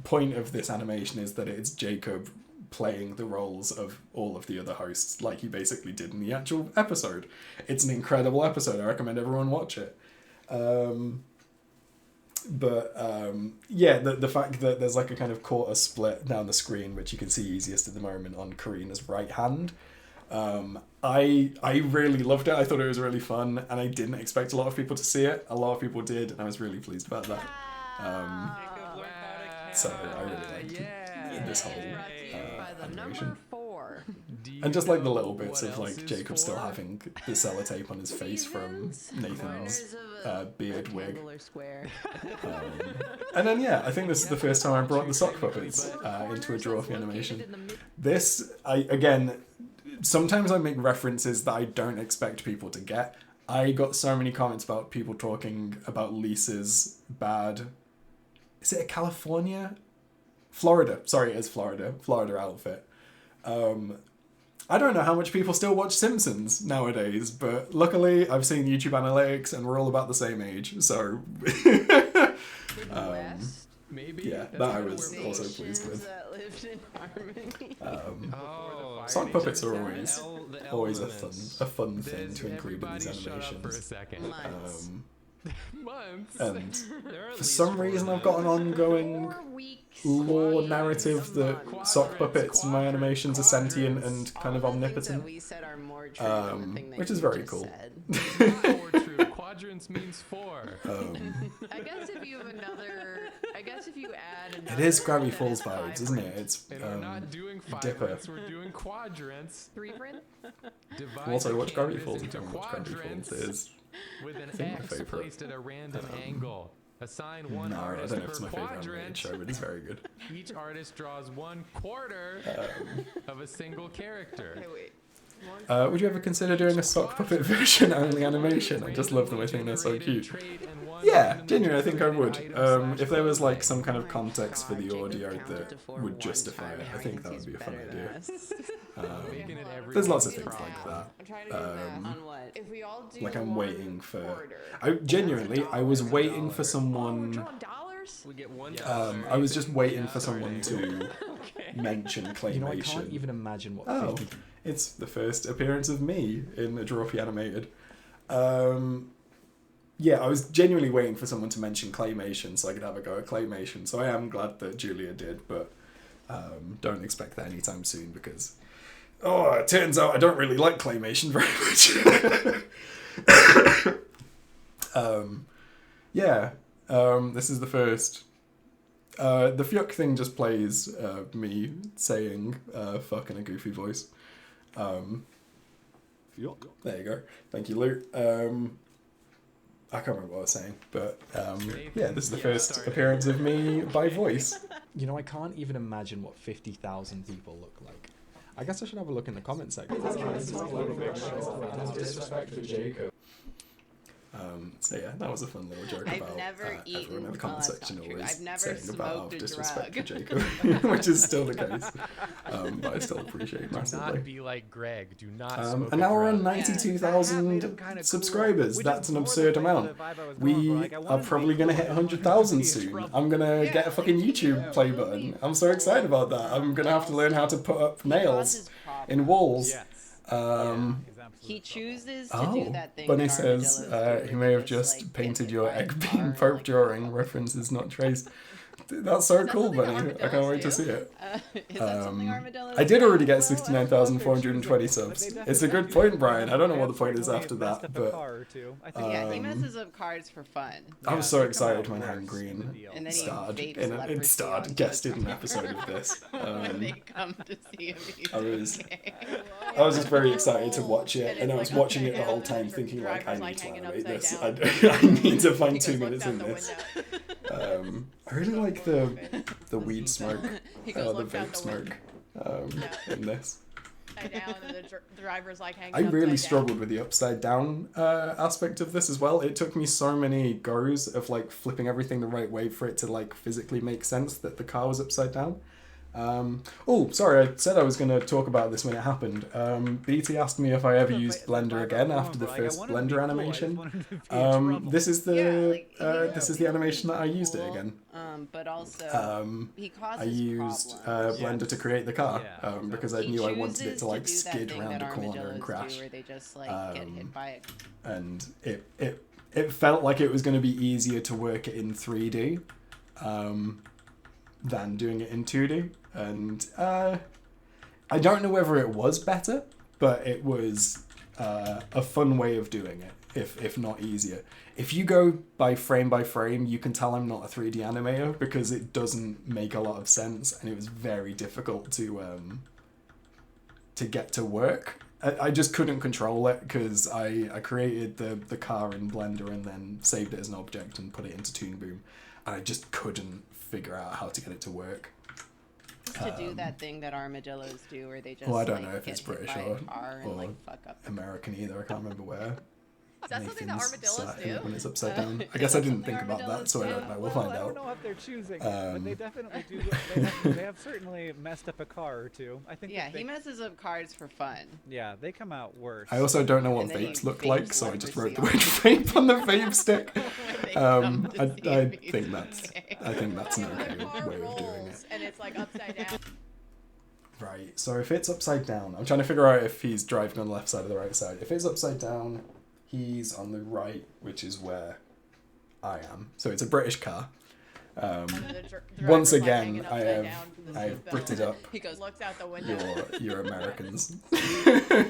point of this animation is that it's Jacob playing the roles of all of the other hosts like he basically did in the actual episode. It's an incredible episode. I recommend everyone watch it. Yeah, the fact that there's like a kind of quarter split down the screen, which you can see easiest at the moment on Karina's right hand. I really loved it. I thought it was really fun, and I didn't expect a lot of people to see it. A lot of people did, and I was really pleased about that. So I really liked this whole animation. And just like the little bits of like Jacob still having the sellotape on his face from Nathan's beard wig. And then yeah, I think this is the first time I brought the sock puppets into a Drawfee animation. This, sometimes I make references that I don't expect people to get. I got so many comments about people talking about Lisa's bad... Is it a California? Florida. Sorry, it is Florida. Florida outfit. I don't know how much people still watch Simpsons nowadays, but luckily I've seen YouTube analytics and we're all about the same age, so... Maybe. Yeah, that I was also pleased with. Sock puppets are always a fun thing to include in these animations. For a second. Months. And for some reason I've got an ongoing lore narrative that sock puppets in my animations are sentient and kind of omnipotent, which is very cool. 4 true. Quadrants means 4. I guess if you add It is Gravity Falls vibes, isn't it? It's And we're not doing Dipper. quadrants, we're doing quadrants. 3 print? Divide Also, the watch Gravity canvas Falls if into you don't watch Gravity Falls. quadrants It is. with an think my X favourite. placed at a random angle. Assign one No, I artist don't know if it's per my favourite animated quadrant. show, but it's very good. Each artist draws 1/4 of a single character. Okay, wait. Would you ever consider doing a sock puppet version only animation? I just love them. I think they're so cute. Yeah, genuinely, I think I would. If there was like some kind of context for the audio that would justify it, I think that would be a fun idea. There's lots of things like that. I'm trying to do math on what? If we all do Like I'm one waiting for. order. I was waiting for someone. Drawing dollars? We get $1. I was just waiting for someone to mention claymation. You know, I can't even imagine what. Oh, it's the first appearance of me in a Drawfee animated. Yeah, I was genuinely waiting for someone to mention claymation so I could have a go at claymation. So I am glad that Julia did, but don't expect that anytime soon because, it turns out I don't really like claymation very much. This is the first. The Fyuk thing just plays me saying fuck in a goofy voice. There you go. Thank you, Luke. I can't remember what I was saying, but yeah, this is the first appearance of me by voice. You know, I can't even imagine what 50,000 people look like. I guess I should have a look in the comment section. Disrespect for Jacob. So yeah, that was a fun little joke I've about never eaten. everyone in the Well, comment that's section not true. always I've never saying about smoked a disrespect for drug. Jacob, which is still the case. But I still appreciate Do massively. not be like Greg. Do not smoke And now we're on a drug. 92,000 subscribers. That's an absurd amount. We are probably going to hit 100,000 soon. I'm going to get a fucking YouTube play button. I'm so excited about that. I'm going to have to learn how to put up nails in walls. He chooses to do that thing. Bunny that says armadillos do, he where may they have just like, painted get your hit by egg a bean car, Pope like, drawing. References not traced. That's so cool, Bunny. I can't wait to see it. Is that something armadillos I did do? already get 69,420 subs. It's a good point, Brian. I don't know what the point is after that, but yeah, he messes up cards for fun. I was so excited when Han Green And then he starred vapes in leprosy it starred onto guested his an episode of this. when they come to see him. I was just very excited to watch it, and I was watching it the whole time thinking like, I need to animate this. I need to find 2 minutes in this. I really like the weed smoke, the vape smoke in this. Upside down, and the driver's like hanging I really upside struggled down. with the upside down aspect of this as well. It took me so many goes of like flipping everything the right way for it to like physically make sense that the car was upside down. Oh, sorry, I said I was going to talk about this when it happened. BT asked me if I ever used Blender again after the first Blender animation. This is the animation that I used it again. But also, he causes I used Blender to create the car because I knew I wanted it to like skid around a corner and crash. Where they just like get hit by it. And it felt like it was going to be easier to work it in 3D than doing it in 2D. And I don't know whether it was better, but it was a fun way of doing it, if not easier. If you go by frame, you can tell I'm not a 3D animator because it doesn't make a lot of sense, and it was very difficult to get to work. I just couldn't control it because I created the car in Blender and then saved it as an object and put it into Toon Boom, and I just couldn't figure out how to get it to work. To do that thing that armadillos do, where they just Well, I don't like, know if get it's hit British by a car and, or like, fuck up. American either. I can't remember where. Is that something that armadillos do? When it's upside down. I guess I didn't think about that, so I don't know. We'll find I out. don't know if they're choosing, but they definitely do. They have certainly messed up a car or two. I think. Yeah, he messes up cards for fun. Yeah, they come out worse. I also don't know what And then vapes you look vape like, so I just wrote the word leprosy vape on the vape stick. I he's think that's an okay Car way of doing it. rolls, and it's like upside down. Right, so if it's upside down, I'm trying to figure out if he's driving on the left side or the right side. If it's upside down, he's on the right, which is where I am. So it's a British car. Once again, I have Britted up. He goes, looks out the window. You're Americans.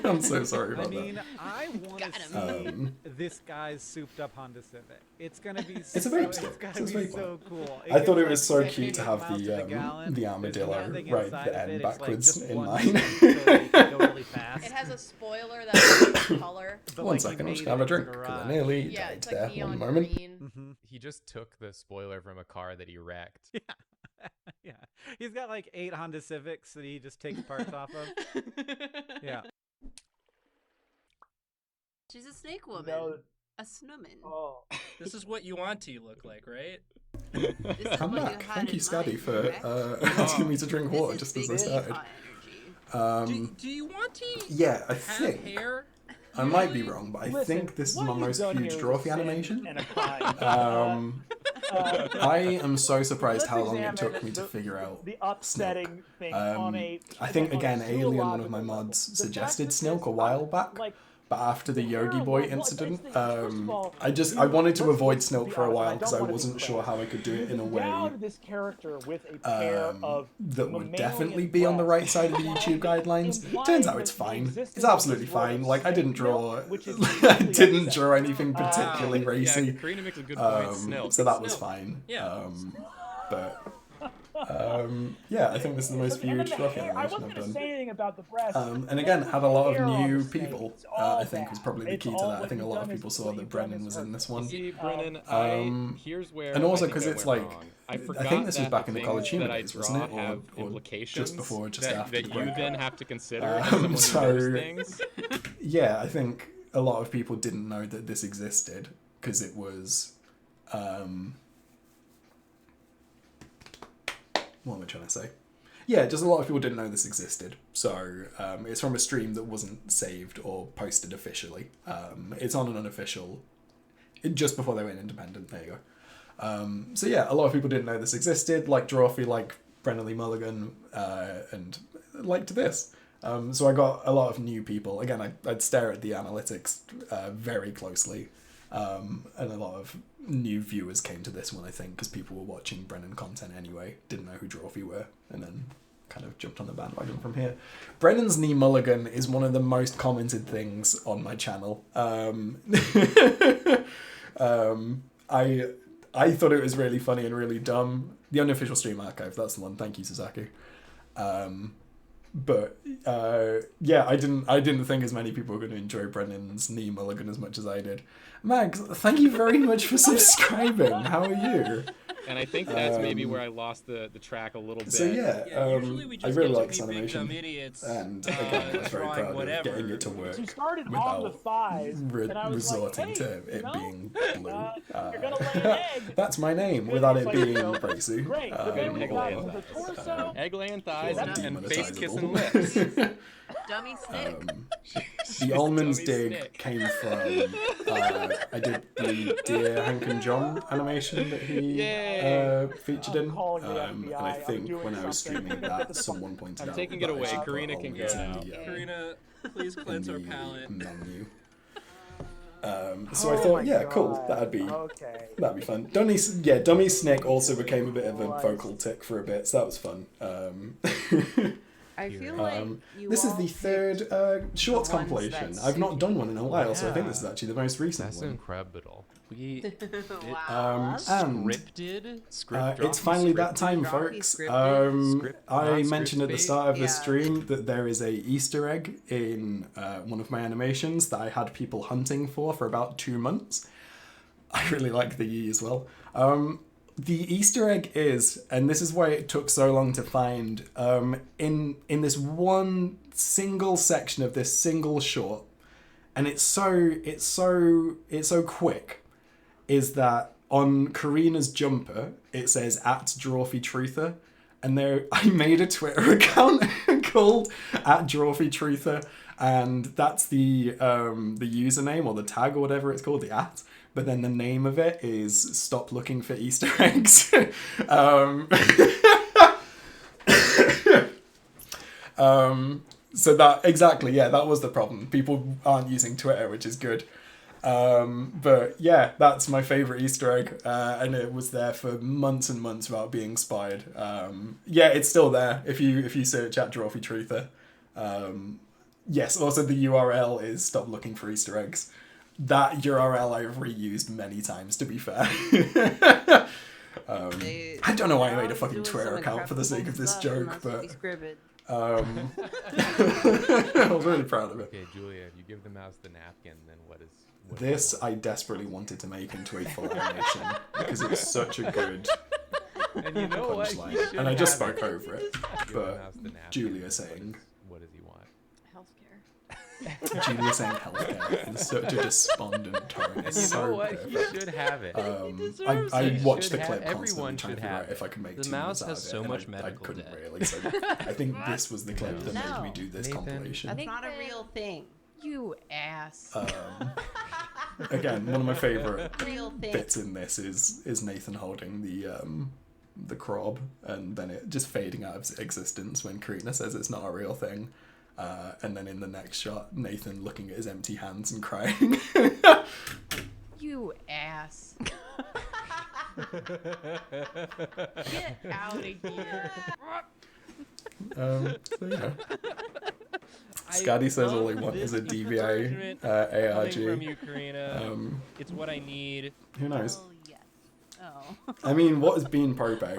I'm so sorry about that. I want to see this guy's souped-up Honda Civic. It's gonna be. It's a vape stick. It's gonna be so cool. I thought it was so cute to have the armadillo right at the end backwards in mine. It has a spoiler that's color. One second, I'm just gonna have a drink. I nearly died there. One moment. He just took the spoiler from a car that he wrecked. Yeah. He's got like 8 Honda Civics that he just takes parts off of. Yeah. She's a snake woman. No. A snowman. Oh. This is what you want to look like, right? I'm back. Thank you, Scotty, for asking me to drink water just as I started. Do you want to Yeah, I have think. hair? I might be wrong, but I think this is my most huge Drawfee animation. I am so surprised how long it took me to figure out the upsetting thing on a. I think again, Alien, one of my mods, suggested Snilk a while back. But after the Yogi Boy incident, I wanted to avoid Snilk for a while because I wasn't sure how I could do it in a way this character with a pair of that would definitely be on the right side of the YouTube guidelines. Turns out it's fine. It's absolutely fine. Like I didn't draw anything particularly racy. Yeah, Karina makes a good point. Snilk. So that was fine. Yeah. But yeah, I think this is the most viewed Drawfee animation I've done. Say anything about the breast. And again, had a lot of new people. I think was probably the key to that. I think a lot of people saw that Brennan was in this one. See, Brennan, here's where and also because it's like I think this was back in the college humor that days, wasn't it? have Or implications just before, just that, after that the you breakup. then have to consider as someone who knows things. Yeah, I think a lot of people didn't know that this existed. because it was what am I trying to say? Yeah, just a lot of people didn't know this existed. So it's from a stream that wasn't saved or posted officially. It's on an unofficial, just before they went independent. There you go. So yeah, a lot of people didn't know this existed, like Drawfee, like Brennan Lee Mulligan, and liked this. So I got a lot of new people. Again, I'd stare at the analytics very closely. And a lot of new viewers came to this one, I think, because people were watching Brennan content anyway, didn't know who Drawfee were, and then kind of jumped on the bandwagon from here. Brennan's knee mulligan is one of the most commented things on my channel. I thought it was really funny and really dumb. The unofficial stream archive, that's the one. Thank you, Sasaki. But yeah, I didn't think as many people were going to enjoy Brennan's knee mulligan as much as I did. Mags, thank you very much for subscribing. How are you? And I think that's maybe where I lost the track a little bit. So yeah, usually we just I really get to like be this big animation, dumb idiots, and again, I was very drawing proud of whatever. getting it to work She started on the without thighs, and I was resorting like, to hey, it being blue. you're gonna lay an egg. That's my name, Good, without it's it like, being you know, crazy. Great. So then we got the torso. Egg laying thighs and Demonetizable. face kissing lips. Dummy snake. The almonds Dummy dig snake. came from I did the Dear Hank and John animation that he featured in, calling the and FBI. I I'm think doing when I was something. streaming that, someone pointed I'm out taking that it I away. should put Karina can go almonds now. in the, Karina, please cleanse in our the palate. menu. So I thought, yeah, cool, that'd be fun. Dummy Snake also became a bit of a vocal tick for a bit, so that was fun. I feel like this is the third shorts compilation. I've not done one in a while, so I think this is actually the most recent That's one. incredible. We wow. And it's finally that time, folks. I mentioned at the start of the stream that there is a Easter egg in one of my animations that I had people hunting for about 2 months. I really like the E as well. The Easter egg is, and this is why it took so long to find, in this one single section of this single short, and it's so quick, is that on Karina's jumper it says @DrawfeeTruther, and there I made a Twitter account called @DrawfeeTruther, and that's the username or the tag or whatever it's called, the @ but then the name of it is Stop Looking for Easter Eggs. So that, exactly, yeah, that was the problem. People aren't using Twitter, which is good. But yeah, that's my favorite Easter egg, and it was there for months and months without being spied. Yeah, it's still there if you search @DrawfeeTruther. Yes, also the URL is Stop Looking for Easter Eggs. That URL I've reused many times, to be fair. I don't know why I made a fucking Twitter account for the sake of this joke, but I was really proud of it. Okay, Julia, you give the mouse the napkin, then what is this? I desperately wanted to make into a full animation because it's such a good and you know what? punchline, and I just have spoke over it. Give the But mouse the napkin, Julia saying, what does he want? Julia saying healthcare in such a despondent tone. And It's you know so what? perfect. He should have it. I watched the should clip have- constantly everyone trying should to figure have out if I it. could make The 2 mouse minutes out has of it, so and much I medical couldn't debt. really. So I think this was the clip that made me do this compilation. It's not a real thing. You ass. Again, one of my favorite Real thing. bits in this is Nathan holding the crab, and then it just fading out of existence when Karina says it's not a real thing. And then in the next shot, Nathan looking at his empty hands and crying. You ass. Get out of here. So yeah. Scotty says all he wants is a DVI ARG. From you, Karina. It's what I need. Who knows? Oh, yes. Oh. I mean, what has been Propeg?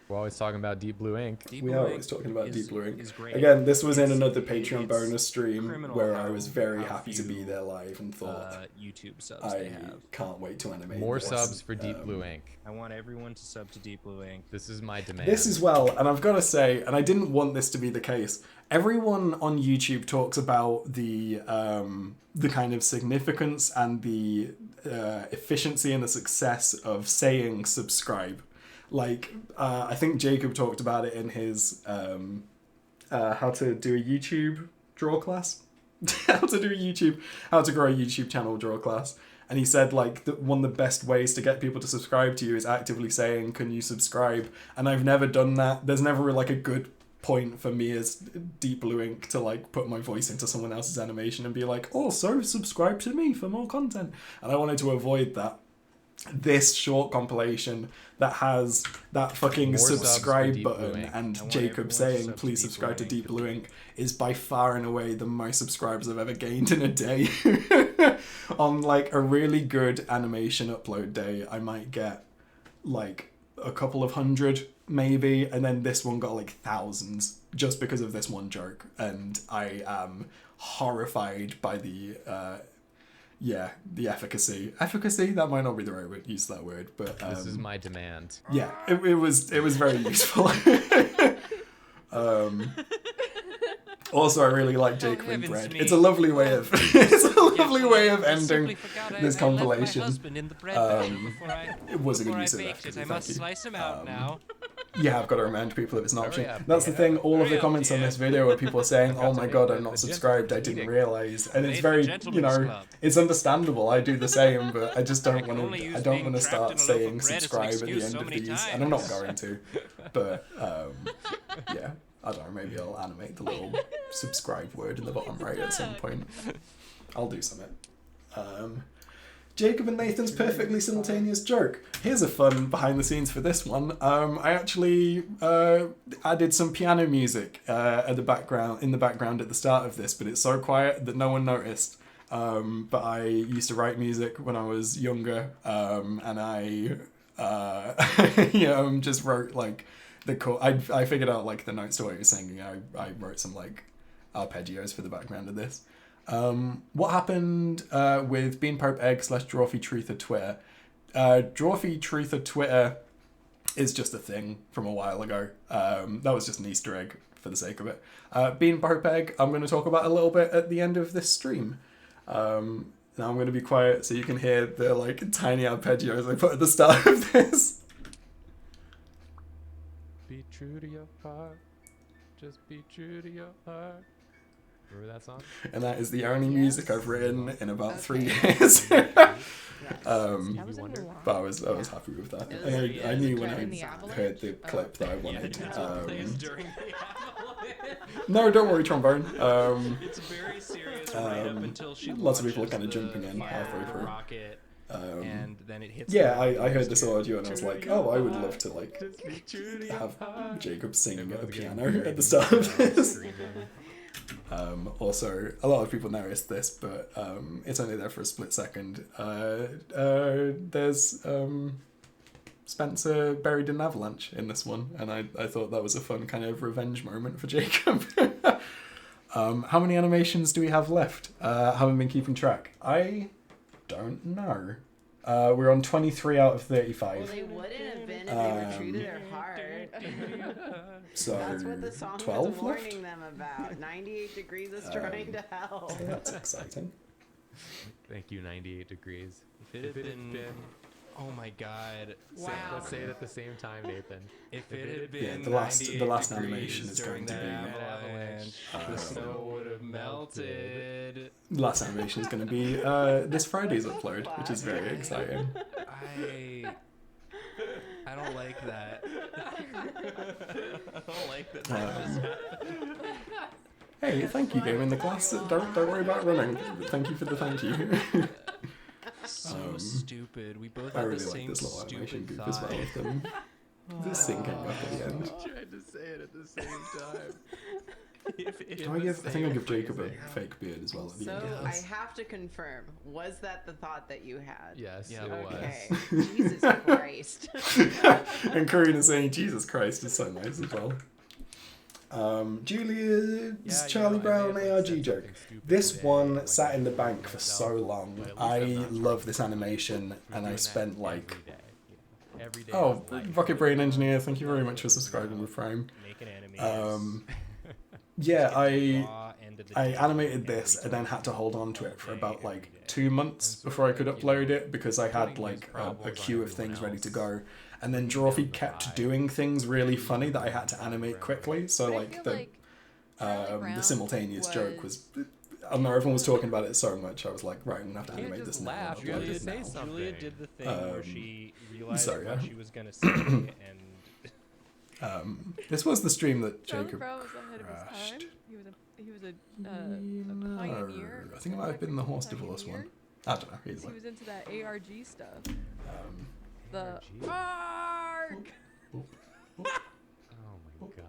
We're always talking about Deep Blue Ink. We are always talking about Deep Blue Ink. Again, this was in another Patreon bonus stream where I was very happy to be there live and thought, YouTube subs I can't wait to animate More this. subs for Deep Blue Ink. I want everyone to sub to Deep Blue Ink. This is my demand. This as well, and I've got to say, and I didn't want this to be the case, everyone on YouTube talks about the kind of significance and the efficiency and the success of saying subscribe. Like, I think Jacob talked about it in his how to do a YouTube draw class. How to grow a YouTube channel draw class. And he said, like, one of the best ways to get people to subscribe to you is actively saying, can you subscribe? And I've never done that. There's never, like, a good point for me as Deep Blue Ink to, like, put my voice into someone else's animation and be like, also subscribe to me for more content. And I wanted to avoid that. This short compilation that has that fucking More subscribe subs for button Deep Blue and Jacob saying, please subscribe to Deep Blue Ink is by far and away the most subscribers I've ever gained in a day. On, like, a really good animation upload day, I might get, like, a couple of hundred, maybe, and then this one got, like, thousands just because of this one joke. And I am horrified by the efficacy. Efficacy? That might not be the right word, use that word, but this is my demand. Yeah, it was very useful. Also, I really like Jacob and Bread. It's a lovely way of ending this compilation. It was a good use of efficacy. I must slice him out now. Yeah, I've got to remind people if it's an option. That's the thing, all of the comments on this video are people saying, oh my god, I'm not subscribed, I didn't realise. And it's very, you know, it's understandable, I do the same, but I just don't want to start saying subscribe at the end of these, and I'm not going to. But, yeah, I don't know, maybe I'll animate the little subscribe word in the bottom right at some point. I'll do something. Jacob and Nathan's perfectly simultaneous joke. Here's a fun behind the scenes for this one. I actually added some piano music in the background at the start of this, but it's so quiet that no one noticed. But I used to write music when I was younger, and I just wrote like the chord. I figured out like the notes to what you're singing. I wrote some like arpeggios for the background of this. What happened with Beanpope Egg / Drawfee Truther Twitter? Drawfee Truther Twitter is just a thing from a while ago. That was just an Easter egg for the sake of it. Beanpope Egg, I'm going to talk about a little bit at the end of this stream. Now I'm going to be quiet so you can hear the like tiny arpeggios I put at the start of this. Be true to your heart. Just be true to your heart. Remember that song? And that is the only music I've written in about 3 years. But I was happy with that. I knew when I heard the clip that I wanted. No, don't worry, trombone. It's very serious right up until she lots of people are kind of jumping in halfway through. And then it hits. Yeah, I heard this audio and I was like, oh, I would love to like have Jacob singing at a piano at the start of this. Also, a lot of people noticed this, but it's only there for a split second. There's Spencer buried in an avalanche in this one, and I thought that was a fun kind of revenge moment for Jacob. How many animations do we have left? Haven't been keeping track. I don't know. We're on 23 out of 35. Well, they wouldn't have been if they were true to their heart. So that's what the song 12 was warning them about. 98 Degrees is trying to help. So that's exciting. Thank you, 98 Degrees. If it had been... Oh my god. Wow. Let's say it at the same time, Nathan. If it had been the last animation is going to be avalanche, the snow would have melted. The last animation is going to be this Friday's upload, which is very exciting. I don't like that. I don't like that just happened. Hey, thank you, Game in the Class. Don't worry about running. Thank you for the thank you. So stupid. We both I have really the like same this little animation stupid goof as well with them. Just syncing up at the end. I tried to say it at the same time. I think I give Jacob a fake beard as well at the So end. I have to confirm, was that the thought that you had? Yes, Yeah. it Okay. was. Jesus Christ. And Karina saying Jesus Christ is so nice as well. Julia's Charlie Brown ARG joke. This one sat in the bank for so long. I love this animation, and I spent like... Every day. Oh, Rocket Brain Engineer, thank you very much for subscribing with Prime. Yeah, I animated this and then had to hold on to it for about like 2 months before I could upload it because I had like a queue of things ready to go. And then Drawfee kept doing things really funny that I had to animate quickly. So like the simultaneous joke was... I don't know, everyone was talking about it so much, I was like, right, I'm gonna have to animate this now. You have to say something. Julia did the thing where she realized sorry, what yeah. she was gonna say, and this was the stream that Charlie Jacob Brown was ahead of his crashed. time. He was a pioneer. I think it might have been the horse divorce one. I don't know. Either He way. was into that ARG stuff. The ARG. Oh my god.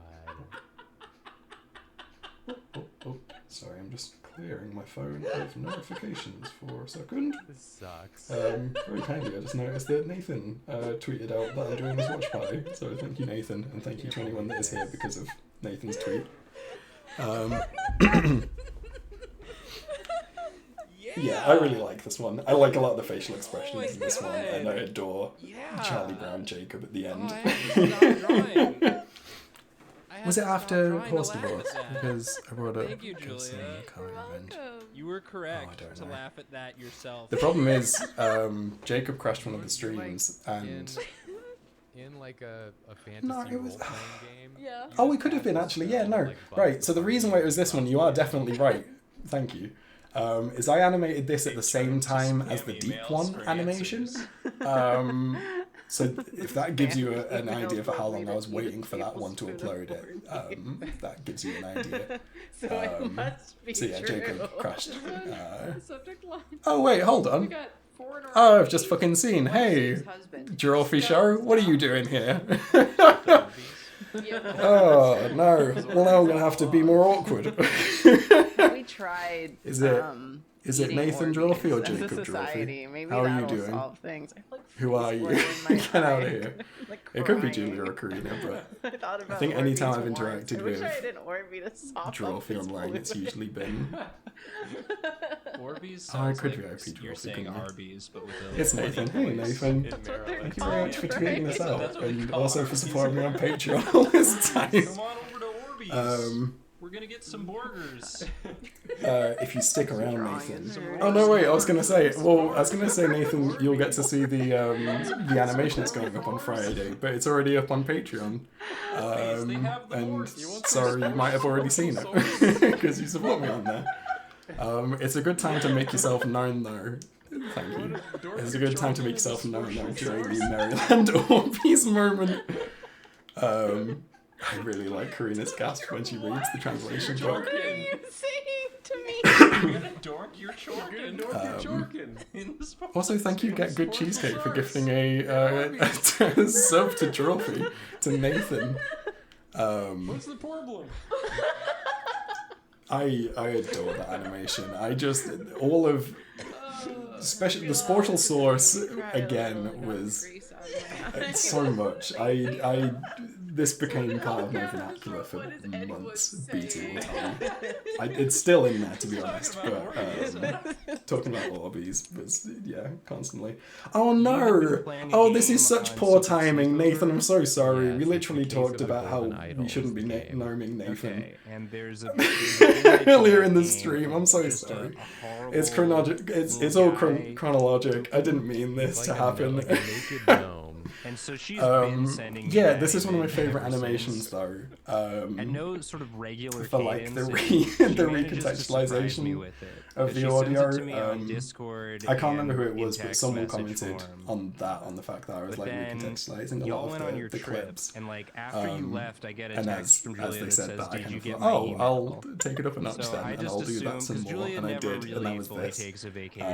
Oh, sorry, I'm just clearing my phone of notifications for a second. This sucks. Very kindly, I just noticed that Nathan tweeted out that I'm doing this watch party. So thank you, Nathan, and thank you to anyone that is here because of Nathan's tweet. Yeah, I really like this one. I like a lot of the facial expressions in this one, and I adore Charlie Brown Jacob at the end. Was it after Horse Divorce? Because I brought up... Thank you, Julia. You were correct to laugh at that yourself. The problem is, Jacob crashed one of the streams, and... In like a fantasy role-playing game? Yeah. Oh, it could have been, actually. Yeah, no. Right, so the reason why it was this one, you are definitely right. Thank you. Is I animated this at the same time as the Deep One animation. So if that gives you an idea for how long I was waiting for that one to upload it, that gives you an idea. So it must be so yeah, true. Jacob crashed. Subject line. Oh wait, hold on. We got 4 in a row. Oh, I've just fucking seen. Hey, Drawfee show, what are you doing here? Oh no! Well, now I'm gonna have to be more awkward. We tried. Is it Nathan Drawfee or as a Jacob society. Drawfee? Maybe How are you that'll doing? solve things. I feel like Who are you? Get out of here. It could be Julia or Karina, but I think anytime I've interacted with Drawfee online, it's usually been... Orbeez Oh, it sounds could like be IP you're Drawfee, saying couldn't it? Arby's, but with a It's Nathan. Hey, Nathan. Thank you very much for tweeting this out, and also for supporting me on Patreon all this time. Come on over to Orbeez. We're gonna get some burgers. If you stick around, Nathan. Oh no, wait! I was gonna say. Well, I was gonna say, Nathan, you'll get to see the animation that's going up on Friday, but it's already up on Patreon. And sorry, you might have already seen it because you support me on there. It's a good time to make yourself known, though. Thank you. It's a good time to make yourself known, though, during the Maryland Orbeez moment. I really like Karina's gasp when she reads the translation book. What are you saying to me? You're gonna dork your chorkin. Also, thank you, Get Good Cheesecake, for gifting a sub to Drawfee to Nathan. What's the problem? I adore that animation. I just all of especially the Sportal Source again was so much. This became part of my vernacular for months. BT will tell you. It's still in there, to be honest. But talking about Orbeez was constantly. Oh no! Oh, this is such poor timing, Nathan. I'm so sorry. We literally talked about how we shouldn't be naming Nathan And there's earlier in the stream. I'm so sorry. It's chronologic. It's all chronologic. I didn't mean this to happen. And so she's been sending me this is one of my favorite animations, though. and no sort of regular for like the cadence, the recontextualization of the audio. I can't remember who it was, but someone commented on the fact that I was like recontextualizing a lot of the clips. And like after you left, I get a And text from Julia that says, I "Did kind you of get thought, my email?" I'll take it up a notch So then, I and just I'll do that assumed, some 'cause more. Julia And I never did, and that really was fully this. takes a vacation.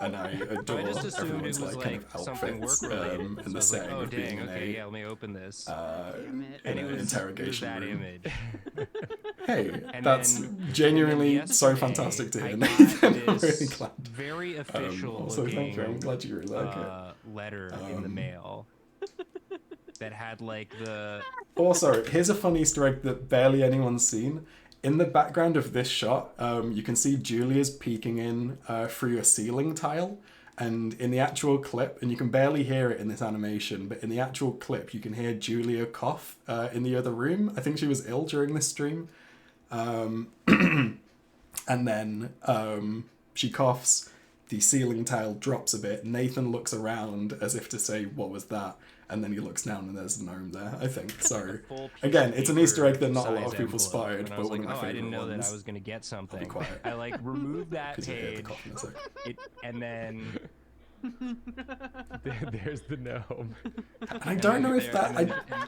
And I adore I just assumed it everyone's was like kind like of something outfits work-related. and So I the was like, setting oh of being dang, in okay, a yeah, let me open this. in And an it was interrogation that room. image. Hey, And that's then- genuinely and then so yesterday, fantastic to I hear, got Nathan. I'm this really glad. very official Also, thank you. I'm looking, glad you really like it. letter in the mail that had like the. Also, here's a fun Easter egg that barely anyone's seen. In the background of this shot, you can see Julia's peeking in through a ceiling tile. And in the actual clip, and you can barely hear it in this animation, but in the actual clip, you can hear Julia cough in the other room. I think she was ill during this stream. And then she coughs, the ceiling tile drops a bit. Nathan looks around as if to say, what was that? And then he looks down and there's a gnome there, I think. So, again, it's an Easter egg that not a lot of people spotted, but one of my favorite ones. I didn't know that I was going to get something. I like removed that page, and then... There's the gnome. I don't know if that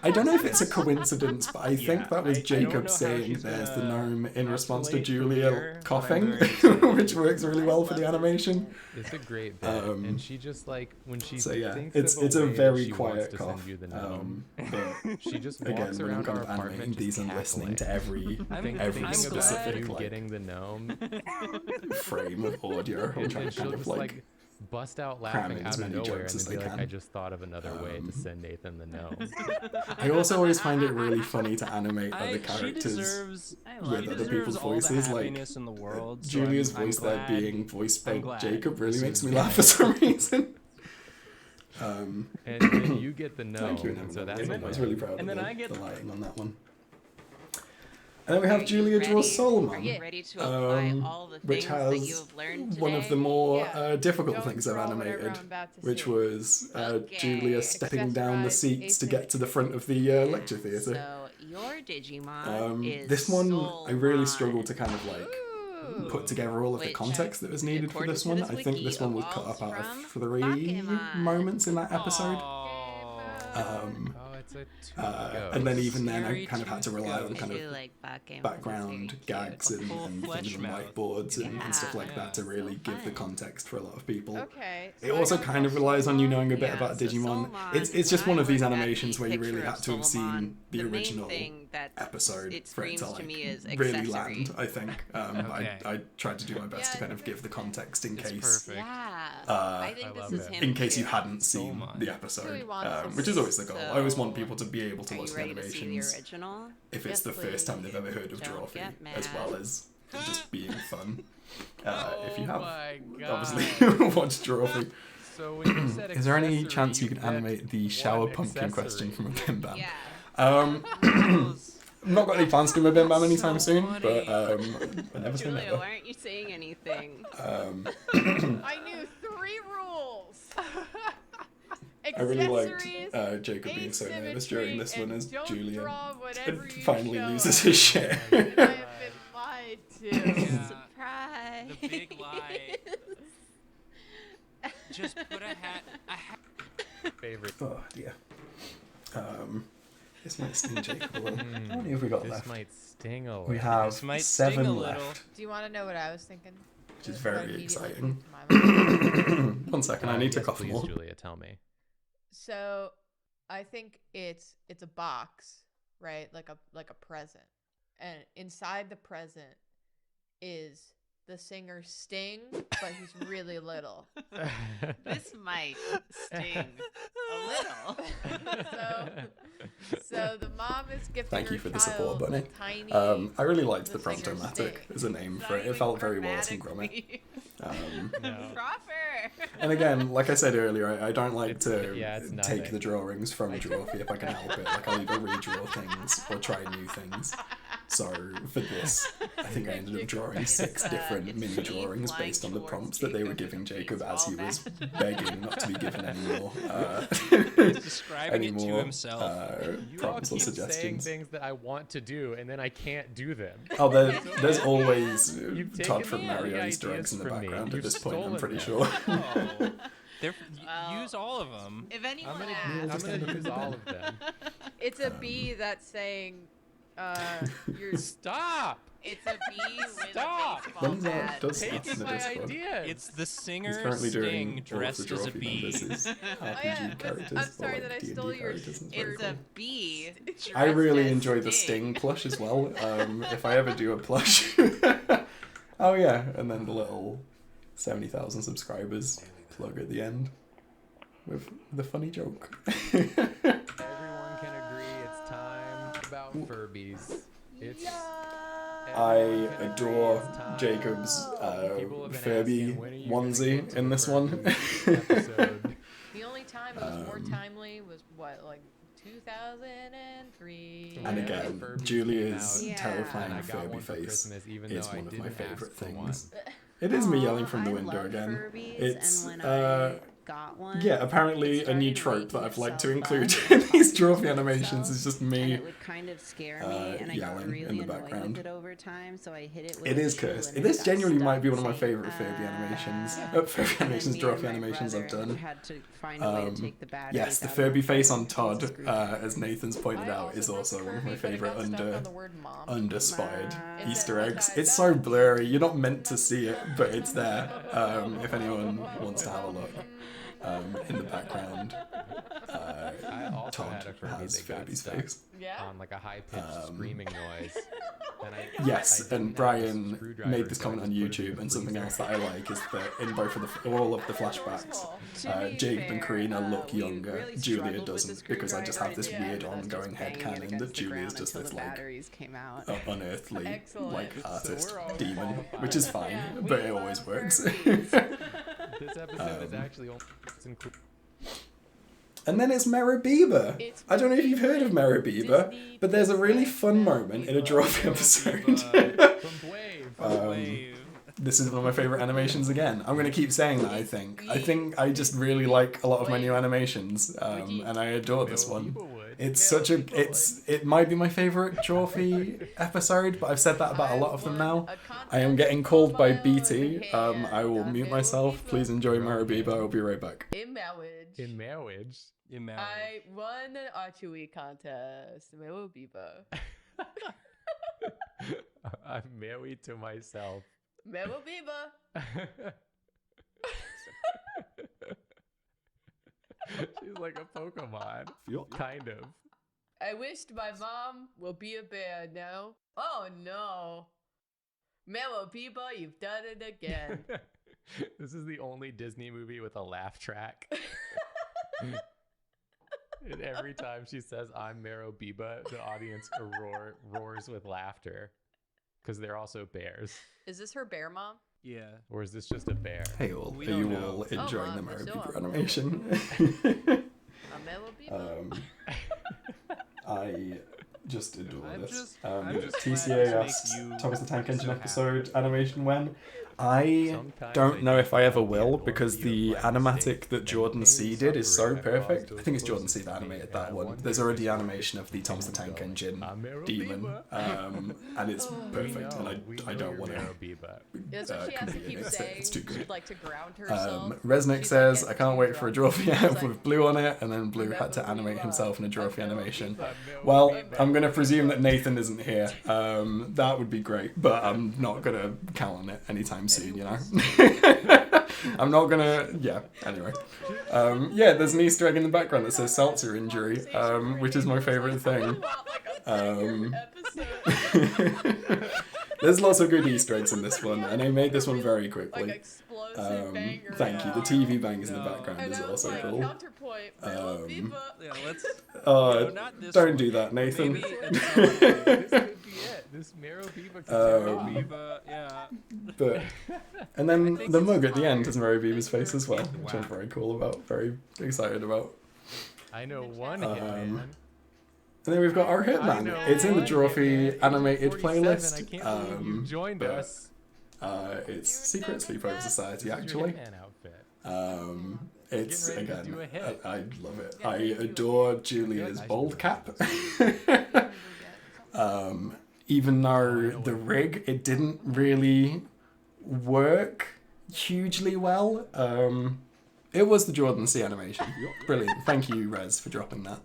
I don't know if it's a coincidence, but I think that was Jacob saying "there's the gnome" in response to Julia coughing, which works really well for the animation. It's a great bit, and she just like when she So yeah, thinks it's of a way very that she quiet wants to cough. send you the gnome. But She just again, walks when I'm around kind our of animating apartment these and just listening to cackling. every I'm specific glad you like getting the gnome. frame of audio. I'm And trying then to she'll kind of just like bust out cram laughing in out as of many nowhere and jokes as then be they like, can. I just thought of another way to send Nathan the gnome. I also always find it really funny to animate other She characters deserves, with other people's all the voices. Like happiness in the world. So Julia's I'm voice there glad- being voiced by I'm glad Jacob really this makes is me laugh for some reason. And then you get the gnome. Thank you, and so that's I a was win. really proud And of then I get the lighting on that one. And then we have Julia Draws Soul Are you Mom, ready to apply all the which things that you has have learned today? one of the more Yeah. difficult Don't things I've draw whatever animated, I'm about to which say. was Julia stepping down the Accessorize seats to get to the front of the lecture theatre. So your Digimon is This one, Soul I really Mon, struggled to kind of like put together all of the which, context that was needed for according this to one. this I think wiki, this one was cut evolves up out of from 3 Pokemon. moments in that episode. Oh, it's a two And then even then, I kind of had to rely on I kind do of like Pokemon. background gags and things on whiteboards and stuff like that to really give the context for a lot of people. Okay. It also kind of relies on you knowing a bit Yeah, about so Digimon. Soulmon, It's just when one of I these look at animations the where you really picture have of to have Soulmon, seen the the main original thing that episode it for it to screams to like me is really accessory. land, I think. Okay. I tried to do my best to kind of give the context in case perfect. Yeah. I think this is him in case you too. hadn't seen Soulmon. the episode, he wants which is always the goal. I always want So, people to be able to Are watch you the ready to see the animations original? if it's Yes, the first time they've ever heard of Don't Drawfee, get as mad. well as just being fun. If you Oh have my obviously watched Drawfee. So when you said Is there any accessory, chance you can meant animate the shower one pumpkin question accessory. from a Bim Bam? Yeah. I've not got any plans to do my Bim Bam anytime soon, but I never say Julia, never. why aren't you saying anything? I knew 3 rules. I really liked Accessories, Jacob being so nervous asymmetry, during this one and as don't Julian draw whatever you finally show. loses his shit. I have been lied to. Surprise. The big lie. Just put a hat. Favorite. Oh dear. This might sting Jacob a little. How many have we got This left? might sting a little. We have This might sting a 7 little. left, Do you want to know what I was thinking? which is Just very immediately exciting. came to my mind. 1 second, I need to yes, cough please, more. Julia, tell me. So, I think it's a box, right? Like a present, and inside the present is the singer Sting, but he's really little. This might sting a little. So the mom is gifting Thank you her for the support, child Bunny. tiny. I really liked the the singer Promptomatic Sting. as a name for it. It felt very Wallace and Gromit. Proper. And again, like I said earlier, I don't like to it's take nothing. the drawings from Drawfee if I can help it. Like I'll either redraw things or try new things. So for this, I think I ended up drawing 6 different it's mini Steve drawings flying based on the towards prompts that they were Jacob giving with a Jacob as he baseball was bat. begging not to be given any more describing it to himself. You all prompts or keep saying suggestions. things that I want to do, and then I can't do them. Oh, there's always You've Todd taken from the Mario Easter eggs ideas in the from me. background at You've this point, I'm stolen pretty them. sure. Oh. They're, Well, use all of them. If anyone I'm asks, gonna use all of them. It's a bee that's saying, "You're Stop! It's a bee with Stop! a baseball When that bat. does Taking stuff in the my Discord. idea. It's the He's singer currently Sting doing all of the dressed as a Drawfee bee. members' RPG characters. I'm sorry or, that I D&D stole your characters, and it's very It's a cool. bee. I really dressed as enjoy the Sting plush as well. If I ever do a plush. Oh yeah, and then the little 70,000 subscribers plug at the end with the funny joke. Everyone can agree it's time about Furbies. It's I adore Jacob's Furby onesie in this one. The only time it was more timely was what, like 2003. And again, Julia's Yeah. terrifying And I got Furby one for face Christmas, even is though I one of my didn't ask favorite for things. one. It is me yelling from the I window love again. Furbies, It's and when I got one, yeah, apparently it a new started trope that I've liked to waking include itself in up these and Drawfee talking to animations. Is itself, just me and it would kind of scare me, and I got yelling really in the annoyed background. with it over time, so I hit it with It a is shoe cursed. and This it got genuinely might be one of my stuck, favorite Furby animations. yeah. Furby And then animations, me Drawfee and my animations I've brother done. had to find a way to take the batteries Yes, the out of Furby the face phone on and Todd, screw it. as Nathan's pointed out, is also one of my favorite underspotted Easter eggs. It's so blurry, you're not meant to see it, but it's there. If anyone wants to have a look. In the background, I also Todd had a Furby has that got Furby's stuck face. on like a high-pitched screaming noise. And Yes, I and didn't have a Brian screwdriver, made this so I comment on just put it in YouTube, the and something freezer. else that I like is that in both of all of the flashbacks, Jacob and Karina look younger. Julia doesn't, because I just have this weird ongoing headcanon that Julia is just this like unearthly like artist demon, which is fine, but it always works. This episode is actually included. And then it's Marabiba. I don't know if you've heard of Marabiba, but there's a really fun moment in a Drawfee episode. This is one of my favorite animations again. I'm going to keep saying that, I think. I just really like a lot of my new animations, and I adore this one. It's it might be my favorite Drawfee episode, but I've said that about a lot of them now. I am getting called by BT. I will mute myself. Please enjoy Marabiba. I'll be right back. In marriage. In marriage. I won an archery contest. Marabiba. I'm married to myself. Marabiba. She's like a Pokemon. Kind of. I wished my mom will be a bear now. Oh no. Marabiba, you've done it again. This is the only Disney movie with a laugh track. And every time she says, I'm Marabiba, the audience roars with laughter. Because they're also bears. Is this her bear mom? Yeah. Or is this just a bear? Hey all, are you all enjoying the Marabiba animation? I just adore this. TCA asked Thomas the Tank Engine episode animation when? I don't know if I ever will, because the animatic that Jordan C did is so perfect. I think it's Jordan C that animated that one. There's already animation of the Thomas the Tank Engine demon, and it's perfect, and I don't want to That's what she has to keep saying. It's too good. She'd like to ground herself. Resnick says, I can't wait for a Drawfee app with Blue on it, and then Blue had to animate himself in a Drawfee animation. Well, I'm going to presume that Nathan isn't here. That would be great, but I'm not going to count on it anytime soon, you know? I'm not going to... Yeah, anyway. Yeah, there's an Easter egg in the background that says Seltzer injury, which is my favourite thing. There's lots of good Easter eggs in this one, and I made this one very quickly. Thank you. The TV bangs in the background is also cool. Don't do that, Nathan. This Marabiba But and then the mug at the end has Marabiba's face as well, which I'm very cool about, very excited about. I know one Hitman. And then we've got our Hitman. It's in the Drawfee animated playlist. I can't believe you joined us. It's Secret Sleepover Society, actually. It's, again, I love it. I adore Julia's bold cap. Even though the rig, it didn't really work hugely well. It was the Jordan C animation. Brilliant. Thank you, Rez, for dropping that.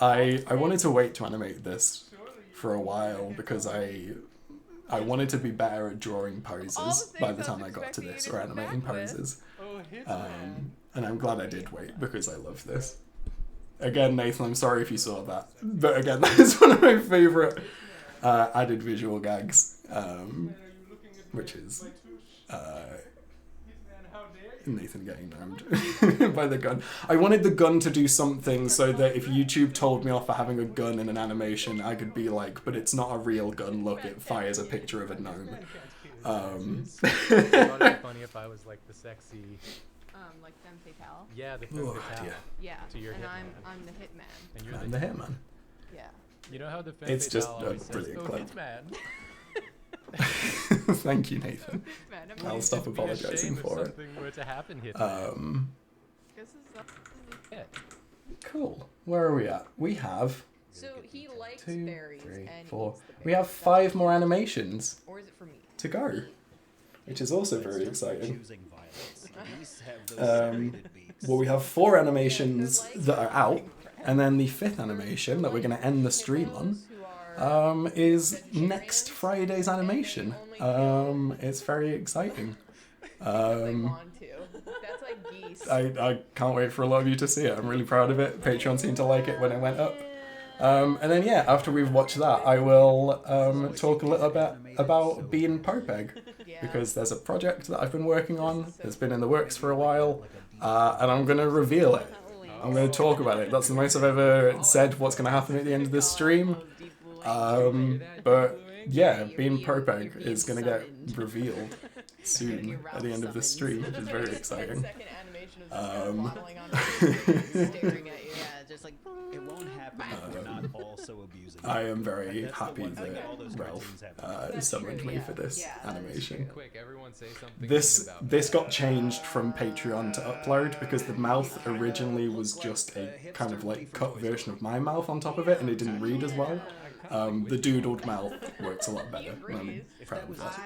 I wanted to wait to animate this for a while because I wanted to be better at drawing poses by the time I got to this, or animating poses. And I'm glad I did wait because I love this. Again, Nathan, I'm sorry if you saw that. But again, that is one of my favourite added visual gags, which is Nathan getting rammed by the gun. I wanted the gun to do something so that if YouTube told me off for having a gun in an animation, I could be like, but it's not a real gun, look, it fires a picture of a gnome. I thought it'd be funny if I was like the sexy... like femme fatale? Yeah, the femme fatale. Yeah, to your and hitman. I'm the hitman. And you're I'm the hitman. Yeah. You know how the femme It's fatale just a always says, brilliant clip. hitman. Thank you, Nathan. I'll stop It'd be a apologising shame for if it. something were to happen, hitman. Yeah. Cool. Where are we at? We have So he likes 2, berries 3, and 4. eats the We have 5 more animations Or is it for me? to go, which is also very exciting. Well, we have 4 animations that are out, and then the 5th animation that we're going to end the stream on is next Friday's animation. It's very exciting. That's like geese. I can't wait for a lot of you to see it. I'm really proud of it. Patreon seemed to like it when it went up. And then yeah, after we've watched that, I will talk a little bit about being Popeg, because there's a project that I've been working on that's been in the works for a while, and I'm going to reveal it. I'm going to talk about it. That's the most I've ever said what's going to happen at the end of this stream. But yeah, being Popeg is going to get revealed soon at the end of this stream, which is very exciting. It won't happen if we're not also abusing. I am very happy that Ralph summoned me for this animation. This got changed from Patreon to upload because the mouth originally was just a kind of like cut version of my mouth on top of it, and it didn't read as well. The doodled mouth works a lot better. I'm proud of that.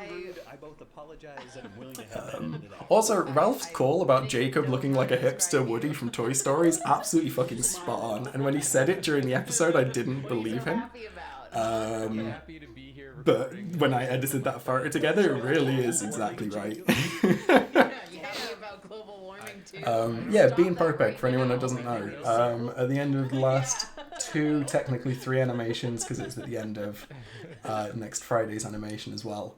Also, Ralph's call about Jacob looking like a hipster Woody from Toy Story is absolutely fucking spot on. And when he said it during the episode, I didn't believe him. But when I edited that photo together, it really is exactly right. Yeah, being Popeg, for anyone that doesn't know, at the end of the last 2, technically 3 animations, because it's at the end of next Friday's animation as well,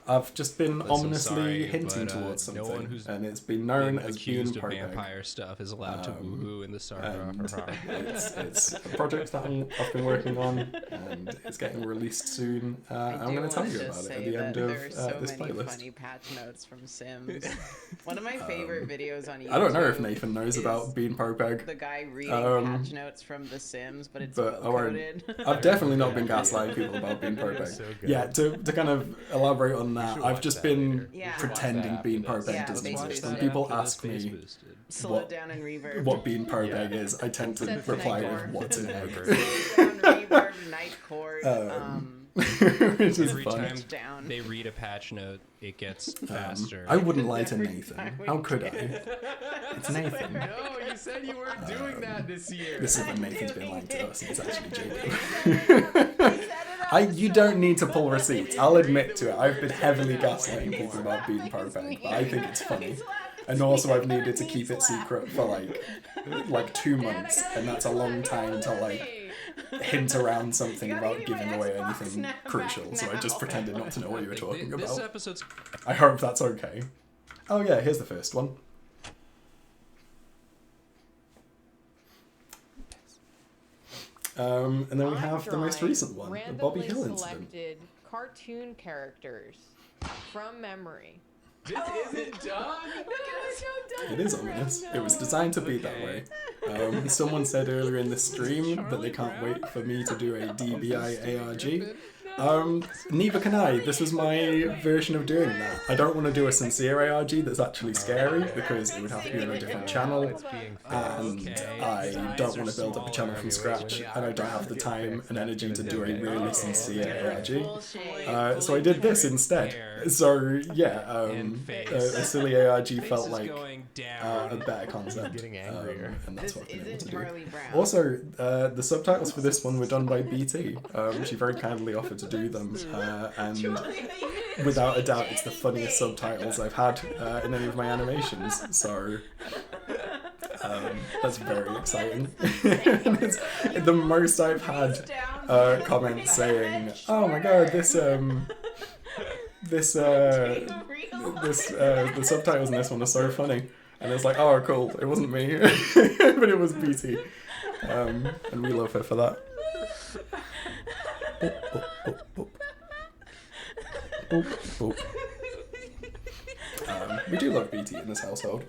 I've just been ominously hinting towards something, no one who's and it's been known as being accused of Popeg. vampire stuff is allowed to woohoo in the Sarah. It's a project that I've been working on, and it's getting released soon. I'm going to tell you about it at the end of this playlist. Funny patch notes from Sims. One of my favorite videos on YouTube. I don't know if Nathan knows about being Popeg. The guy reading patch notes from The Sims, but it's coded. I've definitely not been gaslighting people about being Popeg. Yeah, to kind of elaborate on that, I've just been pretending being Popeg doesn't exist. When people ask me what being Popeg is, I tend to reply with what's an egg. Which is Every fun. time they read a patch note, it gets faster. I wouldn't lie to Nathan. How could I? It's Nathan. No, you said you weren't doing that this year. This is when Nathan's been lying to us, and it's actually Jacob. You don't need to pull receipts. I'll admit to it. I've been heavily gaslighting people about being Popeg, but I think it's funny. And also, I've needed to keep it secret for like 2 months, and that's a long time to like hint around something about giving away anything crucial. So I just pretended not to know what you were talking This about. episode's... I hope that's okay. Oh yeah, here's the first one. And then we have the most recent one, the Bobby Hill incident. Selected cartoon characters from memory. This isn't done. It is ominous. It was designed to be that way. Someone said earlier in the stream that they can't wait for me to do a DBI ARG. Neither can I. This is my version of doing that. I don't want to do a sincere ARG that's actually scary because it would have to be on a different channel, and I don't want to build up a channel from scratch, and I don't have the time and energy to do a really sincere ARG. So I did this instead. So yeah, a silly ARG felt like a better concept, and that's what I've been able to do. Also, the subtitles for this one were done by BT. She very kindly offered to do them, and without a doubt, it's the funniest subtitles I've had in any of my animations. So that's very exciting. It's the most I've had comments saying, "Oh my god, the subtitles in this one are so funny," and it's like, "Oh, cool, it wasn't me, but it was BT," and we love her for that. We do love BT in this household.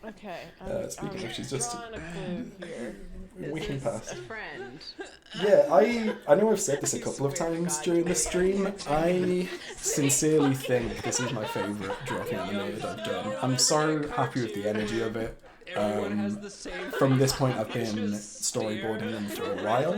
Okay. Speaking of, she's just drawing a clue here. wishing past. A friend. Yeah, I know I've said this a couple of times during the stream. I sincerely think this is my favourite Drawfee animated I've done. I'm so happy with the energy of it. From this point, I've been storyboarding them for a while.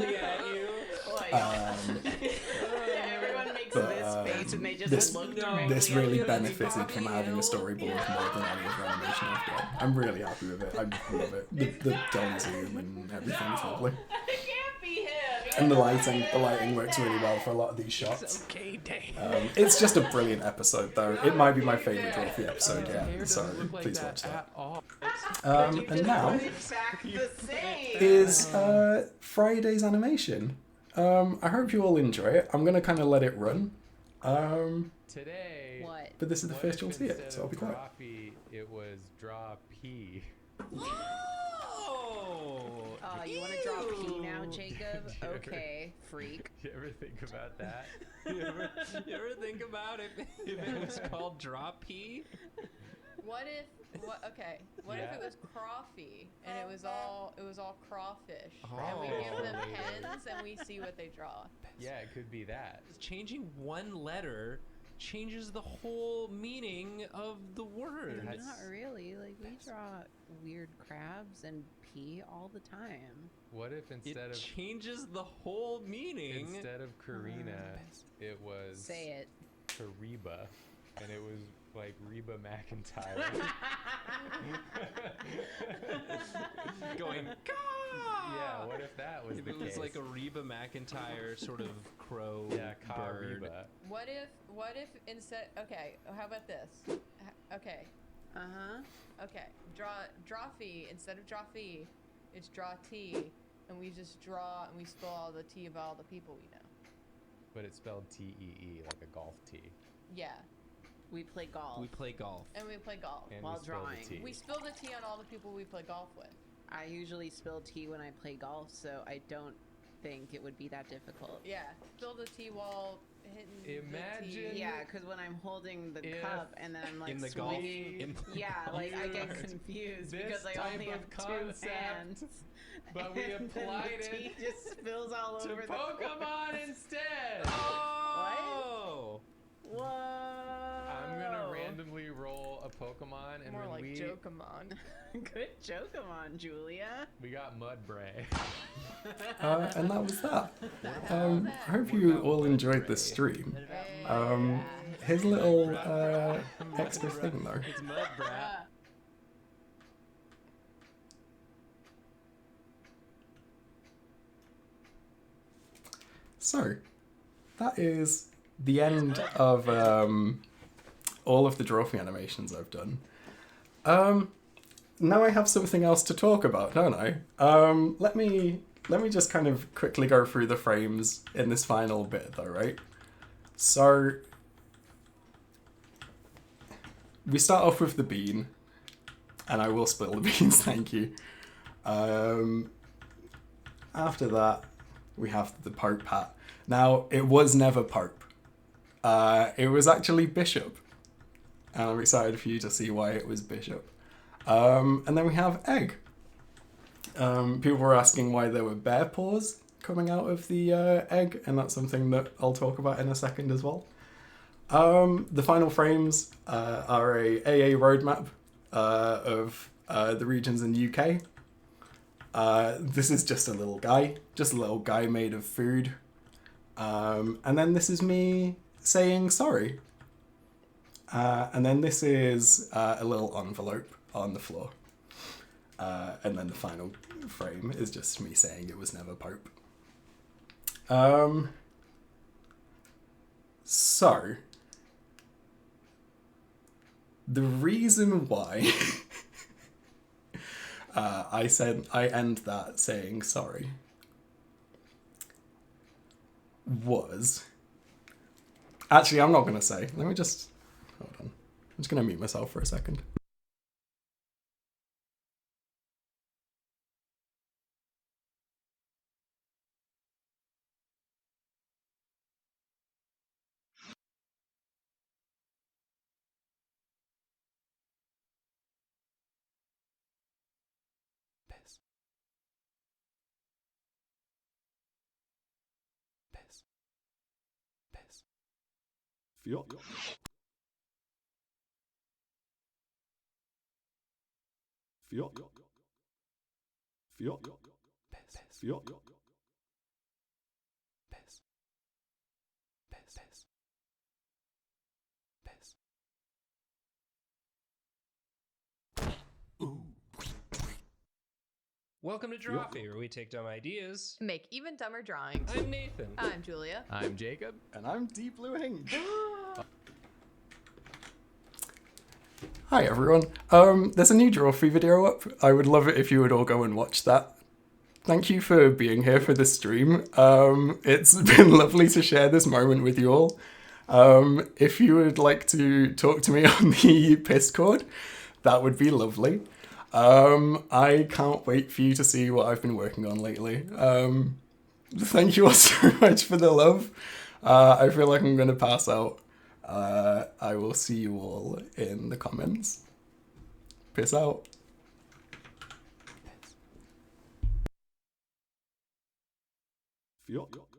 This really benefited from having a storyboard more than any other animation I've done. I'm really happy with it. I love it. The dolly zoom and everything is lovely. And the lighting works really well for a lot of these shots. It's just a brilliant episode, though. It might be my favourite Drawfee episode yet, so please watch that. And now is Friday's animation. I hope you all enjoy it. I'm gonna kind of let it run. Today, but this is the first you'll see it, so I'll be quiet. Drawfee, it was Drawfee. Oh, you want to draw P now, Jacob? Okay, freak. You ever think about that? You ever think about if it was called Drawfee? What if if it was Crawfee and it was all crawfish and we give them pens and we see what they draw? Yeah, it could be that. Changing one letter changes the whole meaning of the word. Not really. Like, we draw weird crabs and pee all the time. What if instead it changes the whole meaning? Instead of Karina, it was Say it. Kariba, and it was like Reba McEntire. Going, yeah, what if that was if the it was case? like a Reba McEntire sort of crow bird. Kariba. What if instead? Okay, how about this? Okay. Okay. Drawfee instead of Drawfee, it's draw T, and we just draw and we spell all the T of all the people we know. But it's spelled T-E-E, like a golf T. Yeah. We play golf. We play golf. And we play golf. And while we spill drawing. the T. We spill the tea on all the people we play golf with. I usually spill tea when I play golf, so I don't think it would be that difficult. Yeah, spill the tea while hitting Imagine the tea. Yeah, because when I'm holding the cup and then I'm like in the swinging, like I get confused because I only have two hands. But we applied the tea just spills all to over Pokemon instead. Oh! What? I'm gonna randomly roll a Pokemon, and More when like we Jokamon. Good Jokamon, Julia. we got Mudbray. And that was that. I hope you all enjoyed this stream. Here's a little extra thing though. It's Mudbrat. So, that is the end of all of the Drawfee animations I've done. Now I have something else to talk about, don't I? Let me just kind of quickly go through the frames in this final bit, though, right? So, we start off with the bean, and I will spill the beans, thank you. After that, we have the Pope hat. Now, it was never Pope. It was actually Bishop. And I'm excited for you to see why it was Bishop. And then we have Egg. People were asking why there were bear paws coming out of the egg, and that's something that I'll talk about in a second as well. The final frames are a AA roadmap of the regions in the UK. This is just a little guy made of food. And then this is me saying sorry. And then this is a little envelope on the floor. And then the final frame is just me saying it was never Pope. So, the reason why I end that saying sorry was... Actually, I'm not going to say. Let me just... Hold on. I'm just going to mute myself for a second. Fjok. Fjok. Fjok. Fjok. Welcome to Drawfee, where we take dumb ideas. Make even dumber drawings. I'm Nathan. I'm Julia. I'm Jacob. And I'm Deep Blue Hink. Hi everyone. There's a new Drawfee video up. I would love it if you would all go and watch that. Thank you for being here for this stream. It's been lovely to share this moment with you all. If you would like to talk to me on the Discord, that would be lovely. I can't wait for you to see what I've been working on lately. Thank you all so much for the love. I feel like I'm going to pass out. I will see you all in the comments. Peace out. Fjok.